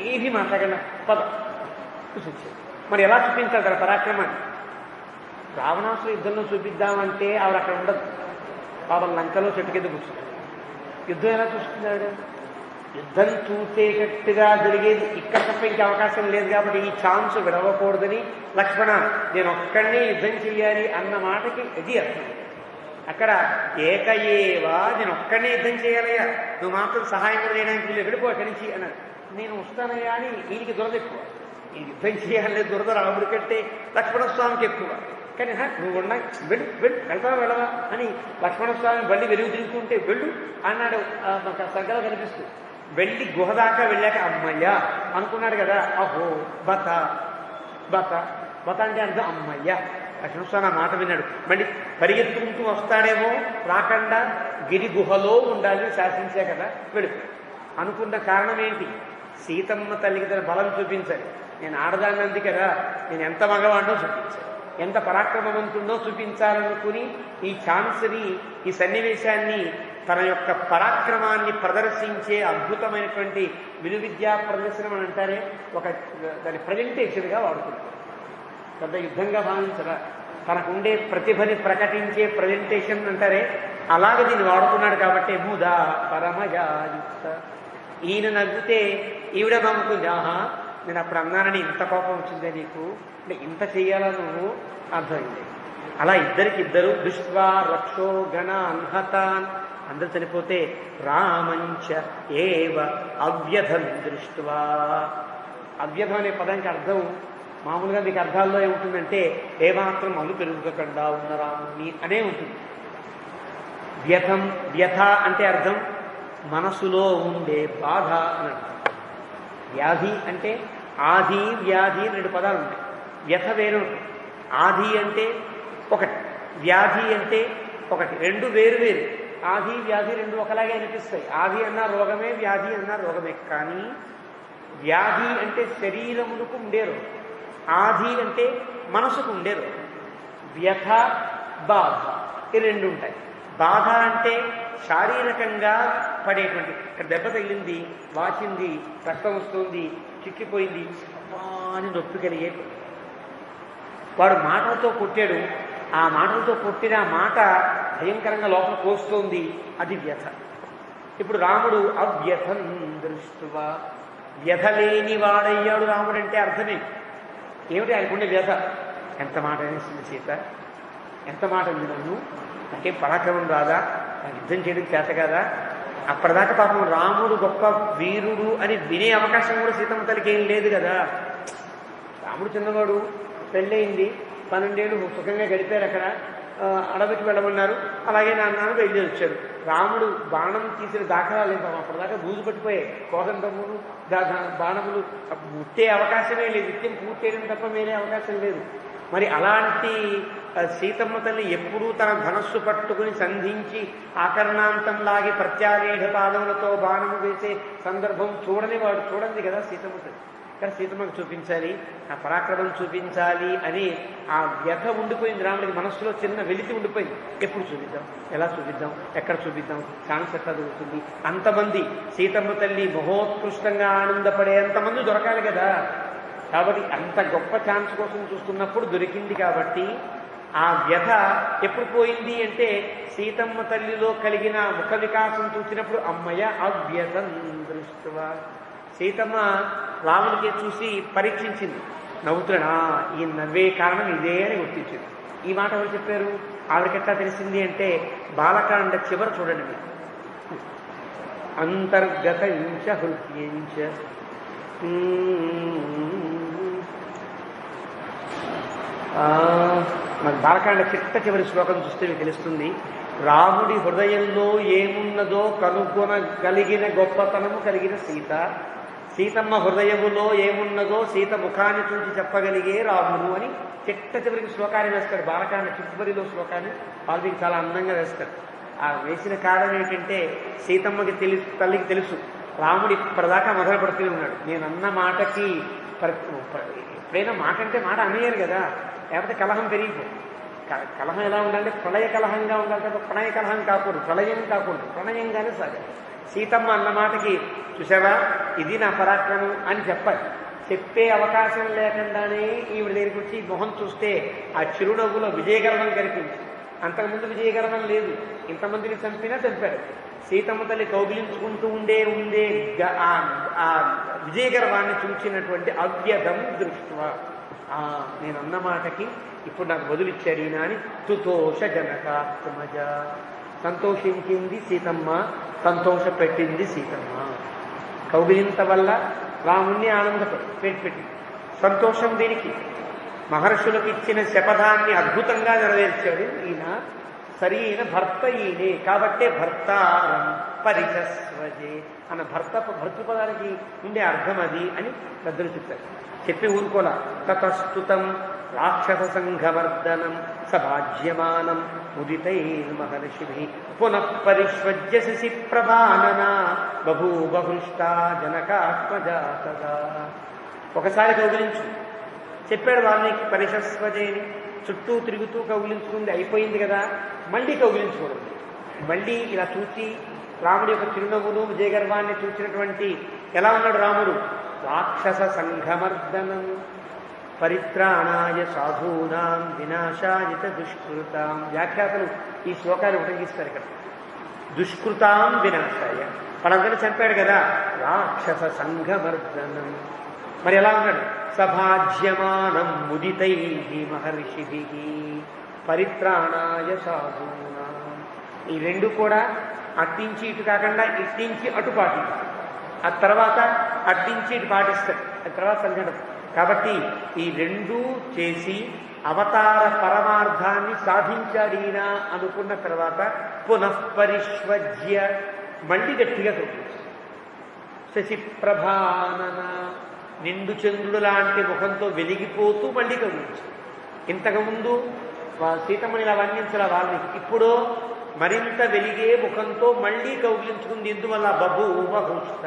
ఏది మాట్లాడకుండా పద చూపించాడు. మరి ఎలా చూపించాలి తన పరాక్రమాన్ని? రావణాసుడు యుద్ధంలో చూపిద్దామంటే ఆవిడ అక్కడ ఉండదు. పాపం లంకలో చెట్టు కింద కూర్చుంది. యుద్ధం ఎలా చూస్తున్నాడు? యుద్ధం చూసేటట్టుగా జరిగేది ఇక్కడ తప్ప ఇంకే అవకాశం లేదు కాబట్టి ఈ ఛాన్స్ విడవకూడదని లక్ష్మణ నేను ఒక్కడినే యుద్ధం చెయ్యాలి అన్న మాటకి ఇది అర్థం. అక్కడ ఏకయేవా నేను ఒక్కడినే యుద్ధం చేయాలయ్యా, నువ్వు మాత్రం సహాయం కూడా చేయడానికి వీళ్ళు వెళ్ళిపో అక్కడి నుంచి అన్నాడు. నేను వస్తానయ్యా అని ఈయనకి దురద ఎక్కువ. ఈ యుద్ధం చేయాలనే దురద రాముడి కంటే లక్ష్మణస్వామికి ఎక్కువ. కానీ నువ్వు ఉన్నా వెళ్ళు వెళ్తావా వెళ్ళవా అని లక్ష్మణస్వామి బండి వెలుగు తిరుగుతుంటే వెళ్ళు అన్నాడు. మాకు సగ్గలు కనిపిస్తూ వెళ్ళి గుహ దాకా వెళ్ళాక అమ్మయ్య అనుకున్నాడు కదా. అహో బత బత బత అంటే అర్థం అమ్మయ్య. లక్ష్మణస్వామి ఆ మాట విన్నాడు. మళ్ళీ పరిగెత్తుకుంటూ వస్తాడేమో, రాకుండా గిరి గుహలో ఉండాలి శాసించే కదా వెళ్ళు అనుకున్న కారణం ఏంటి? సీతమ్మ తల్లికి తన బలం చూపించాలి. నేను ఆడదాన్ని అంది కదా, నేను ఎంత మగవాడినో చూపించాలి, ఎంత పరాక్రమవంతుందో చూపించాలనుకుని ఈ ఛాన్స్ని, ఈ సన్నివేశాన్ని, తన యొక్క పరాక్రమాన్ని ప్రదర్శించే అద్భుతమైనటువంటి విలువిద్యా ప్రదర్శనం అని అంటారే, దాని ప్రజెంటేషన్గా వాడుకుంటారు. పెద్ద యుద్ధంగా భావించరా, తనకుండే ప్రతిభని ప్రకటించే ప్రజెంటేషన్ అంటారే, అలాగే దీన్ని వాడుకున్నాడు. కాబట్టి ముదా పరమయాయుక్త. ఈయన నవ్వితే ఈవిడ నమ్ముతుంది, ఆహా నేను అప్పుడు అన్నానని ఇంత కోపం వచ్చిందే నీకు, అంటే ఇంత చెయ్యాలా నువ్వు అర్థమైంది. అలా ఇద్దరికిద్దరు దృష్ట్వా రక్షో గణ అన్హతాన్, అందరు చనిపోతే రామంచ ఏవ అవ్యధం దృష్ట్వా. అవ్యధం అనే పదానికి అర్థం మామూలుగా మీకు అర్థాల్లో ఏముంటుందంటే ఏమాత్రం అలు పెరుగుకుండా ఉన్న రాముని అనే ఉంటుంది. వ్యథం, వ్యథ అంటే అర్థం మనసులో ఉండే బాధ అని అర్థం. వ్యాధి అంటే ఆధి వ్యాధి 2 పదాలు ఉంటాయి. వ్యథ వేరు, ఆధి అంటే ఒకటి, వ్యాధి అంటే ఒకటి, 2 వేరు వేరు. ఆధి వ్యాధి 2 ఒకలాగే అనిపిస్తాయి. ఆధి అన్నా రోగమే, వ్యాధి అన్నా రోగమే. కానీ వ్యాధి అంటే శరీరములకు ఉండే రోగం, ఆధి అంటే మనసుకు ఉండే రోగం. వ్యథ బాధ ఈ 2 ఉంటాయి. బాధ అంటే శారీరకంగా పడేటువంటి, ఇక్కడ దెబ్బ తగిలింది, వాచింది, రక్తం వస్తుంది, చిక్కిపోయింది అని నొప్పి కలిగే. వాడు మాటలతో కొట్టాడు, ఆ మాటలతో కొట్టిన మాట భయంకరంగా లోపల కోస్తోంది, అది వ్యథ. ఇప్పుడు రాముడు అవ్యథం దృష్ట్వా, వ్యథ లేని వాడయ్యాడు రాముడు అంటే అర్థమే ఏమిటి? ఆయనకుండే వ్యథ. ఎంత మాట అనేసింది సీత, ఎంత మాట ఉంది, నన్ను నాకేం పరాక్రమం రాదా, నాకు యుద్ధం చేయడం చేత కదా. అప్పటిదాకా పాపం రాముడు గొప్ప వీరుడు అని వినే అవకాశం కూడా సీతమ్మ తల్లికి ఏం లేదు కదా. రాముడు చిన్నవాడు, పెళ్ళయింది, 12 ఏళ్ళు సుఖంగా గడిపారు. అక్కడ అడవికి వెళ్ళమన్నారు, అలాగే నాన్న బయలుదేరి వచ్చాడు. రాముడు బాణం తీసిన దాఖలా లేదు. అప్పటిదాకా బూజు పట్టిపోయాయి కోదండములు, బాణములు, ముట్టే అవకాశమే లేదు. నిత్యం పూర్తేయడం తప్ప వేరే అవకాశం లేదు. మరి అలాంటి సీతమ్మ తల్లి ఎప్పుడూ తన ధనస్సు పట్టుకుని సంధించి ఆకర్ణాంతం లాగి ప్రత్యాలేఢ పాదములతో బాణము వేసే సందర్భం చూడని వాడు చూడండి కదా సీతమ్మ తల్లి. కానీ సీతమ్మకు చూపించాలి, ఆ పరాక్రమం చూపించాలి అని ఆ వ్యథ ఉండిపోయింది రాముడికి. మనస్సులో చిన్న వెలితి ఉండిపోయింది. ఎప్పుడు చూపిద్దాం, ఎలా చూపిద్దాం, ఎక్కడ చూపిద్దాం, ఛాన్స్ ఎట్లా దొరుకుతుంది. అంతమంది సీతమ్మ తల్లి మహోత్కృష్టంగా ఆనందపడే అంతమంది దొరకాలి కదా. కాబట్టి అంత గొప్ప ఛాన్స్ కోసం చూస్తున్నప్పుడు దొరికింది. కాబట్టి ఆ వ్యధ ఎప్పుడు పోయింది అంటే సీతమ్మ తల్లిలో కలిగిన ముఖ వికాసం చూసినప్పుడు అమ్మయ్య అవ్యతం దృష్టివా. సీతమ్మ రాముడికి చూసి పరీక్షించింది, నవ్వుతున్నా ఈ నవ్వే కారణం ఇదే అని గుర్తించింది. ఈ మాట ఎవరు చెప్పారు? ఆవిడకెట్లా తెలిసింది అంటే బాలకాండ చివర చూడండి మీరు, అంతర్గత ఇంచ హృదయించ మన బాలకాండ చిట్ట శ్లోకం చూస్తే మీకు తెలుస్తుంది. రాముడి హృదయంలో ఏమున్నదో కనుగొనగలిగిన గొప్పతనము కలిగిన సీత, సీతమ్మ హృదయములో ఏమున్నదో సీత ముఖాన్ని చూసి చెప్పగలిగే రాముడు అని చివరికి శ్లోకాన్ని వేస్తాడు. బాలకాండ చివరిలో శ్లోకాన్ని వాళ్ళకి చాలా అందంగా వేస్తాడు. ఆ వేసిన కారణం ఏంటంటే సీతమ్మకి తల్లికి తెలుసు రాముడు ఇప్పటిదాకా మొదలు పడుతూనే ఉన్నాడు. నేను అన్న మాటకి ఎప్పుడైనా మాట అంటే మాట అనేయరు కదా, లేకపోతే కలహం పెరిగిపోయి. కలహం ఎలా ఉండాలంటే ప్రళయ కలహంగా ఉండాలి కదా, ప్రణయ కలహం కాకూడదు, ప్రళయం కాకూడదు, ప్రణయంగానే సాగాలి. సీతమ్మ అన్న మాటకి చూసావా ఇది నా పరాక్రమం అని చెప్పాలి. చెప్పే అవకాశం లేకుండానే ఈవిడ దగ్గరికి వచ్చి మొహం చూస్తే ఆ చిరునవ్వులో విజయగర్వం కనిపించి, అంతకుముందు విజయగర్వం లేదు, ఇంతమందిని చంపినా చంపాడు. సీతమ్మ తల్లి కౌగిలించుకుంటూ ఉండే ఆ విజయగర్వాన్ని చూసినటువంటి అవ్యధం దృష్ట్యా నేను అన్న మాటకి ఇప్పుడు నాకు బదులిచ్చారు ఈయన అని తుతోష జనకాత్మజ, సంతోషించింది సీతమ్మ, సంతోష పెట్టింది సీతమ్మ. కౌగిలింత వల్ల రాముణ్ణి పెట్టి సంతోషం దీనికి. మహర్షులకు ఇచ్చిన శపథాన్ని అద్భుతంగా నెరవేర్చాడు ఈయన, సరైన భర్త ఈయనే కాబట్టే భర్తారం పరిశస్వజే అన్న భర్తృపదానికి ఉండే అర్థం అది అని పెద్దలు చెప్తారు. చెప్పి ఊరుకోలా. తతస్తుతం రాక్షస సంఘవర్ధనం సభాజ్యమానం ఉదితైర్మహర్షిభిః పునః పరిష్వజ్య శశి ప్రభానన బభూవహృష్టా జనకాత్మజా తదా. ఒకసారి కౌగిలించు చెప్పాడు వాల్మీకి, పరిశస్వజేని చుట్టూ తిరుగుతూ కౌగిలించుకుంది, అయిపోయింది కదా, మళ్ళీ కౌగిలించుకోవడం. మళ్ళీ ఇలా చూచి రాముడి యొక్క చిరునవ్వును విజయగర్వాన్ని చూసినటువంటి ఎలా ఉన్నాడు రాముడు? రాక్షస సంఘమర్దనం పరిత్రాణాయ సాధూనాం వినాశాయ దుష్కృతాం. వ్యాఖ్యాతలు ఈ శ్లోకాన్ని ఉపయోగిస్తారు ఇక్కడ. దుష్కృతాం వినాశాయ, వాళ్ళందరినీ చంపాడు కదా, రాక్షస సంఘమర్దనం. మరి ఎలా ఉన్నాడు? సభాజ్యమానం ముదితై మహర్షిభిః పరిత్రాణాయ సాధూనాం. ఈ రెండు కూడా అట్టించి ఇటు కాకుండా ఇట్టించి అటు పాటించారు, ఆ తర్వాత అట్టించి ఇటు పాటిస్తారు, ఆ తర్వాత సంఘటన. కాబట్టి ఈ రెండూ చేసి అవతార పరమార్థాన్ని సాధించాడు ఈయన అనుకున్న తర్వాత పునఃపరిష్వజ్య మళ్ళీ గట్టిగా కౌగిలించాడు. శశిప్రభానన నిండు చంద్రుడు లాంటి ముఖంతో వెలిగిపోతూ మళ్ళీ కౌగిలించాడు. ఇంతకుముందు సీతమ్మని ఇలా వర్ణించాల వాళ్ళకి, ఇప్పుడు మరింత వెలిగే ముఖంతో మళ్ళీ కౌగిలించుకుంది. ఎందువల్ల? బభూవహృష్ట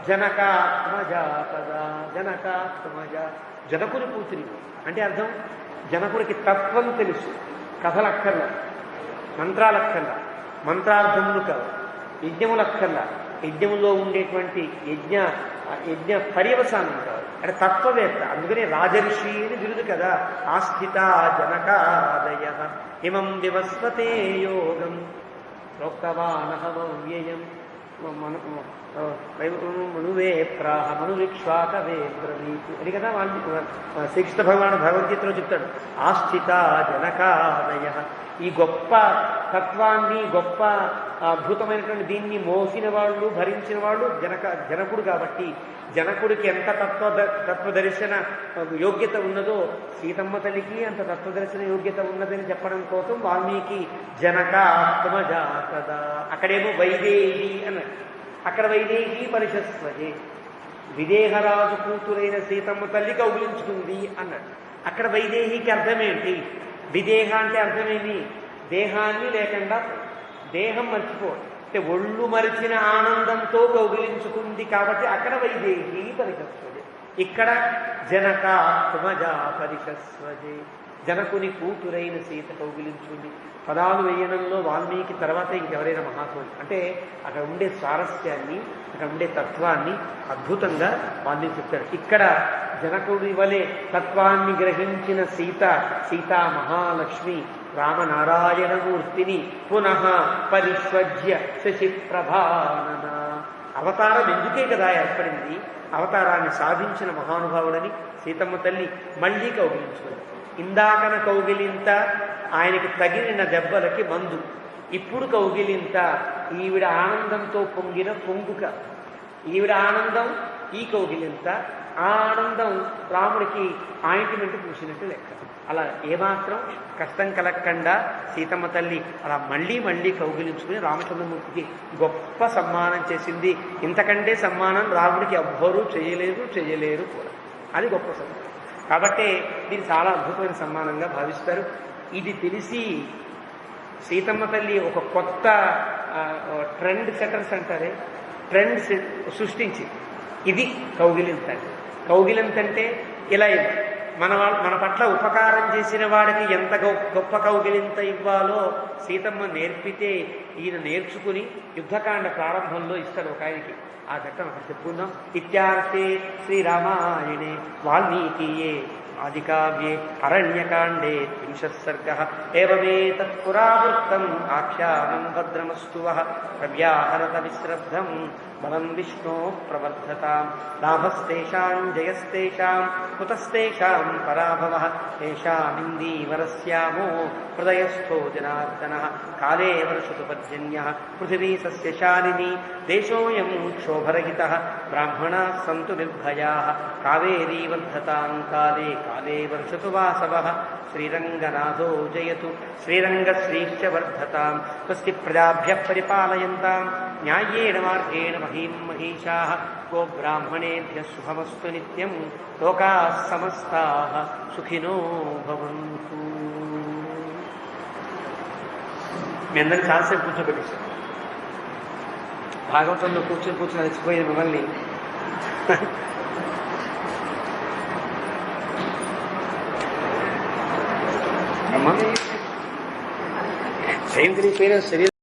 జనకాత్మజా తదా. జనకాత్మజ జనకుని కూతురి అంటే అర్థం, జనకుడికి తత్వం తెలుసు, కథలక్కర్లా, మంత్రాలక్కర్లా, మంత్రార్థములు కాదు, యజ్ఞములక్కర్లా, యజ్ఞములో ఉండేటువంటి యజ్ఞ పర్యవసానం కాదు, అంటే తత్వవేత్త. అందుకని రాజర్షి అని బిరుదు కదా. ఆస్థిత జనకాదయ ఇమం వివస్వతే యోగం ప్రోక్తవానహమవ్యయం మనువే ప్రాహ మనువిక్ష్వాకవే బ్రవీతు అని కదా వాళ్ళు శ్రీకృష్ణ భగవాను భగవద్గీతలో చెప్తాడు. ఆస్థిత జనకాదయ, ఈ గొప్ప తత్వాన్ని, గొప్ప అద్భుతమైనటువంటి దీన్ని మోసిన వాళ్ళు, భరించిన వాళ్ళు జనకుడు. కాబట్టి జనకుడికి ఎంత తత్వదర్శన యోగ్యత ఉన్నదో సీతమ్మ తల్లికి అంత తత్వదర్శన యోగ్యత ఉన్నదని చెప్పడం కోసం వాల్మీకి జనకాత్మజా కదా. అక్కడేమో వైదేహి అన్నాడు, అక్కడ వైదేహి పరిశస్వజే, విదేహరాజు కూతురైన సీతమ్మ తల్లి కౌగిలించుకుంది అన్నాడు. అక్కడ వైదేహికి అర్థమేంటి? విదేహ అంటే అర్థమేమి? దేహాన్ని లేకుండా దేహం మర్చిపోవడం, అంటే ఒళ్ళు మరిచిన ఆనందంతో కౌగిలించుకుంది కాబట్టి అక్కడ వైదేహి పరిశస్వజే. ఇక్కడ జనకాత్మజా పరిశస్వజే, జనకుని కూతురైన సీత కౌగిలించుకుంది. పదాలు వేయడంలో వాల్మీకి తర్వాత ఇంకెవరైనా మహాత్ములు అంటే అక్కడ ఉండే స్వారస్యాన్ని, అక్కడ ఉండే తత్వాన్ని అద్భుతంగా వాల్మీకి చెప్తాడు. ఇక్కడ జనకుడి వలె తత్వాన్ని గ్రహించిన సీతా మహాలక్ష్మి రామనారాయణమూర్తిని పునః పరిష్వజ్య శశిప్రభానన. అవతారం ఎందుకే కదా ఏర్పడింది, అవతారాన్ని సాధించిన మహానుభావులని సీతమ్మ తల్లి మళ్ళీ కౌగిలించుకుంది. ఇందాకన కౌగిలింత ఆయనకి తగిలిన దెబ్బలకి మందు, ఇప్పుడు కౌగిలింత ఈవిడ ఆనందంతో పొంగిన పొంగుక. ఈవిడ ఆనందం ఈ కౌగిలింత, ఆ ఆనందం రాముడికి ఆయింట్మెంట్ పూసినట్టు లెక్క. అలా ఏమాత్రం కష్టం కలగకుండా సీతమ్మ తల్లి అలా మళ్ళీ మళ్ళీ కౌగిలించుకుని రామచంద్రమూర్తికి గొప్ప సమ్మానం చేసింది. ఇంతకంటే సమ్మానం రాముడికి ఎవ్వరూ చేయలేరు కూడా. అది గొప్ప సమ్మానం. కాబట్టి దీన్ని చాలా అద్భుతమైన సమ్మానంగా భావిస్తారు. ఇది తెలిసి సీతమ్మ తల్లి ఒక కొత్త ట్రెండ్ సెటర్స్ అంటారే, ట్రెండ్ సృష్టించి ఇది కౌగిలింత. కౌగిలింత అంటే ఇలా మన పట్ల ఉపకారం చేసిన వాడికి ఎంత గొప్ప కౌగిలింత ఇవ్వాలో సీతమ్మ నేర్పితే ఈయన నేర్చుకుని యుద్ధకాండ ప్రారంభంలో ఇస్తాడు ఒక ఆయనకి. ఆ ఘట్టం అక్కడ చెప్పుకుందాం. ఇత్యార్థే శ్రీరామాయణే వాల్మీకీయే ఆదికావ్యే అరణ్యకాండే 30 సర్గః. ఏవమేతత్ పురావృత్తం ఆఖ్యానం భద్రమస్తు వః. ప్రవ్యాహరత విశ్రబ్ధం బలం విష్ణో ప్రవర్ధతాం. లాభస్తేషాం జయస్తేషాం కుతస్తేషాం పరాభవః. తేషామిందీవరస్యామో హృదయస్థో జనార్దనః. కాలే వర్షతు పర్జన్యః పృథివీ సస్యశాలినీ. దేశోऽयं క్షోభరహితః బ్రాహ్మణాः సంతు నిర్భయాः. కావేరీ వర్ధతాం కాలే కాలే వర్షతు వాసవః. శ్రీరంగనాథో జయతు శ్రీరంగశ్రీశ్చ వర్ధతాం. స్వస్తి ప్రజాభ్యః పరిపాలయంతాం న్యాయేన మార్గేణ మహీం మహీషాః. గోబ్రాహ్మణేభ్యः శుభమస్తు నిత్యం. లోకాः సమస్తాః సుఖినో భవంతు. మీ అందరినీ చాలాసేపు కూర్చోబెట్టేశారు. భాగవతంలో కూర్చొని అలసిపోయిన మిమ్మల్ని అమ్మా శరీరం